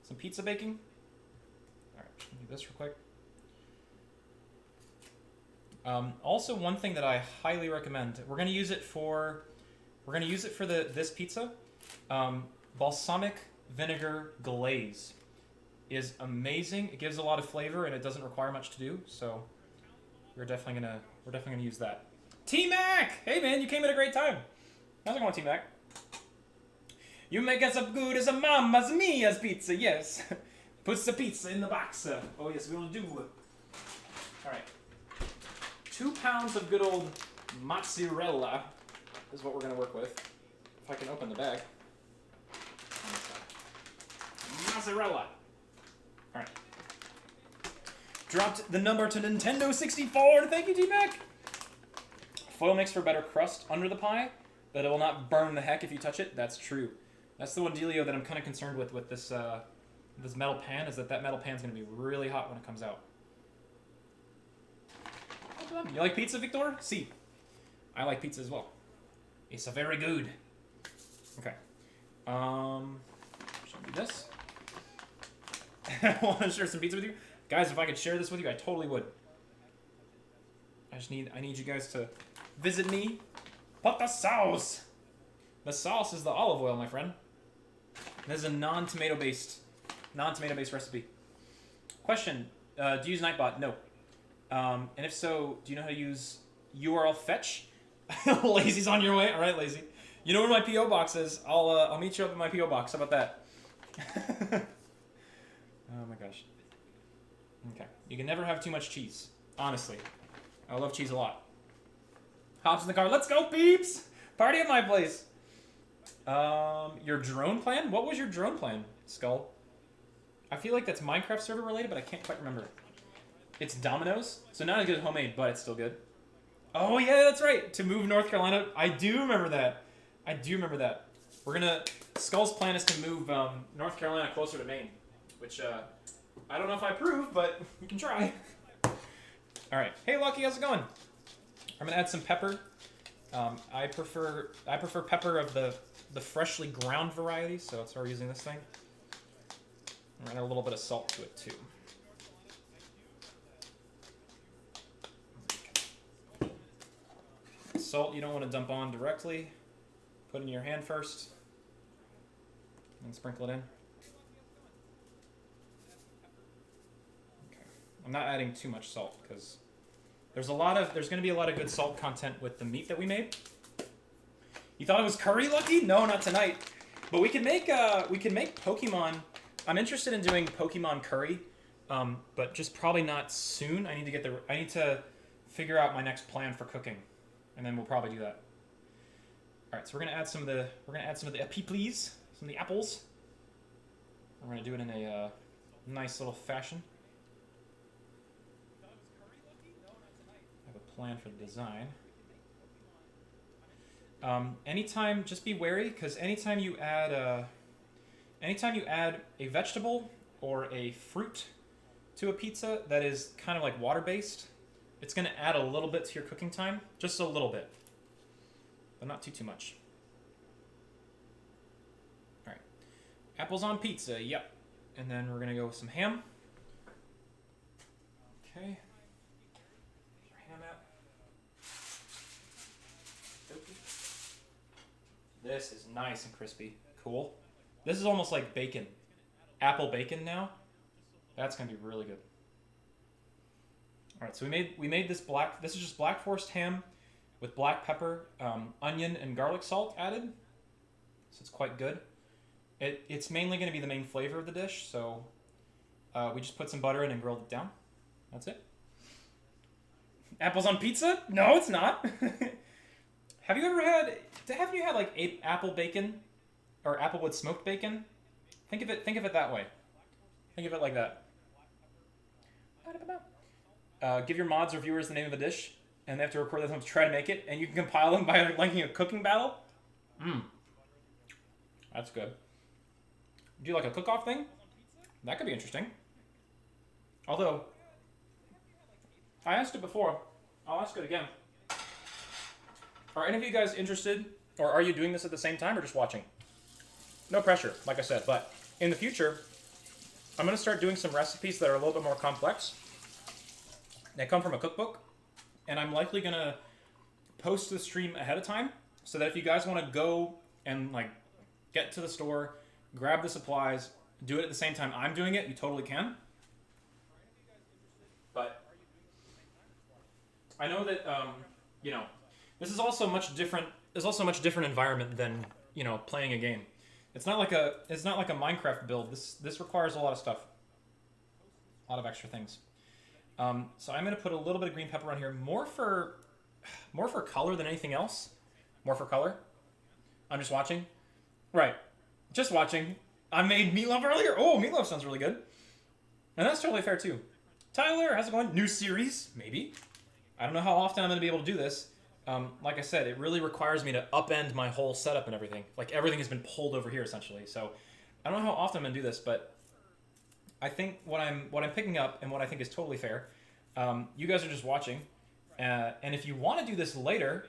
Some pizza baking? Alright, do this real quick. Also, one thing that I highly recommend, we're going to use it for We're gonna use it for this pizza. Balsamic vinegar glaze is amazing. It gives a lot of flavor and it doesn't require much to do. So we're definitely gonna use that. T-Mac, hey man, you came at a great time. How's it going, T-Mac? You make us up good as a Mamma Mia's pizza, yes. Puts the pizza in the box. Oh yes, we will do. All right. 2 pounds of good old mozzarella is what we're gonna work with. If I can open the bag. Mozzarella. All right. Dropped the number to Nintendo 64. Thank you, T-Mac. Foil makes for better crust under the pie, but it will not burn the heck if you touch it. That's true. That's the one dealio that I'm kind of concerned with this this metal pan, is that metal pan's going to be really hot when it comes out. You like pizza, Victor? Si. I like pizza as well. It's a very good. Okay. Should I do this? I want to share some pizza with you. Guys, if I could share this with you, I totally would. I need you guys to visit me. Put the sauce. The sauce is the olive oil, my friend. This is a non-tomato based recipe. Question: do you use Nightbot? No. And if so, do you know how to use URL fetch? Lazy's on your way. All right, Lazy. You know where my PO box is. I'll meet you up in my PO box. How about that? Oh my gosh. Okay. You can never have too much cheese. Honestly, I love cheese a lot. Hops in the car. Let's go, peeps! Party at my place. Your drone plan? What was your drone plan, Skull? I feel like that's Minecraft server related, but I can't quite remember. It's Domino's, so not as good as homemade, but it's still good. Oh yeah, that's right. To move North Carolina, I do remember that. Skull's plan is to move North Carolina closer to Maine, which I don't know if I approve, but we can try. All right. Hey, Lucky, how's it going? I'm gonna add some pepper. I prefer pepper of the freshly ground variety, so that's why we're using this thing. I'm gonna add a little bit of salt to it too. Salt you don't want to dump on directly. Put it in your hand first, and sprinkle it in. Okay. I'm not adding too much salt because there's going to be a lot of good salt content with the meat that we made. You thought it was curry, Lucky? No, not tonight. But we can make Pokemon. I'm interested in doing Pokemon curry, but just probably not soon. I need to figure out my next plan for cooking, and then we'll probably do that. All right, so we're gonna add some of the peeplees, some of the apples. We're gonna do it in a nice little fashion. I have a plan for the design. Anytime, just be wary, because anytime you add a vegetable or a fruit to a pizza that is kind of like water-based, it's going to add a little bit to your cooking time, just a little bit, but not too much. All right, apples on pizza, yep. And then we're going to go with some ham. Okay. Ham out. This is nice and crispy. Cool. This is almost like bacon. Apple bacon now. That's going to be really good. All right, so we made this this is just Black Forest ham with black pepper, onion, and garlic salt added. So it's quite good. It's mainly going to be the main flavor of the dish, so we just put some butter in and grilled it down. That's it. Apples on pizza? No, it's not. Have you had like apple bacon or applewood smoked bacon? Think of it that way. Think of it like that. Give your mods or viewers the name of the dish, and they have to record them to try to make it, and you can compile them by linking a cooking battle. That's good. Do like a cook-off thing? That could be interesting. Although, I asked it before. I'll ask it again. Are any of you guys interested, or are you doing this at the same time, or just watching? No pressure, like I said, but in the future, I'm going to start doing some recipes that are a little bit more complex. They come from a cookbook, and I'm likely going to post the stream ahead of time so that if you guys want to go and like get to the store, grab the supplies, do it at the same time I'm doing it, you totally can. But I know that you know, this is also much different. There's also a much different environment than, you know, playing a game. It's not like a Minecraft build. This requires a lot of stuff, a lot of extra things. So I'm gonna put a little bit of green pepper on here, more for color than anything else. More for color. I'm just watching. Right, just watching. I made meatloaf earlier. Oh, meatloaf sounds really good, and that's totally fair too. Tyler, how's it going? New series, maybe. I don't know how often I'm gonna be able to do this. Like I said, it really requires me to upend my whole setup and everything. Like everything has been pulled over here essentially. So I don't know how often I'm gonna do this, but I think what I'm picking up and what I think is totally fair. You guys are just watching, and if you want to do this later,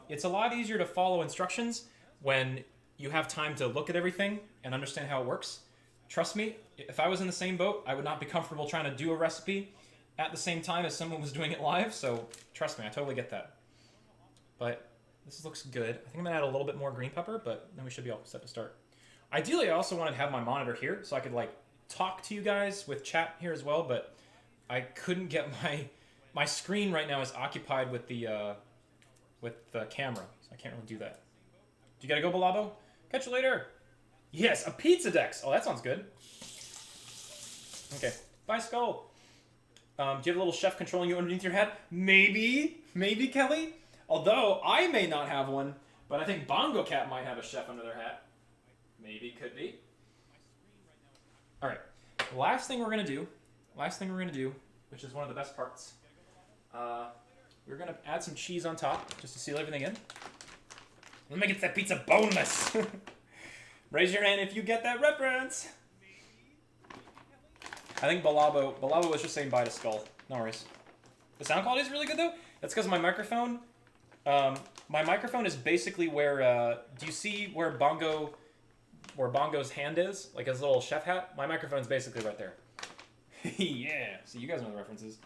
it's a lot easier to follow instructions when you have time to look at everything and understand how it works. Trust me, if I was in the same boat, I would not be comfortable trying to do a recipe at the same time as someone was doing it live. So trust me, I totally get that. But this looks good. I think I'm gonna add a little bit more green pepper, but then we should be all set to start. Ideally, I also wanted to have my monitor here so I could like talk to you guys with chat here as well, but I couldn't get my screen right now is occupied with the camera, so I can't really do that. Do you gotta go, Balabo? Catch you later. Yes, a pizza Dex. Oh, that sounds good. Okay, bye, Skull. Do you have a little chef controlling you underneath your hat? Maybe, Kelly. Although, I may not have one, but I think Bongo Cat might have a chef under their hat. Maybe, could be. Alright, last thing we're going to do, which is one of the best parts, we're going to add some cheese on top, just to seal everything in. Let me get that pizza boneless! Raise your hand if you get that reference! I think Balabo was just saying bye to Skull. No worries. The sound quality is really good, though. That's because my microphone... my microphone is basically where, do you see where Bongo's hand is? Like his little chef hat? My microphone's basically right there. Yeah, so you guys know the references.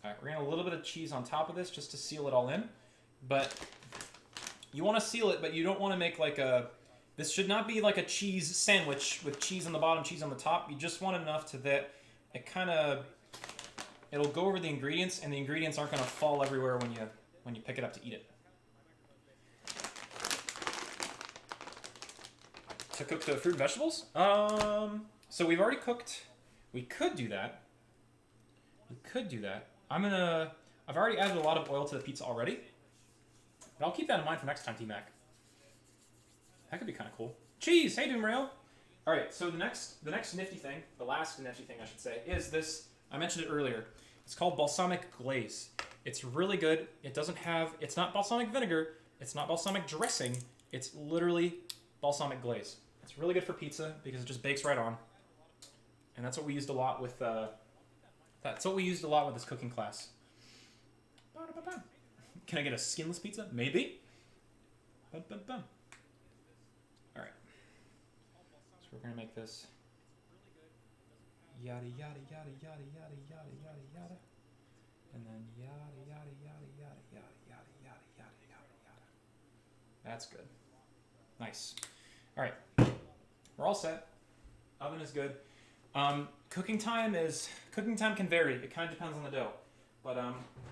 Alright, we're gonna add a little bit of cheese on top of this just to seal it all in. But you want to seal it, but you don't want to make like a... This should not be like a cheese sandwich with cheese on the bottom, cheese on the top. You just want enough to that it kind of... It'll go over the ingredients, and the ingredients aren't going to fall everywhere when you pick it up to eat it. To cook the fruit and vegetables? So we've already cooked... We could do that. I've already added a lot of oil to the pizza already. But I'll keep that in mind for next time, T-Mac. That could be kind of cool. Cheese! Hey, Doomrail! Alright, so the next nifty thing, the last nifty thing I should say, is this... I mentioned it earlier. It's called Balsamic Glaze. It's really good. It's not balsamic vinegar. It's not balsamic dressing. It's literally balsamic glaze. It's really good for pizza because it just bakes right on. And that's what we used a lot with, this cooking class. Can I get a skinless pizza? Maybe. Alright. So we're going to make this... Yada, yada, yada, yada, yada, yada, yada, yada. And then yada, yada, yada, yada, yada, yada, yada, yada, yada, yada. That's good. Nice. Alright. We're all set. Oven is good. Cooking time can vary. It kind of depends on the dough. But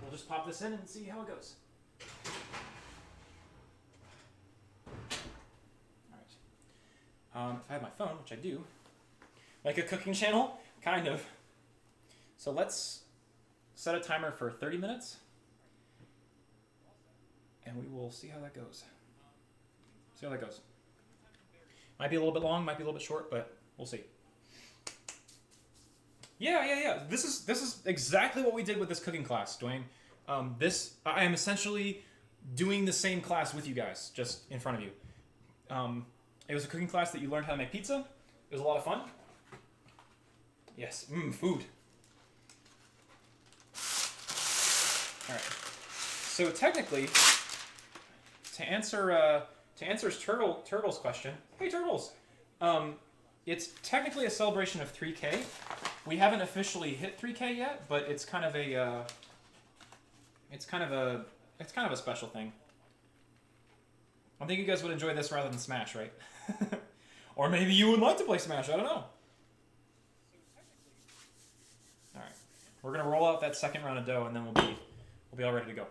we'll just pop this in and see how it goes. Alright. If I have my phone, which I do, like a cooking channel, kind of. So let's set a timer for 30 minutes. And we will see how that goes. Might be a little bit long, might be a little bit short, but we'll see. Yeah. This is exactly what we did with this cooking class, Dwayne. I am essentially doing the same class with you guys, just in front of you. It was a cooking class that you learned how to make pizza. It was a lot of fun. Yes, food. All right. So technically, to answer Turtle's question, hey Turtles, it's technically a celebration of 3K. We haven't officially hit 3K yet, but it's kind of a special thing. I think you guys would enjoy this rather than Smash, right? Or maybe you would like to play Smash. I don't know. All right, we're gonna roll out that second round of dough, and then we'll be all ready to go.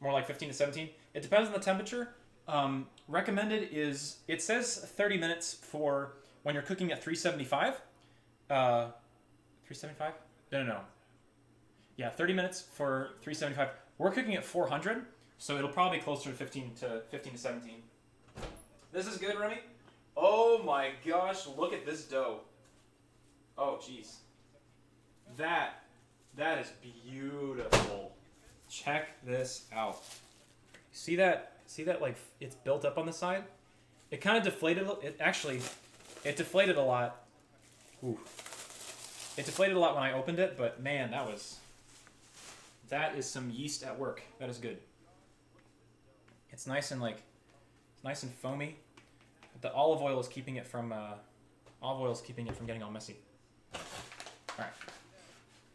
More like 15 to 17. It depends on the temperature. Recommended is, it says 30 minutes for when you're cooking at 375. 375? No. Yeah, 30 minutes for 375. We're cooking at 400, so it'll probably be closer to 15 to 17. This is good, Remy. Oh my gosh, look at this dough. Oh jeez. That is beautiful. Check this out. See that like it's built up on the side? It kind of deflated. It deflated a lot. Ooh. It deflated a lot when I opened it, but man, that is some yeast at work. That is good. It's nice and foamy. But the olive oil is keeping it from getting all messy. All right.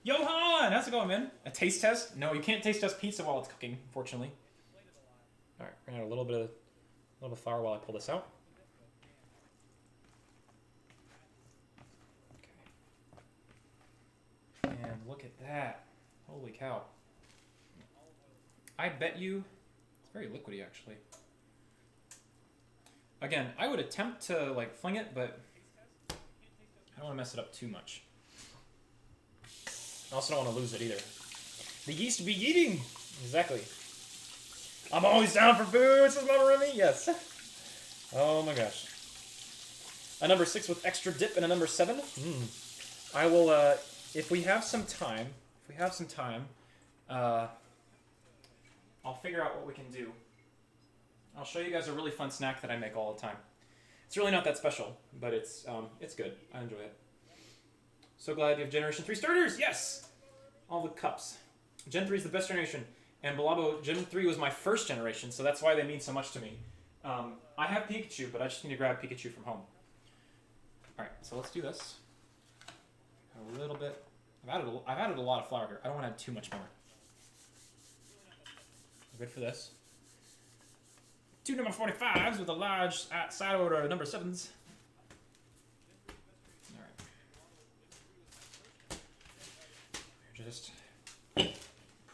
Johan, how's it going, man? A taste test? No, you can't taste test pizza while it's cooking, unfortunately. All right, we're gonna add a little bit of flour while I pull this out. Okay. And look at that! Holy cow! I bet you it's very liquidy, actually. Again, I would attempt to like fling it, but I don't want to mess it up too much. I also don't want to lose it either. The yeast be eating! Exactly. I'm always down for food, says Mama Remy. Yes. Oh my gosh. A number 6 with extra dip and a number 7. I will, if we have some time, I'll figure out what we can do. I'll show you guys a really fun snack that I make all the time. It's really not that special, but it's good. I enjoy it. So glad you have Generation 3 starters! Yes! All the cups. Gen 3 is the best generation. And Balabo, Gen 3 was my first generation, so that's why they mean so much to me. I have Pikachu, but I just need to grab Pikachu from home. Alright, so let's do this. A little bit. I've added a lot of flour here. I don't want to add too much more. We're good for this. 2 number 45s with a large side order number 7s. Just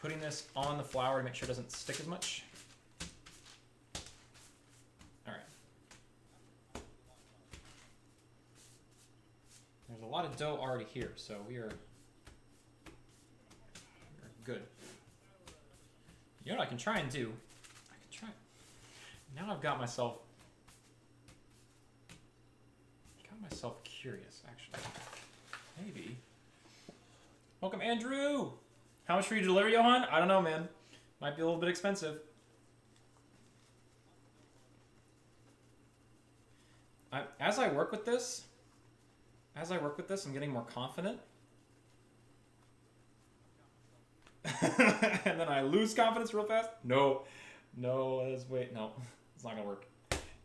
putting this on the flour to make sure it doesn't stick as much. All right. There's a lot of dough already here, so we are good. You know what I can try and do? Now I've got myself curious, actually. Maybe. Welcome, Andrew! How much for you to deliver, Johan? I don't know, man. Might be a little bit expensive. As I work with this, I'm getting more confident. And then I lose confidence real fast. No, it's not gonna work.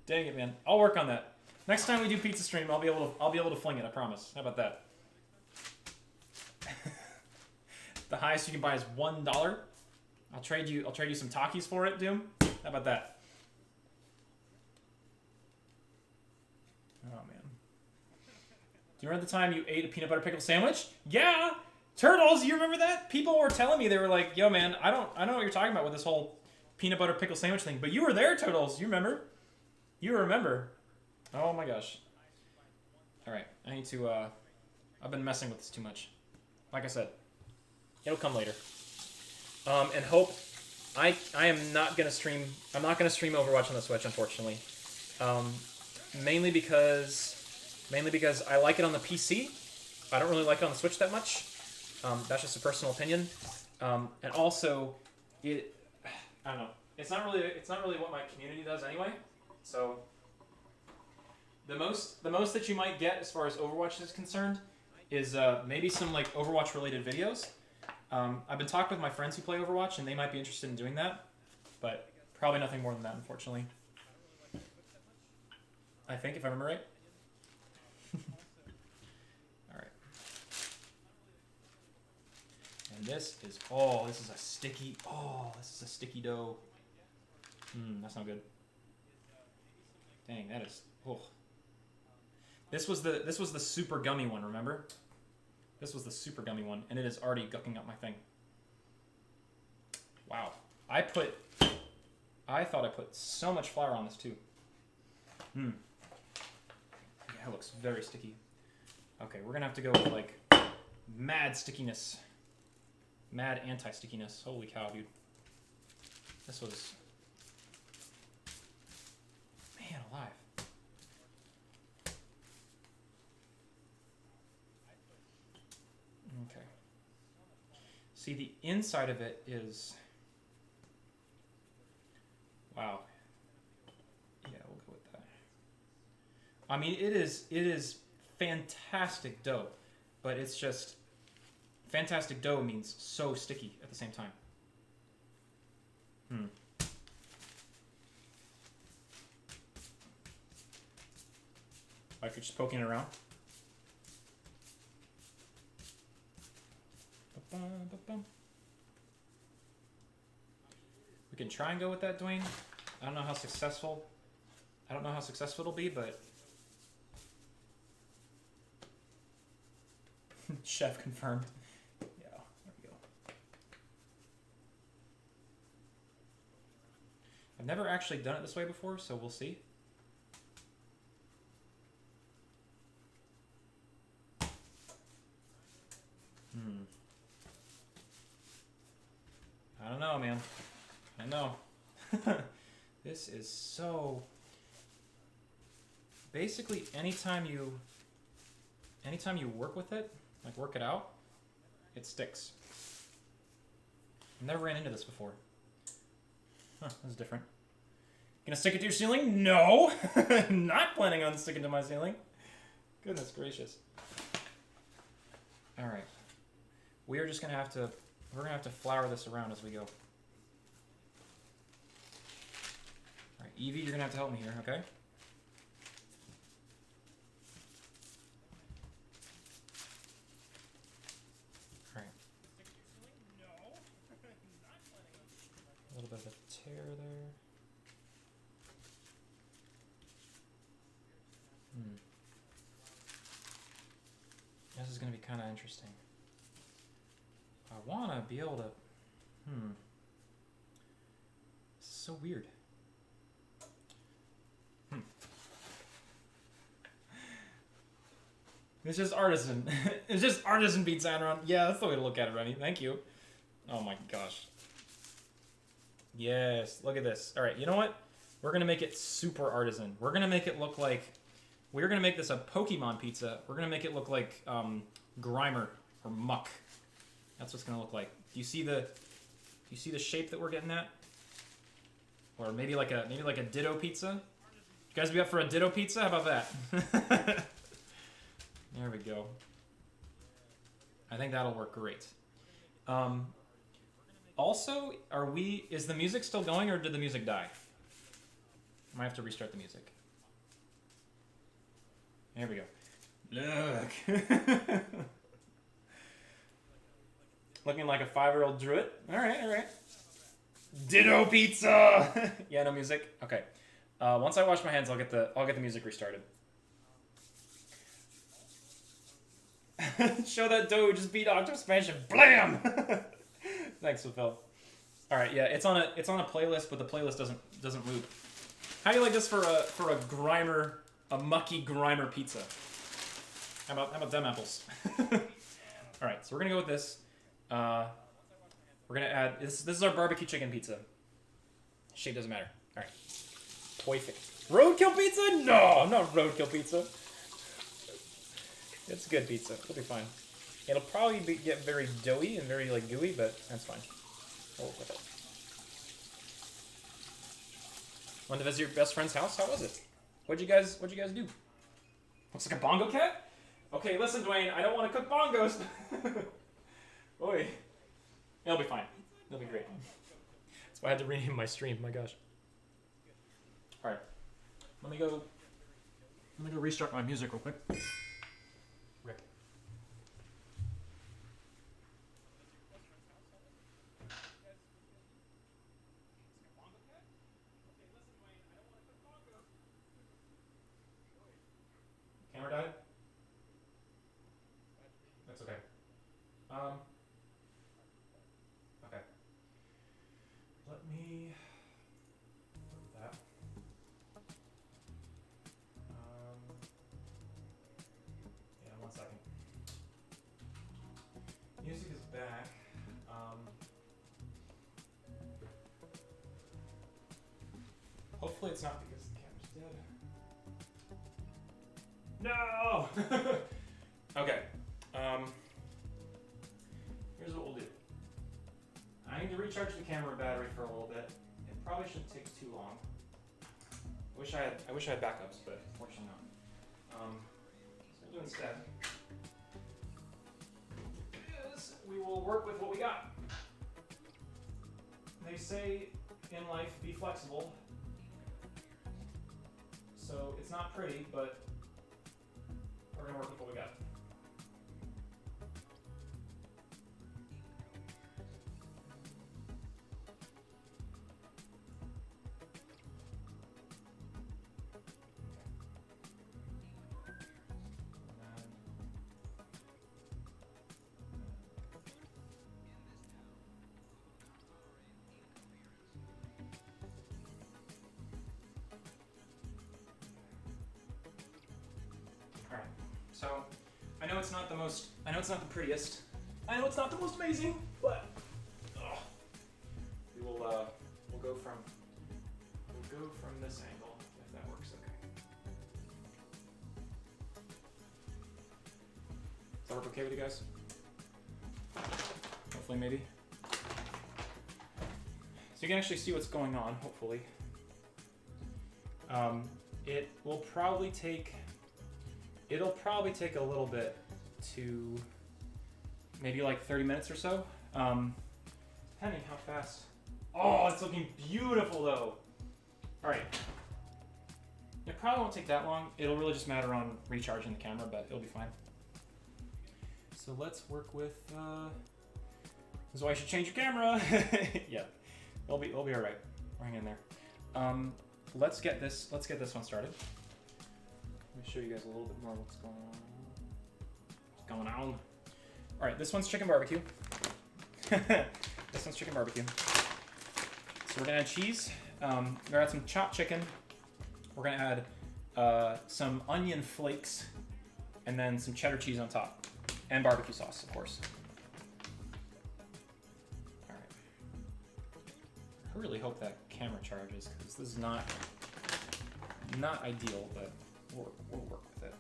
Dang it, man. I'll work on that. Next time we do pizza stream, I'll be able to fling it. I promise. How about that? The highest you can buy is $1. I'll trade you some Takis for it, Doom. How about that? Oh man. Do you remember the time you ate a peanut butter pickle sandwich? Yeah! Turtles, you remember that? People were telling me, they were like, yo man, I know what you're talking about with this whole peanut butter pickle sandwich thing, but you were there, Turtles. You remember? You remember. Oh my gosh. Alright, I need to, I've been messing with this too much. Like I said, it'll come later. And Hope, I am not gonna stream. I'm not gonna stream Overwatch on the Switch, unfortunately. Mainly because I like it on the PC. I don't really like it on the Switch that much. That's just a personal opinion. And also, I don't know. It's not really what my community does anyway. So the most that you might get as far as Overwatch is concerned is maybe some like Overwatch related videos. I've been talking with my friends who play Overwatch, and they might be interested in doing that, but probably nothing more than that, unfortunately. I think, if I remember right. All right. And this is a sticky dough. That's not good. Dang, that is. Oh. This was the super gummy one. Remember? This was the super gummy one, and it is already gucking up my thing. Wow. I thought I put so much flour on this too. Yeah, it looks very sticky. Okay, we're gonna have to go with like mad stickiness. Mad anti-stickiness. Holy cow, dude. This was... Man alive. Okay. See, the inside of it is... Wow. Yeah, we'll go with that. I mean, it is fantastic dough, but it's just... Fantastic dough means so sticky at the same time. Like you're just poking it around. We can try and go with that, Dwayne. I don't know how successful it'll be, but chef confirmed. Yeah, there we go. I've never actually done it this way before, so we'll see. I don't know, man. I know. This is so... Basically, anytime you work with it, like work it out, it sticks. I've never ran into this before. Huh, this is different. Gonna stick it to your ceiling? No! Not planning on sticking to my ceiling. Goodness gracious. Alright. We're just gonna have to... We're gonna have to flour this around as we go. Alright, Evie, you're gonna have to help me here, okay? Alright. A little bit of a tear there. This is gonna be kinda interesting. I want to be able to... This is so weird. It's just artisan. It's just artisan beats Aderan. Yeah, that's the way to look at it, Remy. Thank you. Oh my gosh. Yes, look at this. Alright, you know what? We're going to make it super artisan. We're going to make it look like... We're going to make this a Pokemon pizza. We're going to make it look like Grimer or Muck. That's what it's gonna look like. Do you see the shape that we're getting at? Or maybe like a Ditto pizza? You guys be up for a Ditto pizza? How about that? There we go. I think that'll work great. Also, is the music still going or did the music die? I might have to restart the music. There we go. Look. Looking like a 5-year-old druid. Alright. Ditto pizza! Yeah, no music? Okay. Once I wash my hands, I'll get the music restarted. Show that dough, just beat Octo Smash and BLAM! Thanks, Phil. Alright, yeah, it's on a playlist, but the playlist doesn't loop. How do you like this for a Grimer, a mucky Grimer pizza? How about them apples? Alright, so we're gonna go with this. We're gonna add this is our barbecue chicken pizza. Shape doesn't matter. Alright. Perfect. Roadkill pizza? No, not roadkill pizza. It's good pizza. It'll be fine. It'll probably get very doughy and very like gooey, but that's fine. We'll work with it. Went to visit your best friend's house? How was it? What'd you guys do? Looks like a bongo cat? Okay, listen, Dwayne, I don't want to cook bongos. Oi. It'll be fine. It'll be great. That's why I had to rename my stream. My gosh. Alright. Let me go restart my music real quick. Rick. Hopefully it's not because the camera's dead. No! Okay. Here's what we'll do. I need to recharge the camera battery for a little bit. It probably shouldn't take too long. I wish I had backups, but unfortunately not. So what we'll do instead is we will work with what we got. They say in life, be flexible. So it's not pretty, but we're gonna work with what we got. Alright, so I know it's not the prettiest, I know it's not the most amazing, but we'll go from this angle if that works okay. Does that work okay with you guys? Hopefully, maybe. So you can actually see what's going on, hopefully. It'll probably take a little bit to maybe like 30 minutes or so, depending how fast. Oh, it's looking beautiful though. All right, it probably won't take that long. It'll really just matter on recharging the camera, but it'll be fine. So let's work with, this is why I should change your camera. Yeah, it'll be all right. Hang in there. Let's get this one started. Let me show you guys a little bit more what's going on. All right, this one's chicken barbecue. This one's chicken barbecue. So we're gonna add cheese. We're gonna add some chopped chicken. We're gonna add some onion flakes, and then some cheddar cheese on top, and barbecue sauce, of course. All right. I really hope that camera charges, because this is not ideal, but we'll work with it.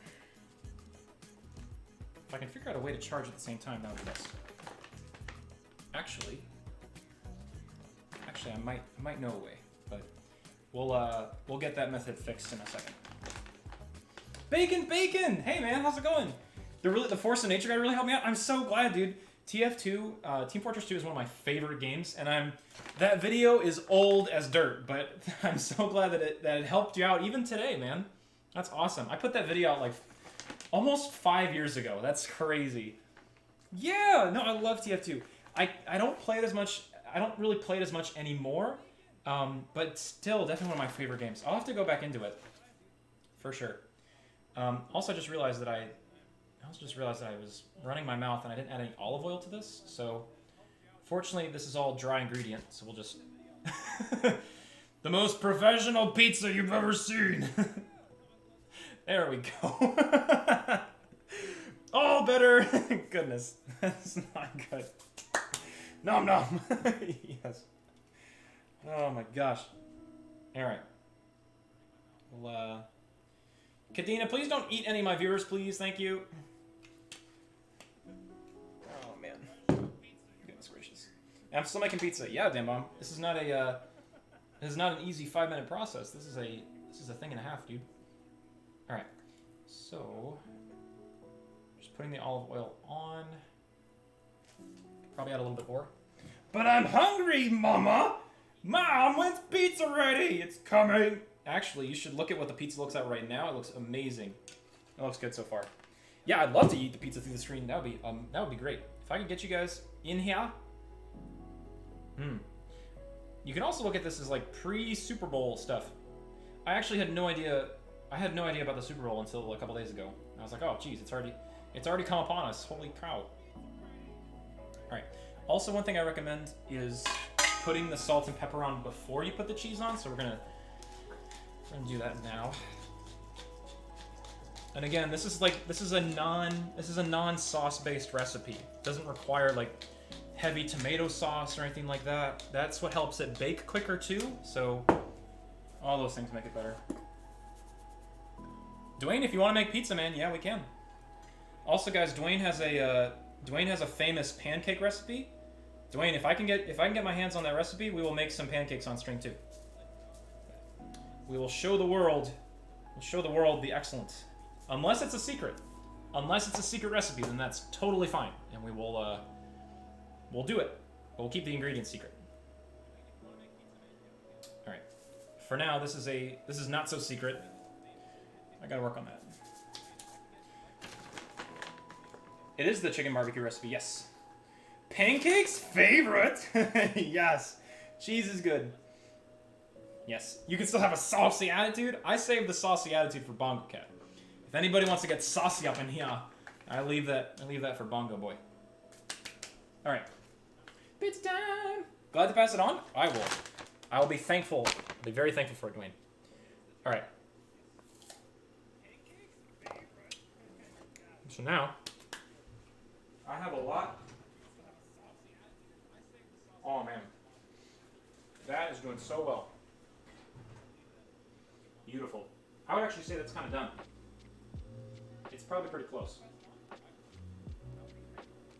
If I can figure out a way to charge at the same time, that would be best. Actually, I might know a way, but we'll get that method fixed in a second. Bacon! Hey man, how's it going? The Force of Nature guy really helped me out. I'm so glad, dude. TF2, Team Fortress 2 is one of my favorite games, and that video is old as dirt, but I'm so glad that it helped you out even today, man. That's awesome. I put that video out like almost 5 years ago. That's crazy. Yeah, no, I love TF2. I don't play it as much. I don't really play it as much anymore, but still, definitely one of my favorite games. I'll have to go back into it for sure. Also, I just realized that I was running my mouth and I didn't add any olive oil to this. So, fortunately, this is all dry ingredient. So we'll just the most professional pizza you've ever seen. There we go. Oh, better. Goodness, that's not good. Nom nom. Yes. Oh my gosh. All right. Well, Kadena, please don't eat any of my viewers, please. Thank you. Oh man. Goodness gracious. I'm still making pizza. Yeah, damn bomb. This is not an easy 5-minute process. This is a thing and a half, dude. All right. So, just putting the olive oil on. Probably add a little bit more. But I'm hungry, Mama! Mom, when's pizza ready? It's coming! Actually, you should look at what the pizza looks like right now. It looks amazing. It looks good so far. Yeah, I'd love to eat the pizza through the screen. That would be great. If I could get you guys in here. You can also look at this as like pre-Super Bowl stuff. I actually had no idea. I had no idea about the Super Bowl until a couple days ago. I was like, oh, geez, it's already come upon us. Holy cow! All right. Also, one thing I recommend is putting the salt and pepper on before you put the cheese on. So we're gonna do that now. And again, this is a non-sauce based recipe. It doesn't require like heavy tomato sauce or anything like that. That's what helps it bake quicker too. So All those things make it better. Dwayne, if you want to make pizza, man, yeah, we can. Also, guys, Dwayne has a famous pancake recipe. Dwayne, if I can get my hands on that recipe, we will make some pancakes on stream too. We will show the world. We'll show the world the excellence. Unless it's a secret. Unless it's a secret recipe, then that's totally fine, and we will we'll do it. But we'll keep the ingredients secret. All right. For now, this is not so secret. I gotta work on that. It is the chicken barbecue recipe, yes. Pancakes? Favorite? Yes. Cheese is good. Yes. You can still have a saucy attitude. I saved the saucy attitude for Bongo Cat. If anybody wants to get saucy up in here, I leave that for Bongo Boy. Alright. Pizza time! Glad to pass it on? I will. I will be thankful. I'll be very thankful for it, Dwayne. Alright. So now, I have a lot. Oh man. That is doing so well. Beautiful. I would actually say that's kind of done. It's probably pretty close.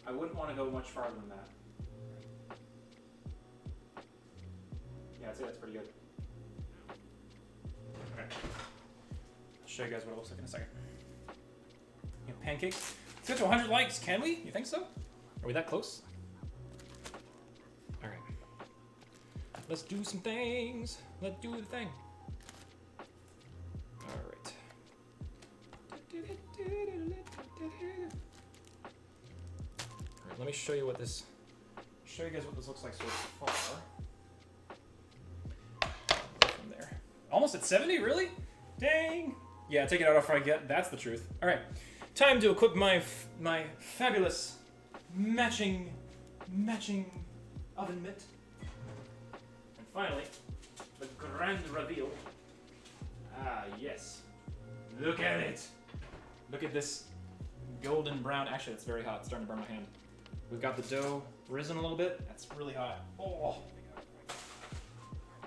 I wouldn't want to go much farther than that. Yeah, I'd say that's pretty good. Okay. I'll show you guys what it looks like in a second. Pancake. Let's get to 100 likes, can we? You think so? Are we that close? Alright. Let's do some things. Let's do the thing. Alright. Alright, let me show you what this... Show you guys what this looks like so far. From there. Almost at 70, really? Dang! Yeah, take it out after I get... That's the truth. Alright. Time to equip my fabulous matching oven mitt. And finally, the grand reveal. Ah, yes. Look at it. Look at this golden brown. Actually, it's very hot. It's starting to burn my hand. We've got the dough risen a little bit. That's really hot. Oh.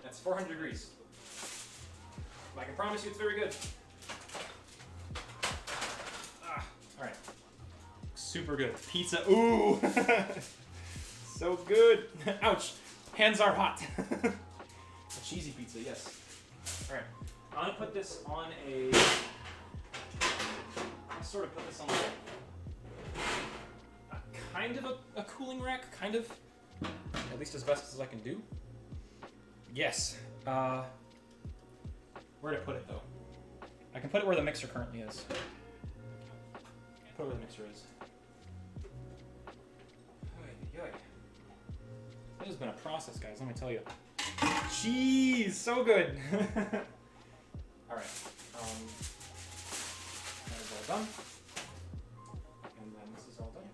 That's 400 degrees. I can promise you it's very good. Alright. Super good. Pizza. Ooh! So good. Ouch. Hands are hot. A cheesy pizza, yes. Alright. I'm gonna put this on a... I sort of put this on a kind of a cooling rack. Kind of. At least as best as I can do. Yes. Where to put it, though? I can put it where the mixer currently is. Put where the mixer is. This has been a process, guys, let me tell you. Cheese! So good! Alright. That is all done. And then this is all done.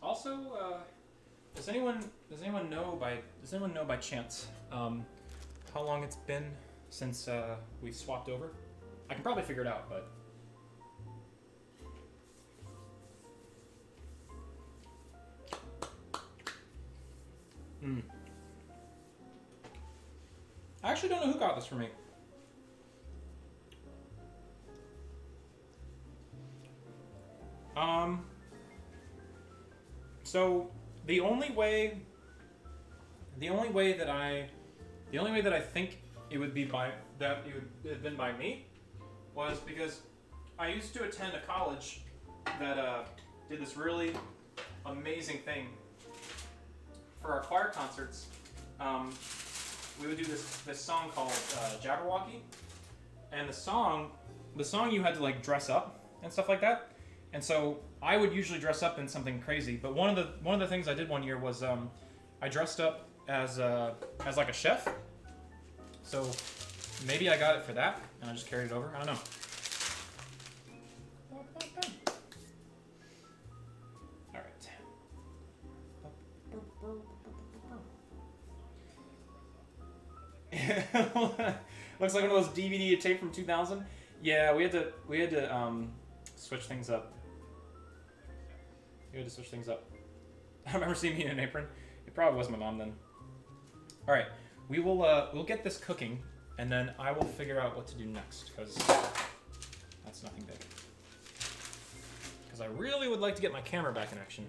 Also, does anyone know by chance how long it's been since we swapped over? I can probably figure it out, but I actually don't know who got this for me. So the only way that I think it would be have been by me was because I used to attend a college that did this really amazing thing for our choir concerts. We would do this song called Jabberwocky, and the song you had to like dress up and stuff like that. And so I would usually dress up in something crazy, but one of the things I did one year was I dressed up as like a chef. So maybe I got it for that, and I just carried it over. I don't know. All right. Looks like one of those DVD tape from 2000. Yeah, we had to switch things up. We had to switch things up. I remember seeing me in an apron. It probably was my mom then. All right, we'll get this cooking, and then I will figure out what to do next, because that's nothing big. Because I really would like to get my camera back in action.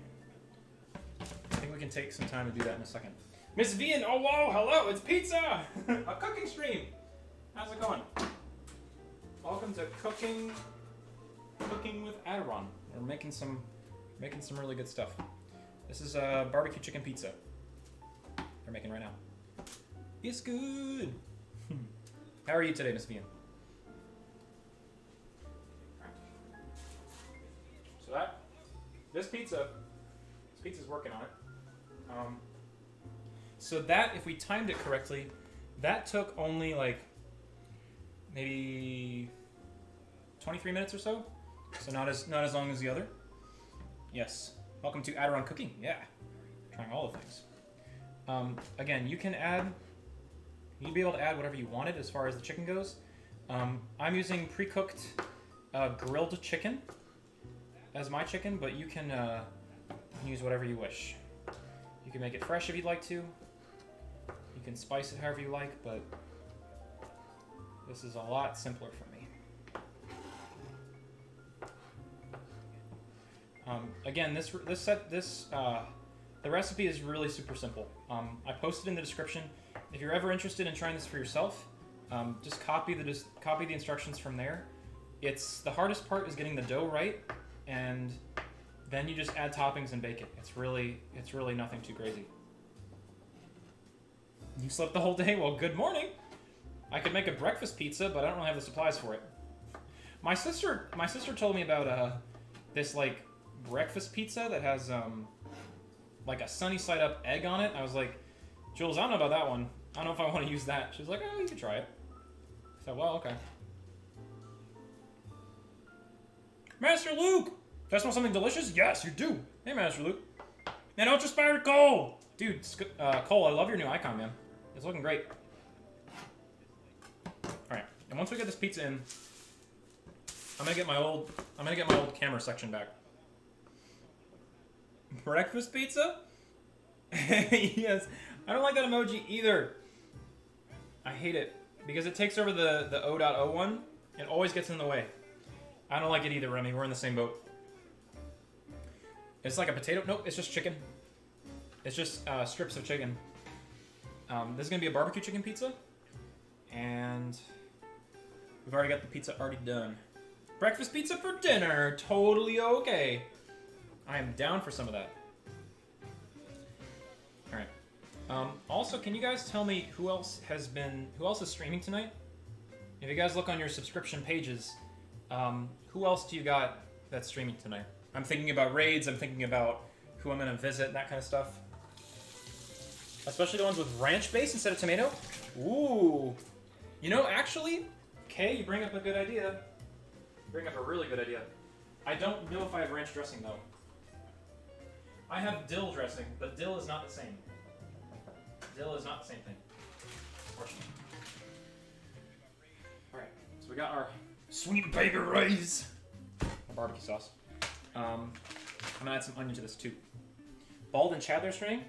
I think we can take some time to do that in a second. Miss Vian, oh whoa, hello, it's pizza! A cooking stream! How's it going? Welcome to Cooking with Aderan. We're making some really good stuff. This is barbecue chicken pizza. They're making right now. It's good! How are you today, Miss Vian? So this pizza's working on it. So that, if we timed it correctly, that took only like maybe 23 minutes or so. So not as long as the other. Yes. Welcome to Aderan Cooking. Yeah. Trying all the things. Again, you'd be able to add whatever you wanted as far as the chicken goes. I'm using pre-cooked grilled chicken as my chicken, but you can use whatever you wish. You can make it fresh if you'd like to. You can spice it however you like, but this is a lot simpler for me. Again, the recipe is really super simple. I posted in the description. If you're ever interested in trying this for yourself, just copy the instructions from there. The hardest part is getting the dough right, and then you just add toppings and bake it. It's really nothing too crazy. You slept the whole day? Well, good morning. I could make a breakfast pizza, but I don't really have the supplies for it. My sister told me about this like breakfast pizza that has like a sunny side up egg on it. I was like, Jules, I don't know about that one. I don't know if I want to use that. She was like, oh, you could try it. I said, well, okay. Master Luke! Do I smell something delicious? Yes, you do. Hey, Master Luke. And Ultra Spider Cole! Dude, Cole, I love your new icon, man. It's looking great. Alright, and once we get this pizza in, I'm gonna get my old camera section back. Breakfast pizza? Yes. I don't like that emoji either. I hate it. Because it takes over the O.01. It always gets in the way. I don't like it either, Remy. We're in the same boat. It's like a potato. Nope, it's just chicken. It's just strips of chicken. This is going to be a barbecue chicken pizza. And we've already got the pizza already done. Breakfast pizza for dinner. Totally okay. I am down for some of that. Alright. Also, can you guys tell me who else is streaming tonight? If you guys look on your subscription pages, who else do you got that's streaming tonight? I'm thinking about raids, I'm thinking about who I'm going to visit, that kind of stuff. Especially the ones with ranch base instead of tomato. Ooh. You know, actually, Kay, you bring up a good idea. You bring up a really good idea. I don't know if I have ranch dressing, though. I have dill dressing, but dill is not the same. Dill is not the same thing. Unfortunately. Alright, so we got our sweet baby rays. Barbecue sauce. I'm gonna add some onion to this too. Bald and Chad, they're streaming.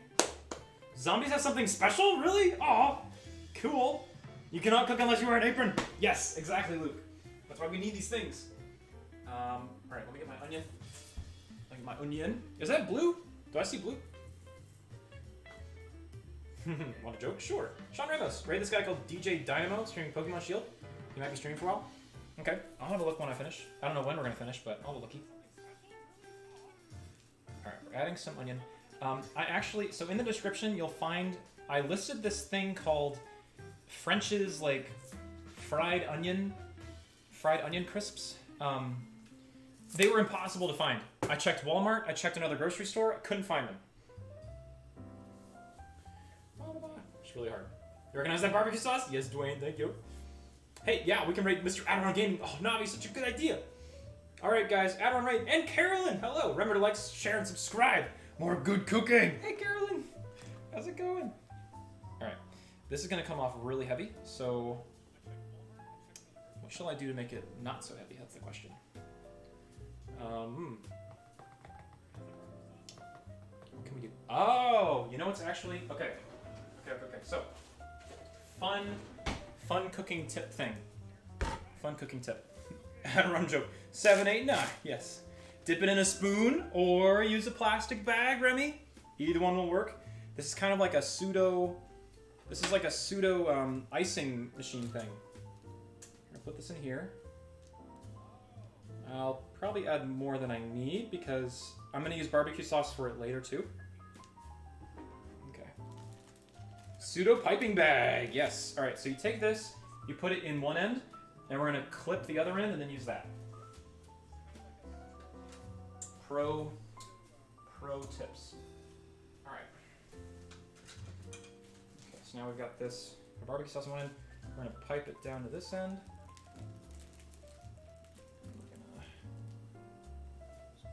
Zombies have something special? Really? Aw, cool. You cannot cook unless you wear an apron. Yes, exactly, Luke. That's why we need these things. Alright, let me get my onion. Is that blue? Do I see blue? Want a joke? Sure. Sean Ramos. Raid this guy called DJ Dynamo streaming Pokemon Shield. He might be streaming for a while. Okay, I'll have a look when I finish. I don't know when we're gonna finish, but I'll have a looky. Alright, we're adding some onion. So in the description, you'll find, I listed this thing called French's, like, fried onion crisps. They were impossible to find. I checked Walmart, I checked another grocery store, I couldn't find them. It's really hard. You recognize that barbecue sauce? Yes, Dwayne, thank you. Hey, yeah, we can rate Mr. Aderan Gaming. Oh, Navi, such a good idea. Alright, guys, Aderan Raid and Carolyn, hello. Remember to like, share, and subscribe. More good cooking. Hey, Carolyn. How's it going? Alright. This is going to come off really heavy, so what shall I do to make it not so heavy? That's the question. What can we do? Oh, you know what's actually... Okay. So, fun cooking tip thing. Fun cooking tip. Aderan joke. 7, 8, 9. Yes. Dip it in a spoon or use a plastic bag, Remy. Either one will work. This is kind of like a pseudo... This is like a pseudo icing machine thing. I'm gonna put this in here. I'll probably add more than I need because I'm gonna use barbecue sauce for it later too. Okay. Pseudo piping bag, yes. All right, so you take this, you put it in one end, and we're gonna clip the other end and then use that. Pro tips. All right. Okay, so now we've got this barbecue sauce in one end. We're gonna pipe it down to this end.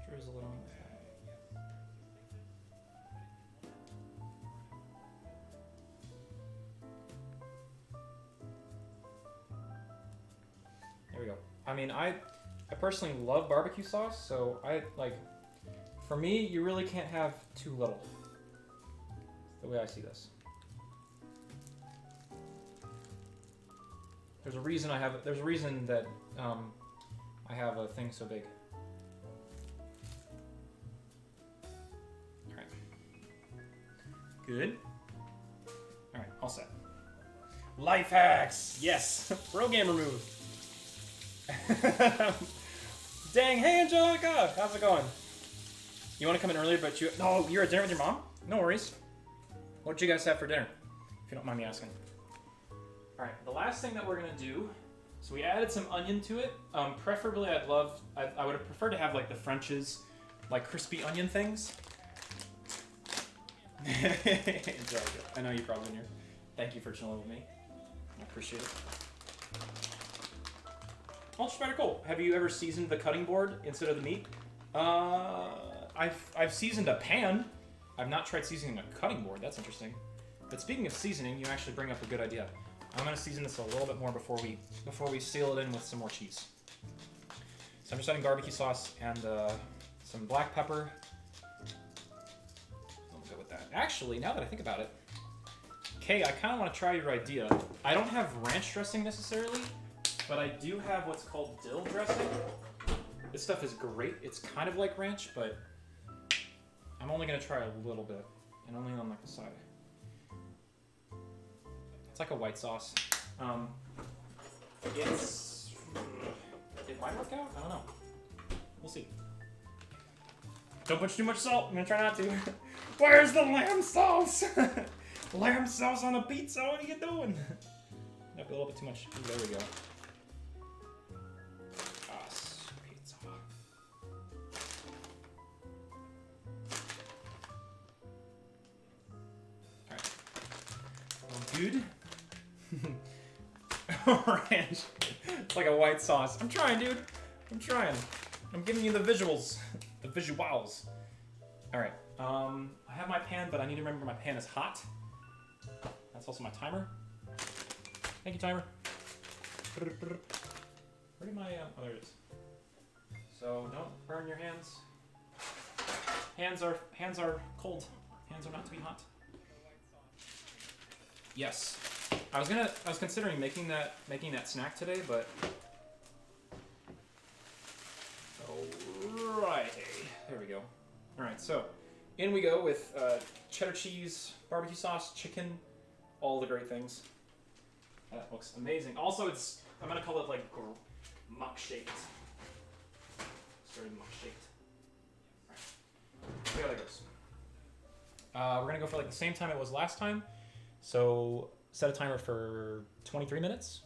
Drizzle it on. There we go. I mean, I personally love barbecue sauce, so for me, you really can't have too little. That's the way I see this. There's a reason that I have a thing so big. Good. All right, all set. Life hacks! Yes! Pro gamer move. Dang, hey Angelica! How's it going? You want to come in earlier, but no, you're at dinner with your mom? No worries. What did you guys have for dinner? If you don't mind me asking. All right, the last thing that we're gonna do, so we added some onion to it. Preferably, I would have preferred to have like the French's, like crispy onion things. I know you're probably in here. Thank you for chilling with me. I appreciate it. Ultra Spider Cool. Have you ever seasoned the cutting board instead of the meat? I've seasoned a pan. I've not tried seasoning a cutting board. That's interesting. But speaking of seasoning, you actually bring up a good idea. I'm gonna season this a little bit more before we seal it in with some more cheese. So I'm just adding barbecue sauce and some black pepper. Actually, now that I think about it, Kay, I kind of want to try your idea. I don't have ranch dressing necessarily, but I do have what's called dill dressing. This stuff is great. It's kind of like ranch, but I'm only going to try a little bit, and only on like the side. It's like a white sauce. It might work out. I don't know. We'll see. Don't put too much salt. I'm going to try not to. Where's the lamb sauce? Lamb sauce on a pizza? What are you doing? Might be a little bit too much. Ooh, there we go. Pizza. Alright. Good. Orange. It's like a white sauce. I'm trying, dude. I'm trying. I'm giving you the visuals. The visuals. Alright. I have my pan, but I need to remember my pan is hot. That's also my timer. Thank you, timer. Where did my, oh, there it is. So don't burn your hands. Hands are cold. Hands are not to be hot. Yes. I was considering making that snack today, but alright. There we go. Alright, so in we go with cheddar cheese, barbecue sauce, chicken, all the great things. That looks amazing. Also, I'm gonna call it like muck shaped. Sorry, muck shaped. Alright. See how that goes. We're gonna go for like the same time it was last time. So set a timer for 23 minutes.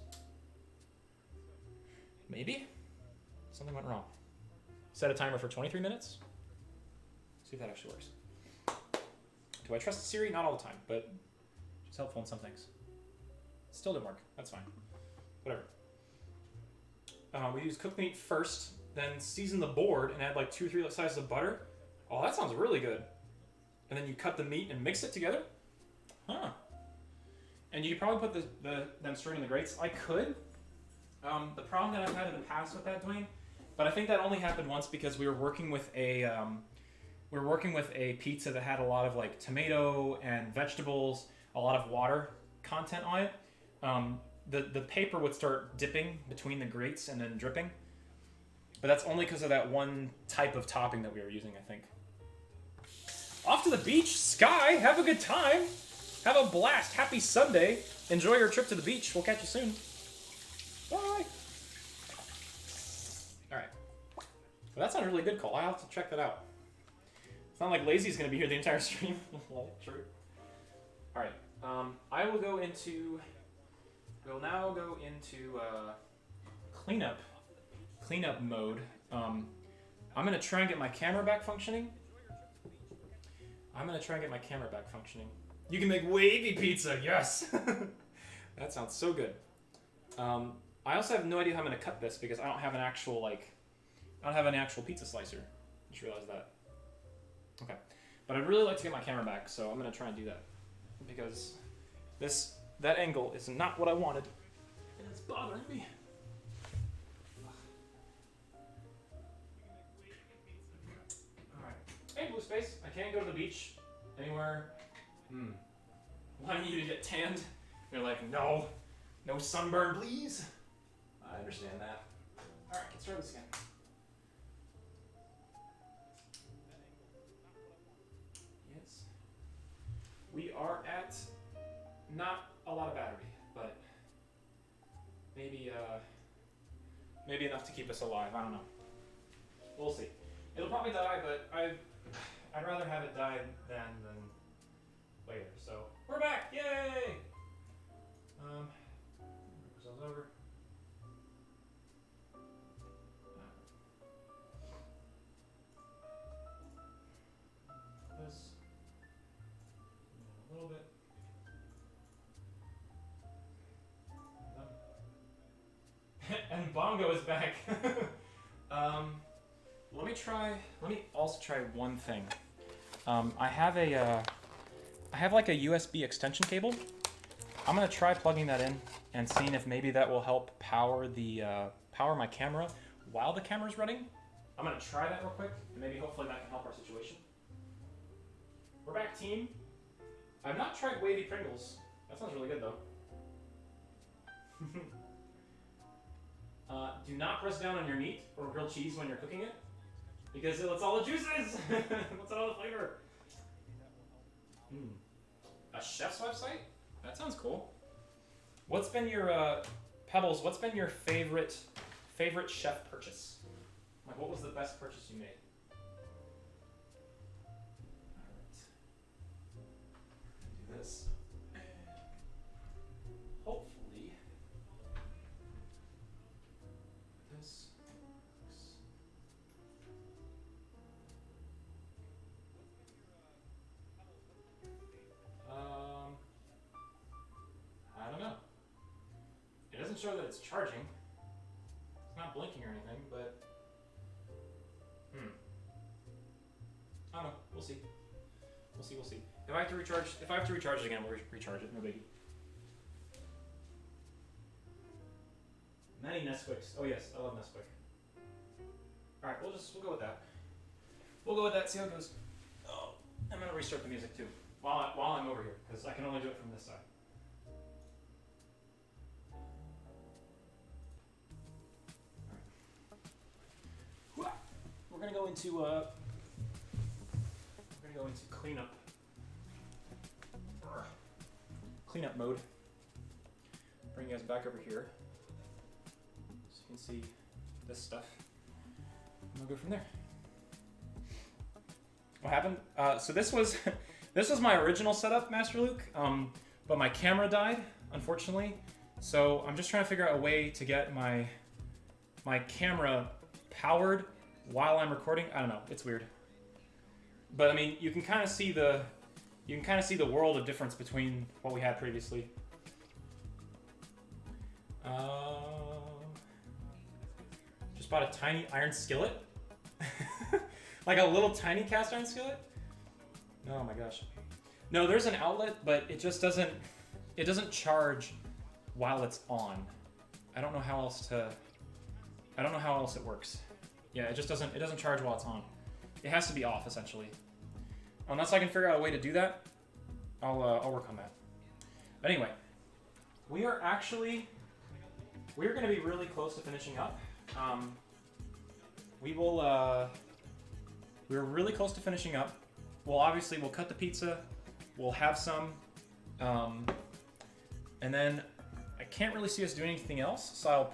Maybe? Something went wrong. Set a timer for 23 minutes. See if that actually works. Do I trust Siri? Not all the time, but it's helpful in some things. Still didn't work. That's fine. Whatever. We use cooked meat first, then season the board and add like 2 or 3 slices of butter. Oh, that sounds really good. And then you cut the meat and mix it together? Huh. And you could probably put them straight in the grates. I could. The problem that I've had in the past with that, Dwayne, but I think that only happened once because we were working with a pizza that had a lot of like tomato and vegetables, a lot of water content on it. The paper would start dipping between the grates and then dripping. But that's only because of that one type of topping that we were using, I think. Off to the beach, Sky. Have a good time. Have a blast. Happy Sunday. Enjoy your trip to the beach. We'll catch you soon. Bye. All right. Well, that sounds really good, Cole. I'll have to check that out. It's not like Lazy's going to be here the entire stream. True. All right. I will go into... We'll now go into cleanup mode. I'm going to try and get my camera back functioning. You can make wavy pizza, yes! That sounds so good. I also have no idea how I'm going to cut this because I don't have an actual, pizza slicer. Just realized that. Okay. But I'd really like to get my camera back, so I'm going to try and do that. Because that angle is not what I wanted. And it's bothering me. Alright. Hey, Blue Space. I can't go to the beach anywhere. Wanting you to get tanned. You're like, no sunburn, please. I understand that. Alright, let's try this again. Yes. We are at not a lot of battery, but maybe enough to keep us alive. I don't know. We'll see. It'll probably die, but I'd rather have it die than later. So we're back! Yay! Move ourselves over. This a little bit. And Bongo is back. Let me also try one thing. I have like a USB extension cable. I'm gonna try plugging that in and seeing if maybe that will help power my camera while the camera's running. I'm gonna try that real quick, and maybe hopefully that can help our situation. We're back, team. I've not tried wavy Pringles. That sounds really good though. Do not press down on your meat or grilled cheese when you're cooking it, because it lets all the juices. Lets out all the flavor. A chef's website? That sounds cool. What's been your Pebbles? What's been your favorite chef purchase? Like, what was the best purchase you made? All right. Do this. Hopefully, this. I don't know. It doesn't show that it's charging. It's not blinking or anything, but I don't know. We'll see. We'll see. If I have to recharge it again, we'll recharge it. No biggie. Many Nesquiks. Oh yes, I love Nesquik. All right, we'll go with that. We'll go with that. See how it goes. Oh, I'm gonna restart the music too while I'm over here because I can only do it from this side. We're gonna go into cleanup mode. Bring you guys back over here so you can see this stuff. And we'll go from there. What happened? So this was my original setup, Master Luke. But my camera died, unfortunately. So I'm just trying to figure out a way to get my camera powered while I'm recording. I don't know, it's weird. But I mean, you can kind of see the world of difference between what we had previously. Just bought a tiny iron skillet. Like a little tiny cast iron skillet. Oh my gosh. No, there's an outlet, but it just doesn't doesn't charge while it's on. I don't know how else it works. Yeah, it doesn't charge while it's on. It has to be off essentially. Unless I can figure out a way to do that, I'll work on that. But anyway, we're going to be really close to finishing up. We're really close to finishing up. We'll cut the pizza. We'll have some, and then I can't really see us doing anything else. So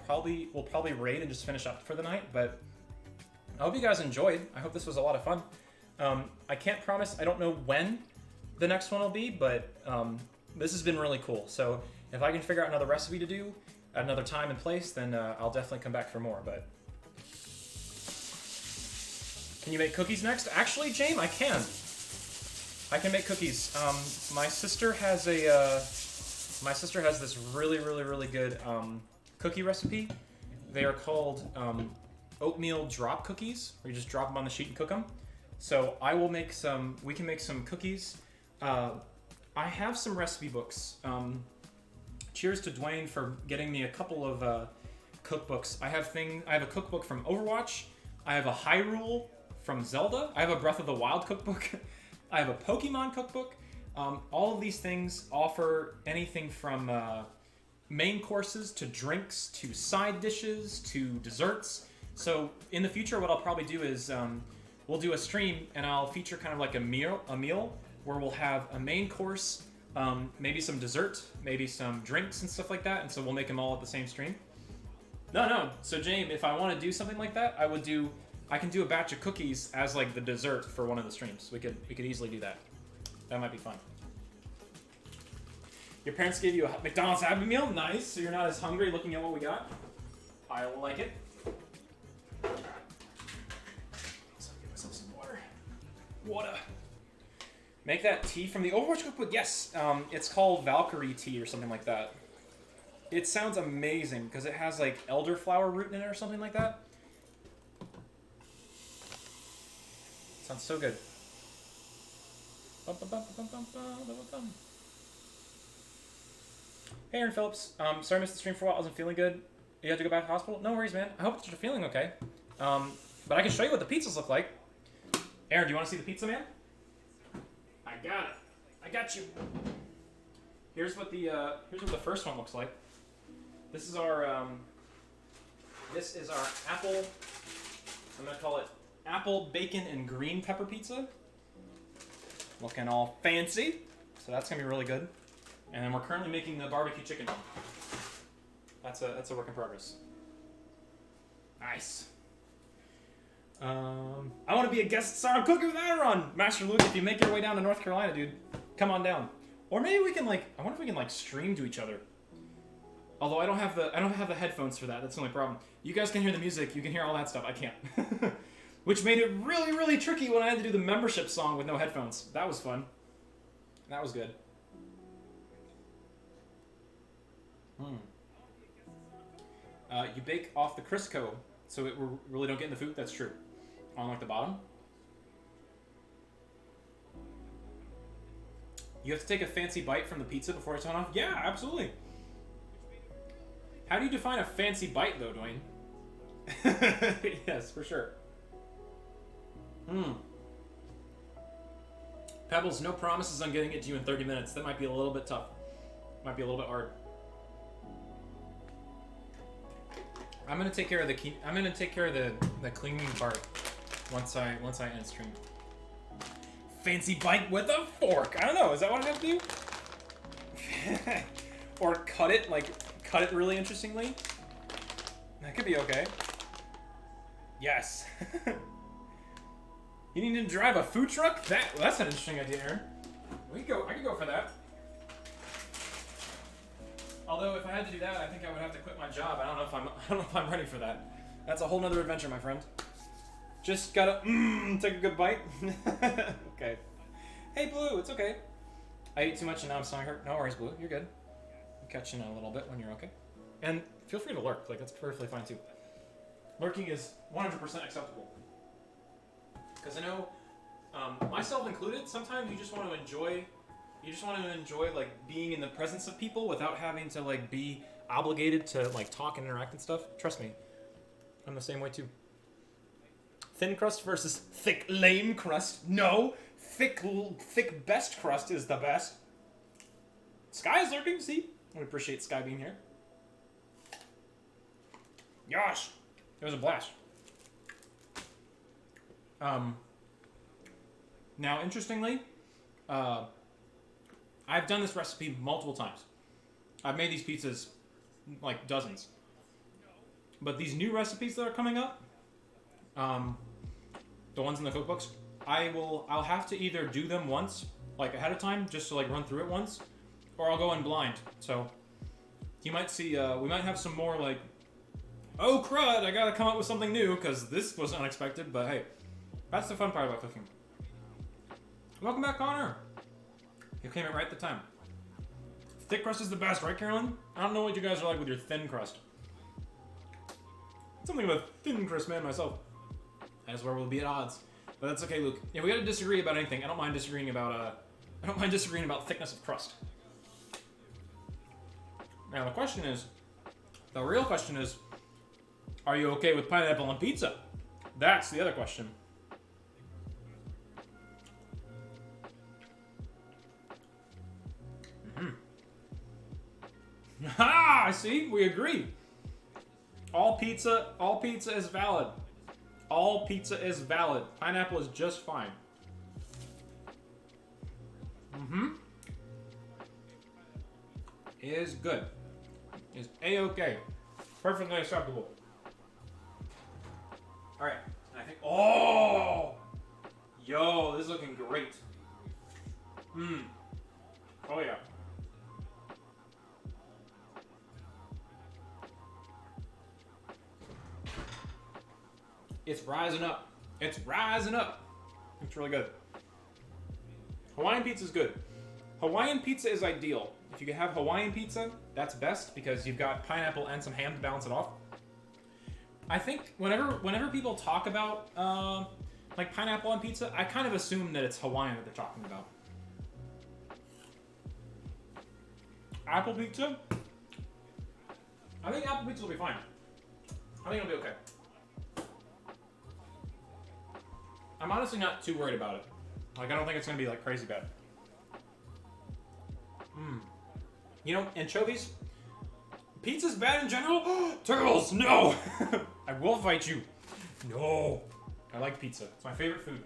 we'll probably raid and just finish up for the night. But I hope you guys enjoyed. I hope this was a lot of fun. I can't promise. I don't know when the next one will be, but this has been really cool. So if I can figure out another recipe to do at another time and place, then I'll definitely come back for more. But can you make cookies next? Actually, James, I can. I can make cookies. My sister has this really, really, really good cookie recipe. They are called oatmeal drop cookies, where you just drop them on the sheet and cook them. So we can make some cookies. I have some recipe books. Cheers to Dwayne for getting me a couple of cookbooks. I have a cookbook from Overwatch. I have a Hyrule from Zelda. I have a Breath of the Wild cookbook. I have a Pokemon cookbook. All of these things offer anything from main courses to drinks to side dishes to desserts. So in the future, what I'll probably do is we'll do a stream and I'll feature kind of like a meal where we'll have a main course, maybe some dessert, maybe some drinks and stuff like that. And so we'll make them all at the same stream. No. So James, if I want to do something like that, I can do a batch of cookies as like the dessert for one of the streams. We could easily do that. That might be fun. Your parents gave you a McDonald's Happy Meal? Nice. So you're not as hungry looking at what we got. I will like it. So I'll give myself some water. Water. Make that tea from the Overwatch cookbook? Yes. It's called Valkyrie tea or something like that. It sounds amazing because it has like elderflower root in it or something like that. Sounds so good. Hey, Aaron Phillips. Sorry I missed the stream for a while. I wasn't feeling good. You had to go back to the hospital? No worries, man. I hope that you're feeling okay. But I can show you what the pizzas look like. Aaron, do you want to see the pizza, man? I got it. I got you. Here's what the first one looks like. This is our apple. I'm gonna call it apple, bacon, and green pepper pizza. Looking all fancy. So that's gonna be really good. And then we're currently making the barbecue chicken one. That's a work in progress. Nice. I want to be a guest star on Cooking with Aderan. Master Luke, if you make your way down to North Carolina, dude, come on down. Or maybe we can I wonder if we can stream to each other. Although I don't have the headphones for that. That's the only problem. You guys can hear the music. You can hear all that stuff. I can't. Which made it really, really tricky when I had to do the membership song with no headphones. That was fun. That was good. You bake off the Crisco, so it really don't get in the food. That's true. On the bottom. You have to take a fancy bite from the pizza before it's on off? Yeah, absolutely. How do you define a fancy bite, though, Dwayne? Yes, for sure. Pebbles, no promises on getting it to you in 30 minutes. That might be a little bit tough. Might be a little bit hard. I'm gonna take care of the cleaning part once I end stream. Fancy bite with a fork. I don't know. Is that what I have to do? Or cut it really interestingly. That could be okay. Yes. You need to drive a food truck? That's an interesting idea, Aaron. I could go for that. Although if I had to do that, I think I would have to quit my job. I don't know if I'm ready for that. That's a whole nother adventure, my friend. Just gotta take a good bite. Okay. Hey, Blue, it's okay. I ate too much and now I'm stomach hurt. No worries, Blue. You're good. I'm catching a little bit when you're okay. And feel free to lurk. That's perfectly fine too. Lurking is 100% acceptable. Because I know, myself included, sometimes you just want to enjoy You just want to enjoy like being in the presence of people without having to like be obligated to like talk and interact and stuff. Trust me, I'm the same way too. Thin crust versus thick lame crust. No, thick best crust is the best. Sky is lurking. See, I appreciate Sky being here. Gosh, it was a blast. Now, interestingly, I've done this recipe multiple times. I've made these pizzas like dozens. But these new recipes that are coming up, the ones in the cookbooks, I'll have to either do them once, like ahead of time, just to like run through it once, or I'll go in blind. So you might see, we might have some more like, oh crud, I gotta come up with something new because this was unexpected. But hey, that's the fun part about cooking. Welcome back, Connor. You came in right at the time. Thick crust is the best, right, Carolyn? I don't know what you guys are like with your thin crust. Something of a thin crust man myself. That is where we'll be at odds. But that's okay, Luke. If we gotta disagree about anything, I don't mind disagreeing about thickness of crust. Now the real question is, are you okay with pineapple on pizza? That's the other question. Ha! See, we agree. All pizza is valid. All pizza is valid. Pineapple is just fine. Is good. Is a-okay. Perfectly acceptable. Alright. I think. Oh! Yo, this is looking great. Oh, yeah. It's rising up. It's rising up. It's really good. Hawaiian pizza is good. Hawaiian pizza is ideal. If you can have Hawaiian pizza, that's best because you've got pineapple and some ham to balance it off. I think whenever people talk about like pineapple on pizza, I kind of assume that it's Hawaiian that they're talking about. Apple pizza? I think apple pizza will be fine. I think it'll be okay. I'm honestly not too worried about it. Like, I don't think it's gonna be like crazy bad. You know, anchovies? Pizza's bad in general? Turtles, no! I will fight you. No. I like pizza. It's my favorite food.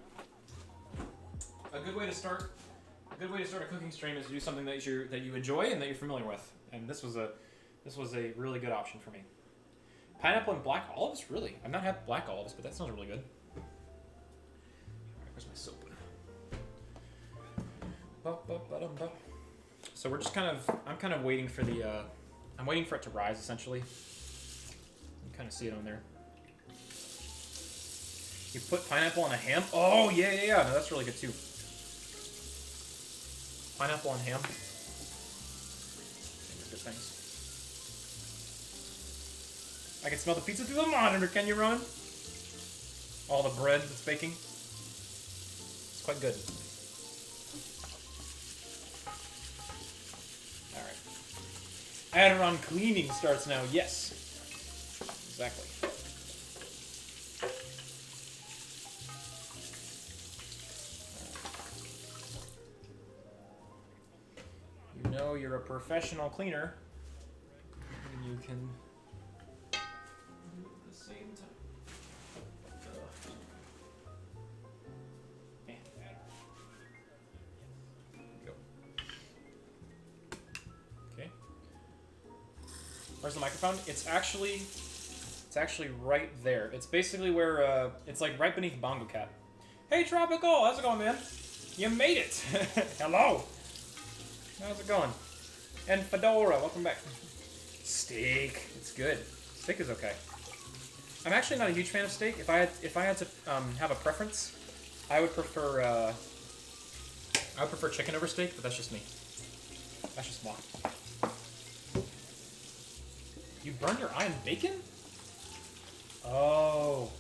A good way to start a cooking stream is to do something that you enjoy and that you're familiar with. And this was a really good option for me. Pineapple and black olives? Really? I've not had black olives, but that sounds really good. Where's my soap? So we're just I'm kind of waiting for I'm waiting for it to rise, essentially. You kind of see it on there. You put pineapple on a ham? Oh, yeah. No, that's really good, too. Pineapple on ham. Good things. I can smell the pizza through the monitor, can you, Ron? All the bread that's baking. It's quite good. Aderan cleaning starts now. Yes. Exactly. You know you're a professional cleaner. And you can do it at the same time. Where's the microphone? It's actually right there. It's basically where it's like right beneath Bongo Cat. Hey Tropical, how's it going, man? You made it. Hello. How's it going? And Fedora, welcome back. Steak, it's good. Steak is okay. I'm actually not a huge fan of steak. If I had to have a preference, I would prefer chicken over steak, but that's just me. That's just why. You burned your eye on bacon? Oh.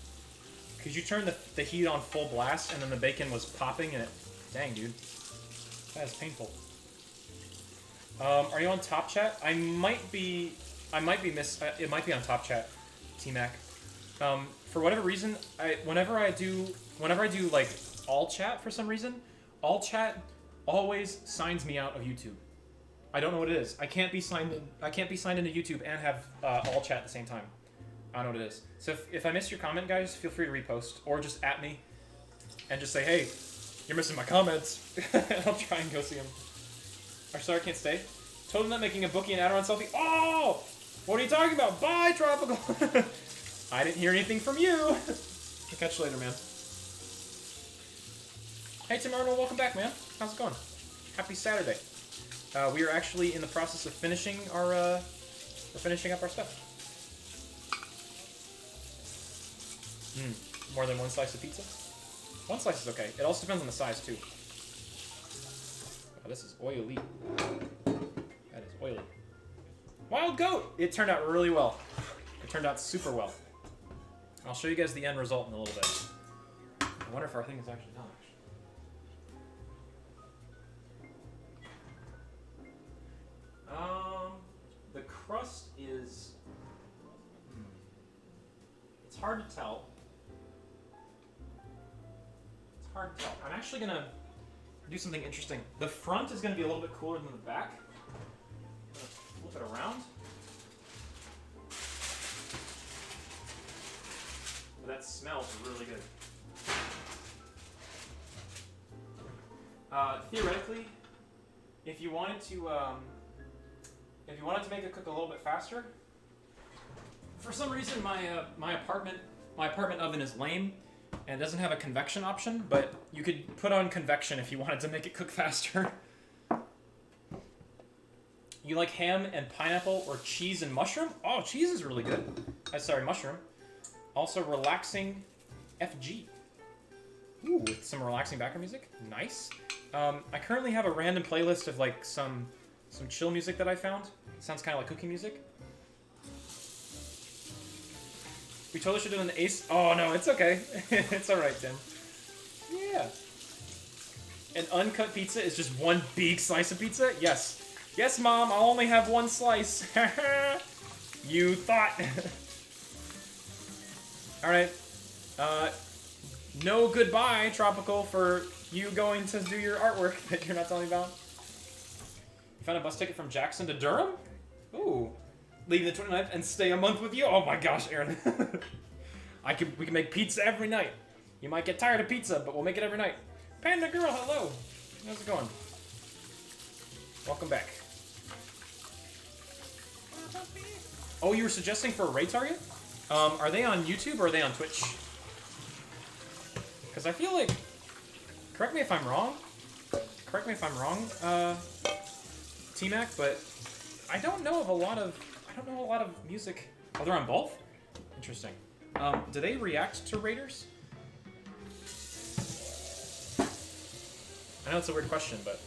Because you turned the heat on full blast and then the bacon was popping and it... Dang, dude. That is painful. Are you on Top Chat? I might be it might be on Top Chat, T-Mac. For whatever reason, whenever I do like all chat for some reason, all chat always signs me out of YouTube. I don't know what it is. I can't be signed into YouTube and have all chat at the same time. I don't know what it is. So if I miss your comment, guys, feel free to repost or just at me and just say, hey, you're missing my comments. And I'll try and go see them. Or sorry, I can't stay. Totally not making a bookie and Aderan selfie. Oh! What are you talking about? Bye, Tropical! I didn't hear anything from you! I'll catch you later, man. Hey, Tim Arnold, welcome back, man. How's it going? Happy Saturday. We are actually in the process of finishing our, we're finishing up our stuff. More than one slice of pizza? One slice is okay. It also depends on the size, too. Oh, this is oily. That is oily. Wild goat! It turned out really well. It turned out super well. I'll show you guys the end result in a little bit. I wonder if our thing is actually done. The crust is... It's hard to tell. It's hard to tell. I'm actually gonna do something interesting. The front is gonna be a little bit cooler than the back. I'm gonna flip it around. But that smells really good. Theoretically, if you wanted to make it cook a little bit faster, for some reason my apartment oven is lame and doesn't have a convection option, but you could put on convection if you wanted to make it cook faster. You like ham and pineapple or cheese and mushroom? Oh, cheese is really good. Sorry, mushroom. Also relaxing FG. Ooh, with some relaxing background music. Nice. I currently have a random playlist of like some chill music that I found. It sounds kind of like cooking music. We totally should have done an ace. Oh no, it's okay. It's alright, Tim. Yeah. An uncut pizza is just one big slice of pizza? Yes. Yes, Mom, I'll only have one slice. You thought. Alright. No goodbye, Tropical, for you going to do your artwork that you're not telling me about. You found a bus ticket from Jackson to Durham? Ooh. Leaving the 29th and stay a month with you? Oh my gosh, Aaron. We can make pizza every night. You might get tired of pizza, but we'll make it every night. Panda Girl, hello. How's it going? Welcome back. Oh, you were suggesting for a raid target? Are they on YouTube or are they on Twitch? Because I feel like... Correct me if I'm wrong. T-Mac, but I don't know a lot of music. Oh, they're on both? Interesting. Do they react to raiders? I know it's a weird question, but...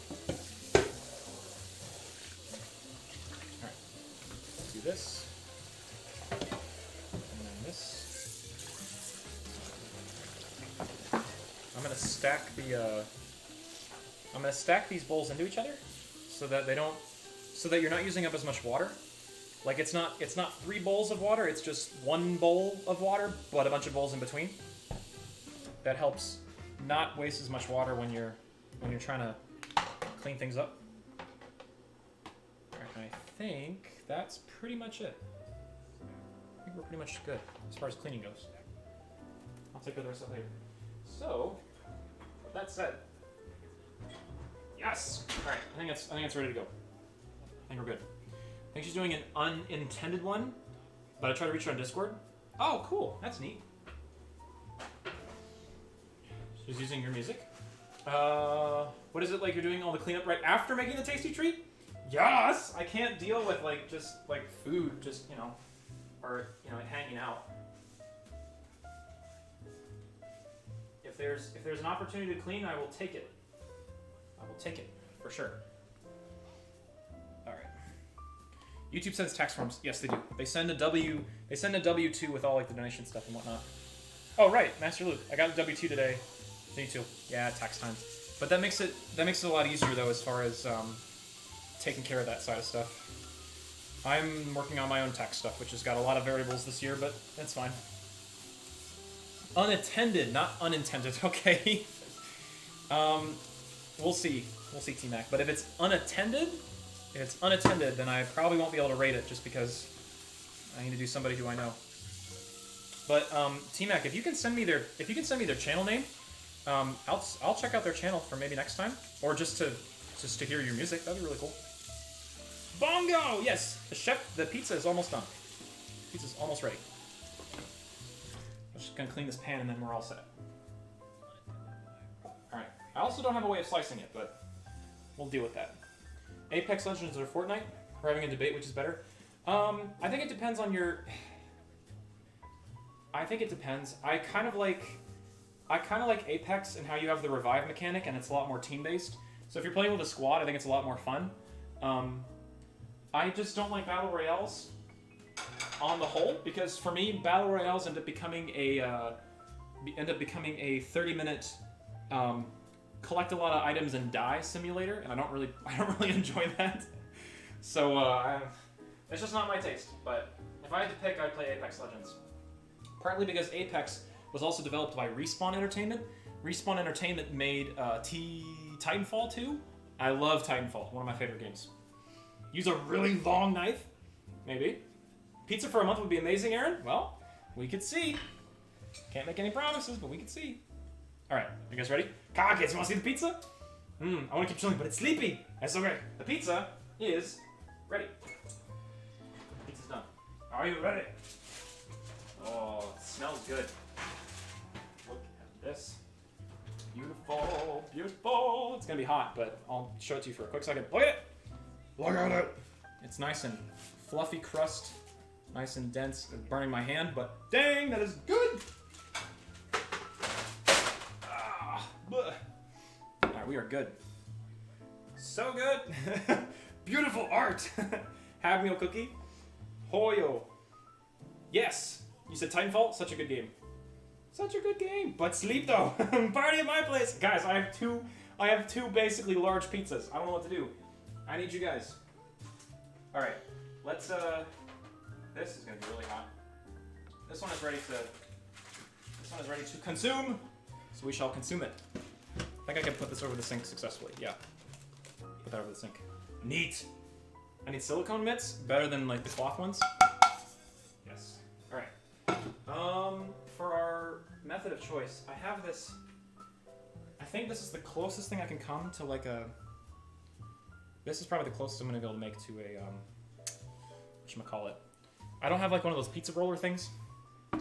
Alright. Let's do this. And then this. I'm gonna stack the, I'm gonna stack these bowls into each other so that you're not using up as much water. Like it's not 3 bowls of water, it's just 1 bowl of water, but a bunch of bowls in between. That helps not waste as much water when you're trying to clean things up. Alright, I think that's pretty much it. I think we're pretty much good as far as cleaning goes. I'll take care of the rest of it later. So, with that said, yes! Alright, I think it's ready to go. I think we're good. I think she's doing an unintended one, but I tried to reach her on Discord. Oh, cool. That's neat. She's using your music. What is it like you're doing all the cleanup right after making the tasty treat? Yes! I can't deal with just food, or hanging out. If there's an opportunity to clean, I will take it. I will take it, for sure. Alright. YouTube sends tax forms. Yes, they do. They send a W2 with all the donation stuff and whatnot. Oh right, Master Luke. I got a W2 today. Me too. Yeah, tax time. But that makes it a lot easier though as far as taking care of that side of stuff. I'm working on my own tech stuff, which has got a lot of variables this year, but that's fine. Unattended, not unintended, okay? We'll see. We'll see, T-Mac. But if it's unattended, then I probably won't be able to rate it just because I need to do somebody who I know. But T-Mac, if you can send me their channel name, I'll check out their channel for maybe next time, or just to hear your music. That'd be really cool. Bongo! Yes, the pizza is almost done. Pizza's almost ready. I'm just gonna clean this pan and then we're all set. All right. I also don't have a way of slicing it, but we'll deal with that. Apex Legends or Fortnite? We're having a debate, which is better. I think it depends on your. I think it depends. I kind of like Apex and how you have the revive mechanic, and it's a lot more team-based. So if you're playing with a squad, I think it's a lot more fun. I just don't like battle royales on the whole, because for me, battle royales end up becoming a 30-minute collect a lot of items and die simulator, and I don't really enjoy that. So it's just not my taste. But if I had to pick, I'd play Apex Legends. Partly because Apex was also developed by Respawn Entertainment. Respawn Entertainment made Titanfall 2. I love Titanfall, one of my favorite games. Use a really long knife? Maybe. Pizza for a month would be amazing, Aaron? Well, we could see. Can't make any promises, but we could see. Alright, you guys ready? Kids, you want to see the pizza? I want to keep chilling, but it's sleepy. That's okay. The pizza is ready. Pizza's done. Are you ready? Oh, it smells good. Look at this. Beautiful, beautiful. It's gonna be hot, but I'll show it to you for a quick second. Look at it. Look at it. It's nice and fluffy crust, nice and dense. It's burning my hand, but dang, that is good. Alright, we are good. So good. Beautiful art. Have meal cookie. Hoyo. Yes. You said Titanfall? Such a good game. Such a good game. But sleep though. Party at my place. Guys, I have two basically large pizzas. I don't know what to do. I need you guys. Alright. Let's this is gonna be really hot. This one is ready to consume. So we shall consume it. I think I can put this over the sink successfully. Yeah. Put that over the sink. Neat. I need silicone mitts. Better than like the cloth ones. Yes. Alright. For our method of choice, I have this. I think this is the closest thing I can come to like a. This is probably the closest I'm gonna be able to make to a whatchamacallit. I don't have like one of those pizza roller things. I'll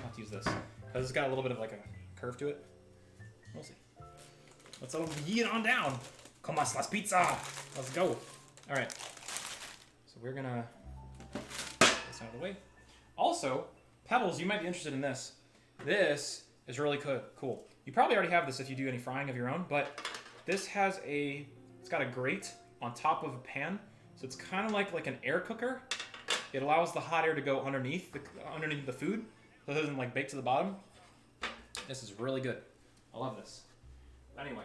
have to use this. Because it's got a little bit of like a curve to it. We'll see. Let's yeet it on down. Come on, las pizza. Let's go. Alright. So we're gonna get this out of the way. Also, Pebbles, you might be interested in this. This is really cool. You probably already have this if you do any frying of your own, but this has it's got a grate on top of a pan, so it's kind of like an air cooker. It allows the hot air to go underneath the food, so it doesn't like bake to the bottom. This is really good. I love this. Anyway,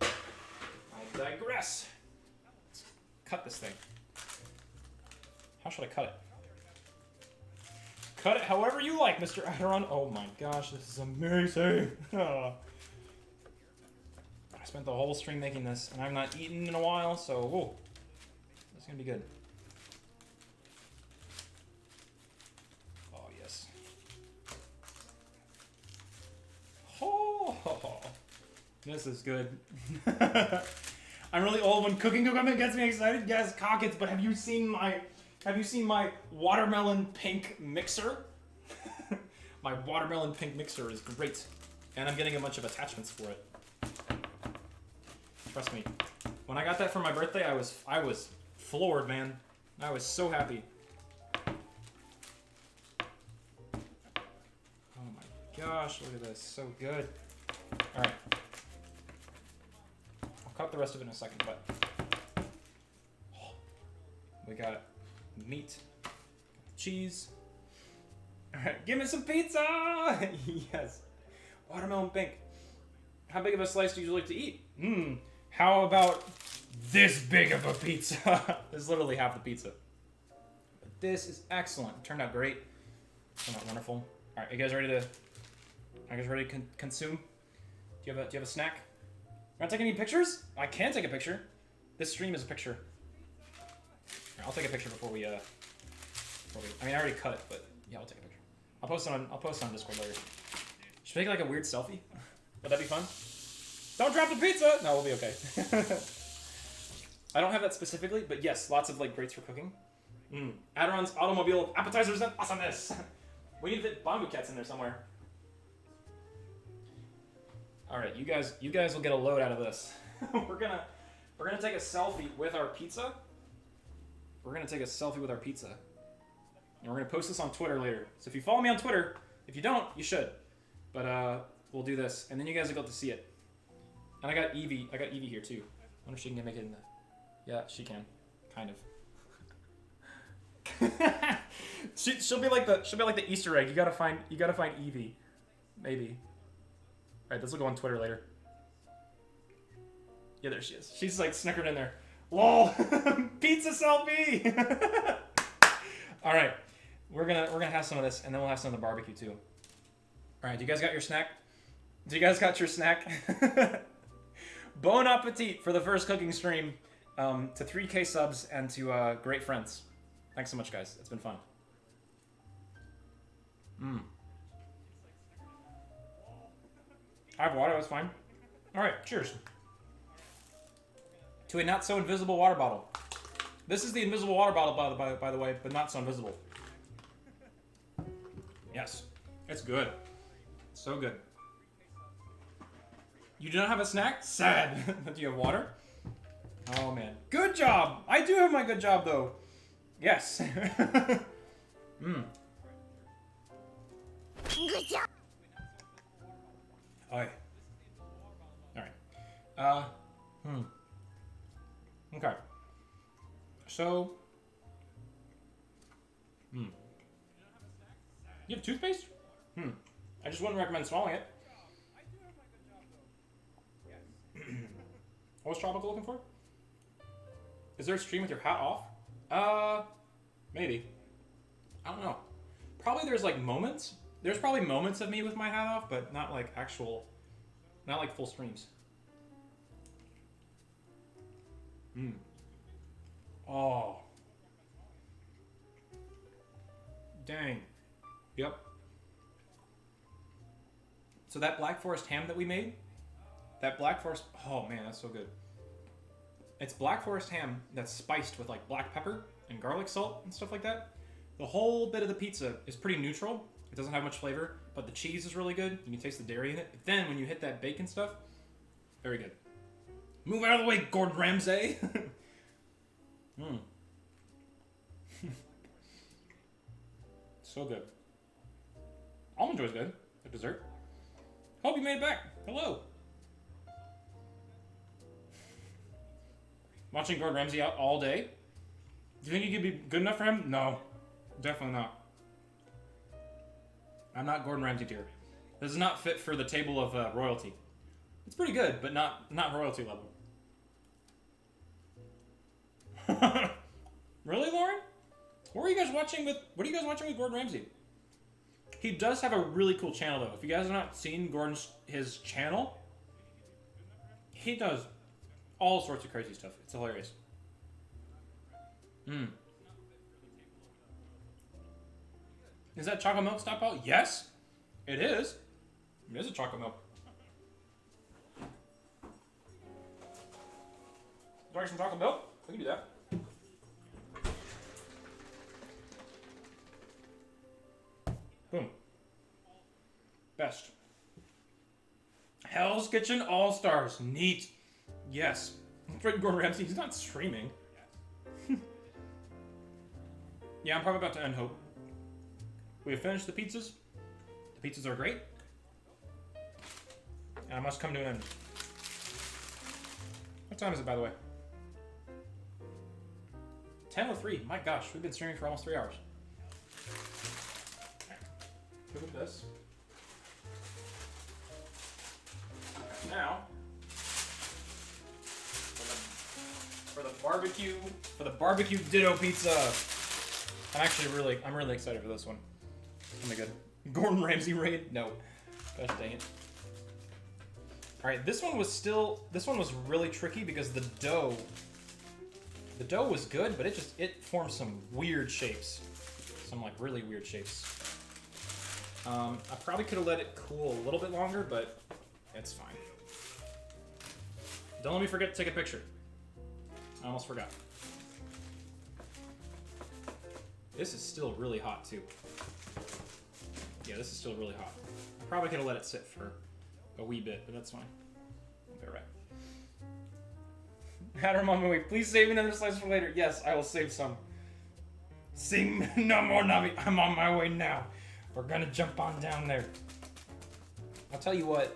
I digress. Let's cut this thing. How should I cut it? Cut it however you like, Mr. Aderan. Oh my gosh, this is amazing. I spent the whole stream making this, and I've not eaten in a while, so whoa, this is gonna be good. Oh yes. Oh, this is good. I'm really old when cooking equipment gets me excited. Yes, cockets, but have you seen my watermelon pink mixer? My watermelon pink mixer is great. And I'm getting a bunch of attachments for it. Trust me. When I got that for my birthday, I was floored, man. I was so happy. Oh my gosh, look at this. So good. Alright. I'll cut the rest of it in a second, but we got meat, cheese. Alright, give me some pizza! Yes. Watermelon pink. How big of a slice do you usually like to eat? How about this big of a pizza. This is literally half the pizza. But this is excellent. It turned out great. Turned out wonderful. All right, you guys ready to consume? Do you have a snack? You want to take any pictures? I can take a picture. This stream is a picture. Here, I'll take a picture before we I mean, I already cut it, but yeah, I'll take a picture. I'll post it on Discord later. Should we make like a weird selfie? Would that be fun? Don't drop the pizza! No, we'll be okay. I don't have that specifically, but yes, lots of like grates for cooking. Aderan's automobile appetizers and awesomeness. We need to fit bongo cats in there somewhere. All right, you guys will get a load out of this. We're gonna take a selfie with our pizza. And we're gonna post this on Twitter later. So if you follow me on Twitter, if you don't, you should. But we'll do this, and then you guys will get to see it. And I got Evie here too. I wonder if she can make it in the. Yeah, she can, kind of. she'll be like the Easter egg. You gotta find Evie, maybe. All right, this will go on Twitter later. Yeah, there she is. She's like snickered in there. LOL, pizza selfie. All right, we're gonna have some of this, and then we'll have some of the barbecue too. All right, do you guys got your snack? Bon appetit for the first cooking stream. To 3K subs and to great friends. Thanks so much, guys. It's been fun. I have water. That's fine. All right, cheers. To a not so invisible water bottle. This is the invisible water bottle, by the way, but not so invisible. Yes, it's good. So good. You do not have a snack? Sad. Do you have water? Oh man. Good job! I do have my good job though. Yes. Good job. Alright. Okay. So. You have toothpaste? I just wouldn't recommend swallowing it. What was Tropical looking for? Is there a stream with your hat off? Maybe. I don't know. Probably there's like moments. There's probably moments of me with my hat off, but not like not like full streams. Oh. Dang. Yep. So that Black Forest ham that we made, oh man, that's so good. It's Black Forest ham that's spiced with like black pepper and garlic salt and stuff like that. The whole bit of the pizza is pretty neutral. It doesn't have much flavor, but the cheese is really good. You can taste the dairy in it. But then when you hit that bacon stuff, very good. Move out of the way, Gordon Ramsay. So good. Almond Joy's good. A dessert. Hope you made it back. Hello. Watching Gordon Ramsay out all day? Do you think you could be good enough for him? No. Definitely not. I'm not Gordon Ramsay tier. This is not fit for the table of royalty. It's pretty good, but not royalty level. Really, Lauren? What are you guys watching with Gordon Ramsay? He does have a really cool channel though. If you guys have not seen his channel, he does all sorts of crazy stuff. It's hilarious. Is that chocolate milk stockpile? Yes, it is. It is a chocolate milk. Drink some chocolate milk? We can do that. Boom. Best. Hell's Kitchen All-Stars. Neat. Yes. Gordon Ramsay, he's not streaming. Yeah, I'm probably about to end hope. We have finished the pizzas. The pizzas are great. And I must come to an end. What time is it, by the way? 10:03. My gosh, we've been streaming for almost 3 hours. Look at this. Now, for the barbecue ditto pizza. I'm really excited for this one. Oh my god. Gordon Ramsay raid? No. Gosh dang it. Alright, this one was really tricky because the dough was good, but it formed some weird shapes. Some like really weird shapes. I probably could have let it cool a little bit longer, but it's fine. Don't let me forget to take a picture. I almost forgot. This is still really hot too. Yeah, this is still really hot. I probably could have let it sit for a wee bit, but that's fine. I'll be alright. Aderan, Mama, please save me another slice for later. Yes, I will save some. Sing no more, Navi. I'm on my way now. We're gonna jump on down there. I'll tell you what,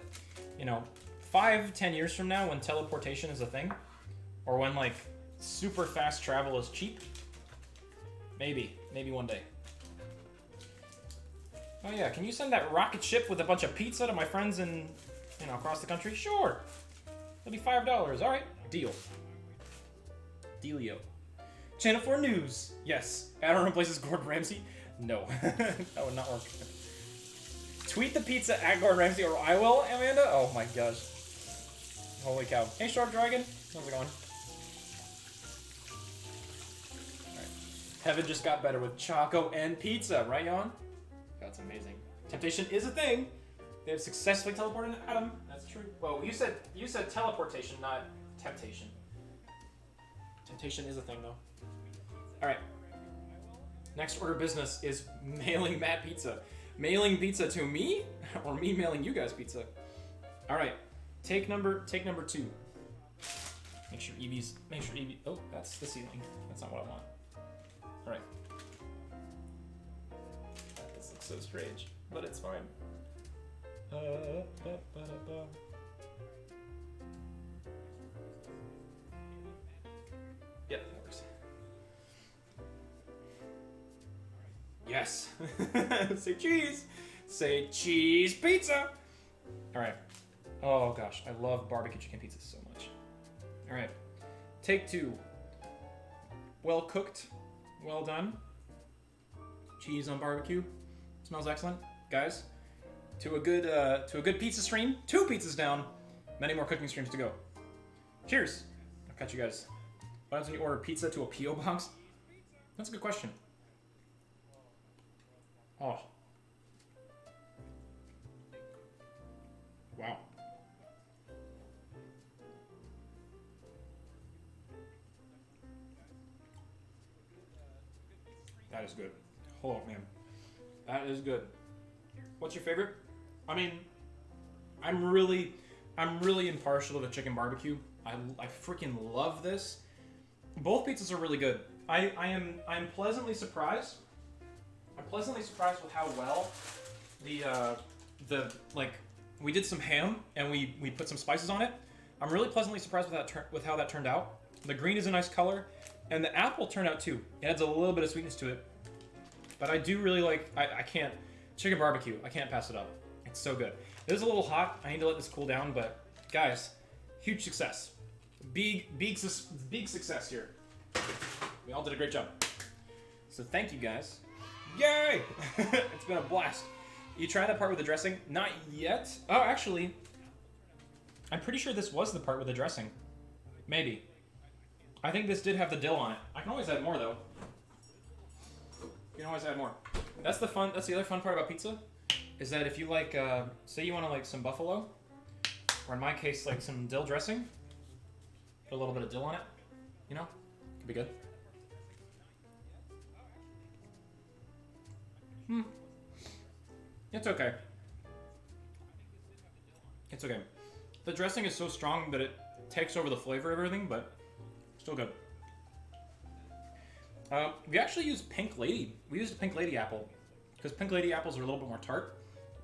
5-10 years from now when teleportation is a thing, or when like super fast travel is cheap, maybe one day. Oh yeah, can you send that rocket ship with a bunch of pizza to my friends in, across the country? Sure. It'll be $5. All right, deal. Dealio. Channel 4 News. Yes. Aderan replaces Gordon Ramsay. No, that would not work. Tweet the pizza at Gordon Ramsay, or I will, Amanda. Oh my gosh. Holy cow. Hey, Shark Dragon. How's it going? Alright. Heaven just got better with Choco and pizza, right, Jan? That's amazing. Temptation is a thing. They have successfully teleported Adam. That's true. Well, you said teleportation, not temptation. Temptation is a thing, though. Alright. Next order of business is mailing Matt pizza. Mailing pizza to me, or me mailing you guys pizza. Alright. Take number 2. Make sure Evie's. Oh, that's the ceiling. That's not what I want. Alright. This looks so strange, but it's fine. Yeah, that works. Yes. Say cheese. Say cheese pizza. Alright. Oh gosh, I love barbecue chicken pizza so much. Alright. Take 2. Well cooked. Well done. Cheese on barbecue. Smells excellent. Guys, to a good pizza stream. 2 pizzas down. Many more cooking streams to go. Cheers. I'll catch you guys. What happens when you order pizza to a P.O. box? That's a good question. Oh. Wow. That is good. Oh man. That is good. What's your favorite? I mean, I'm really impartial to the chicken barbecue. I freaking love this. Both pizzas are really good. I'm pleasantly surprised. I'm pleasantly surprised with how well the we did some ham and we put some spices on it. I'm really pleasantly surprised with how that turned out. The green is a nice color, and the apple turned out too. It adds a little bit of sweetness to it. But I do really like. I can't chicken barbecue. I can't pass it up. It's so good. It is a little hot. I need to let this cool down, but guys, huge success. Big success here. We all did a great job. So thank you guys. Yay! It's been a blast. You tried that part with the dressing? Not yet. Oh, actually, I'm pretty sure this was the part with the dressing. Maybe. I think this did have the dill on it. I can always add more though. You can always add more. That's the other fun part about pizza, is that if you like, say you want to like some buffalo, or in my case like some dill dressing, put a little bit of dill on it, could be good. It's okay. It's okay. The dressing is so strong that it takes over the flavor of everything, but still good. We actually used Pink Lady. We used a Pink Lady apple, because Pink Lady apples are a little bit more tart.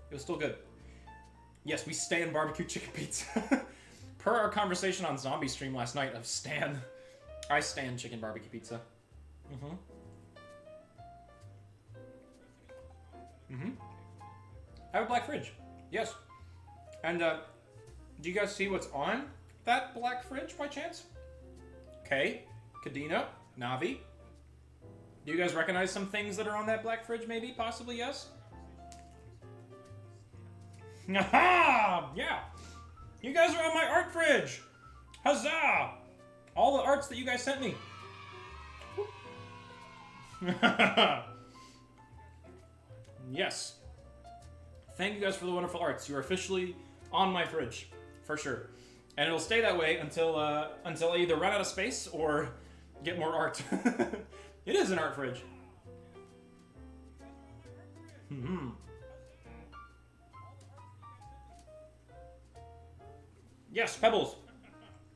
It was still good. Yes, we stan barbecue chicken pizza. Per our conversation on Zombie Stream last night of stan. I stan chicken barbecue pizza. I have a black fridge. Yes. And do you guys see what's on that black fridge by chance? Kay, Kadena, Navi. Do you guys recognize some things that are on that black fridge? Maybe, possibly, yes? Aha! Yeah! You guys are on my art fridge! Huzzah! All the arts that you guys sent me. Yes. Thank you guys for the wonderful arts. You are officially on my fridge, for sure. And it'll stay that way until I either run out of space or get more art. It is an art fridge. Mm-hmm. Yes, Pebbles.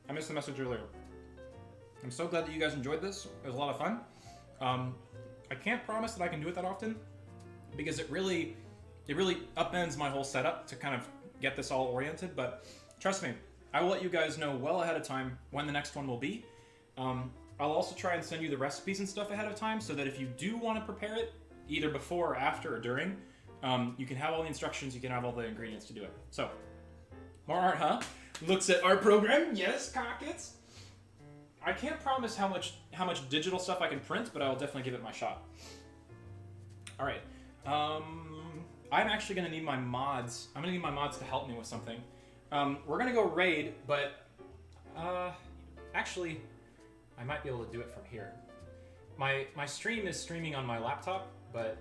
I missed the message earlier. I'm so glad that you guys enjoyed this. It was a lot of fun. I can't promise that I can do it that often because it really upends my whole setup to kind of get this all oriented. But trust me, I will let you guys know well ahead of time when the next one will be. I'll also try and send you the recipes and stuff ahead of time so that if you do want to prepare it, either before or after or during, you can have all the instructions, you can have all the ingredients to do it. So, more art, huh? Looks at art program, yes, cockets. I can't promise how much digital stuff I can print, but I will definitely give it my shot. All right, I'm actually gonna need my mods. I'm gonna need my mods to help me with something. We're gonna go raid, but actually, I might be able to do it from here. My stream is streaming on my laptop, but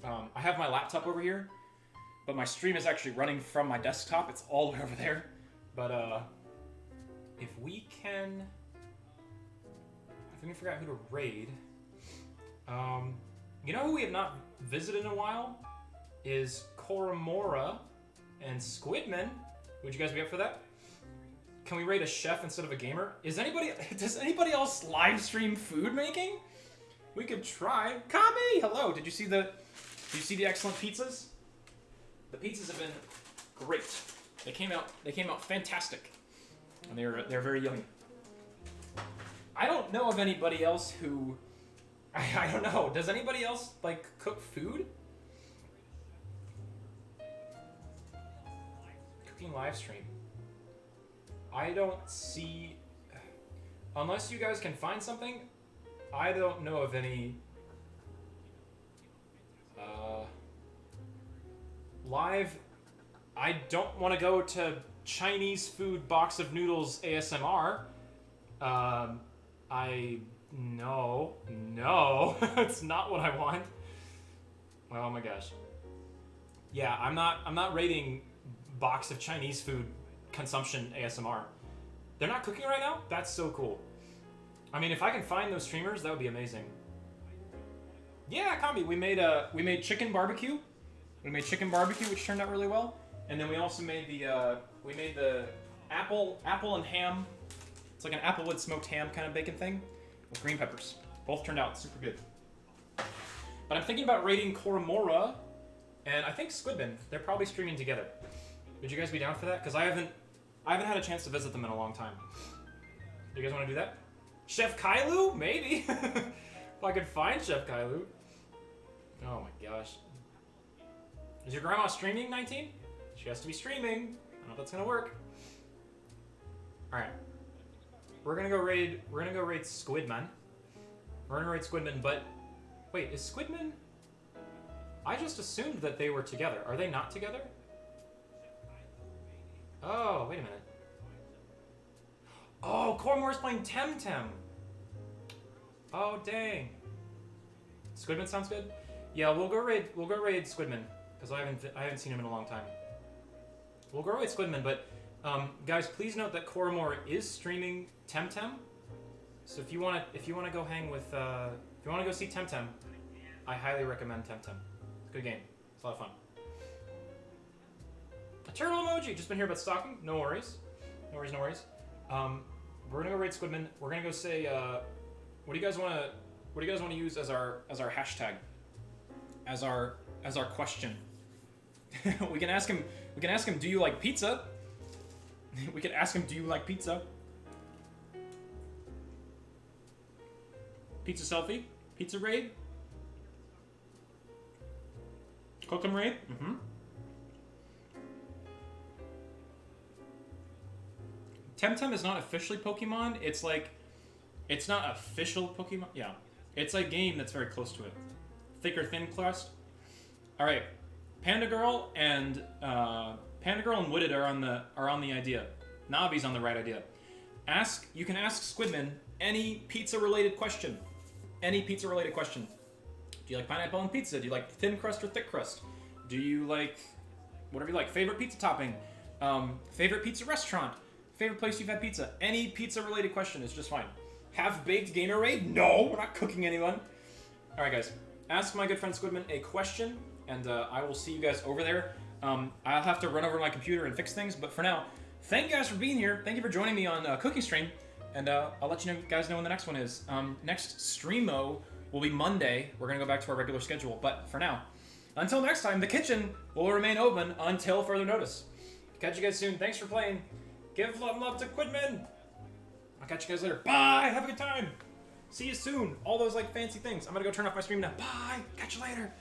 I have my laptop over here, but my stream is actually running from my desktop. It's all the way over there. But if we can figure out who to raid, you know who we have not visited in a while is Koromora and Squidman. Would you guys be up for that? Can we raid a chef instead of a gamer? Does anybody else live stream food making? We could try. Kami, hello. Did you see the excellent pizzas? The pizzas have been great. They came out fantastic, and they're very yummy. I don't know of anybody else who, I don't know. Does anybody else like cook food? Cooking live stream. I don't see, unless you guys can find something, I don't know of any live. I don't want to go to Chinese food box of noodles ASMR. No, it's not what I want. Oh my gosh. Yeah, I'm not rating box of Chinese food consumption ASMR. They're not cooking right now? That's so cool. I mean, if I can find those streamers, that would be amazing. Yeah, Kami, we made chicken barbecue. We made chicken barbecue, which turned out really well. And then we also made the apple and ham. It's like an applewood smoked ham kind of bacon thing with green peppers. Both turned out super good. But I'm thinking about raiding Koromora and I think Squidman. They're probably streaming together. Would you guys be down for that? Because I haven't had a chance to visit them in a long time. Do you guys want to do that? Chef Kailu? Maybe. If I could find Chef Kailu. Oh my gosh. Is your grandma streaming, 19? She has to be streaming. I don't know if that's gonna work. Alright. We're gonna go raid Squidman. We're gonna raid Squidman, but wait, is Squidman? I just assumed that they were together. Are they not together? Oh, wait a minute. Oh, Koromora's playing Temtem. Oh, dang. Squidman sounds good. Yeah, we'll go raid Squidman because I haven't seen him in a long time. We'll go raid Squidman, but guys, please note that Koromora is streaming Temtem. So if you want to go hang with if you want to go see Temtem, I highly recommend Temtem. It's a good game. It's a lot of fun. A turtle emoji. Just been here about stalking. No worries. No worries. We're gonna go raid Squidman. We're gonna go say what do you guys want to use as our hashtag, as our question? we can ask him. Do you like pizza? We could ask him. Do you like pizza? Pizza selfie. Pizza raid. Cookum raid. Mm-hmm. Temtem is not officially Pokemon. It's like It's not official Pokemon. Yeah, it's a game that's very close to it. Thick or thin crust. All right, Panda Girl and Wooded are on the idea. Navi's on the right idea. You can ask Squidman any pizza related question. Any pizza related question. Do you like pineapple on pizza? Do you like thin crust or thick crust? Do you like whatever you like? Favorite pizza topping? Favorite pizza restaurant? Favorite place you've had pizza? Any pizza related question is just fine. Half-baked gamer raid? No, we're not cooking anyone. All right, guys. Ask my good friend Squidman a question, and I will see you guys over there. I'll have to run over my computer and fix things, but for now, thank you guys for being here. Thank you for joining me on Cooking Stream, and I'll let you guys know when the next one is. Next Streamo will be Monday. We're going to go back to our regular schedule, but for now, until next time, the kitchen will remain open until further notice. Catch you guys soon. Thanks for playing. Give love to Quidman. I'll catch you guys later. Bye. Have a good time. See you soon. All those like fancy things. I'm gonna go turn off my stream now. Bye. Catch you later.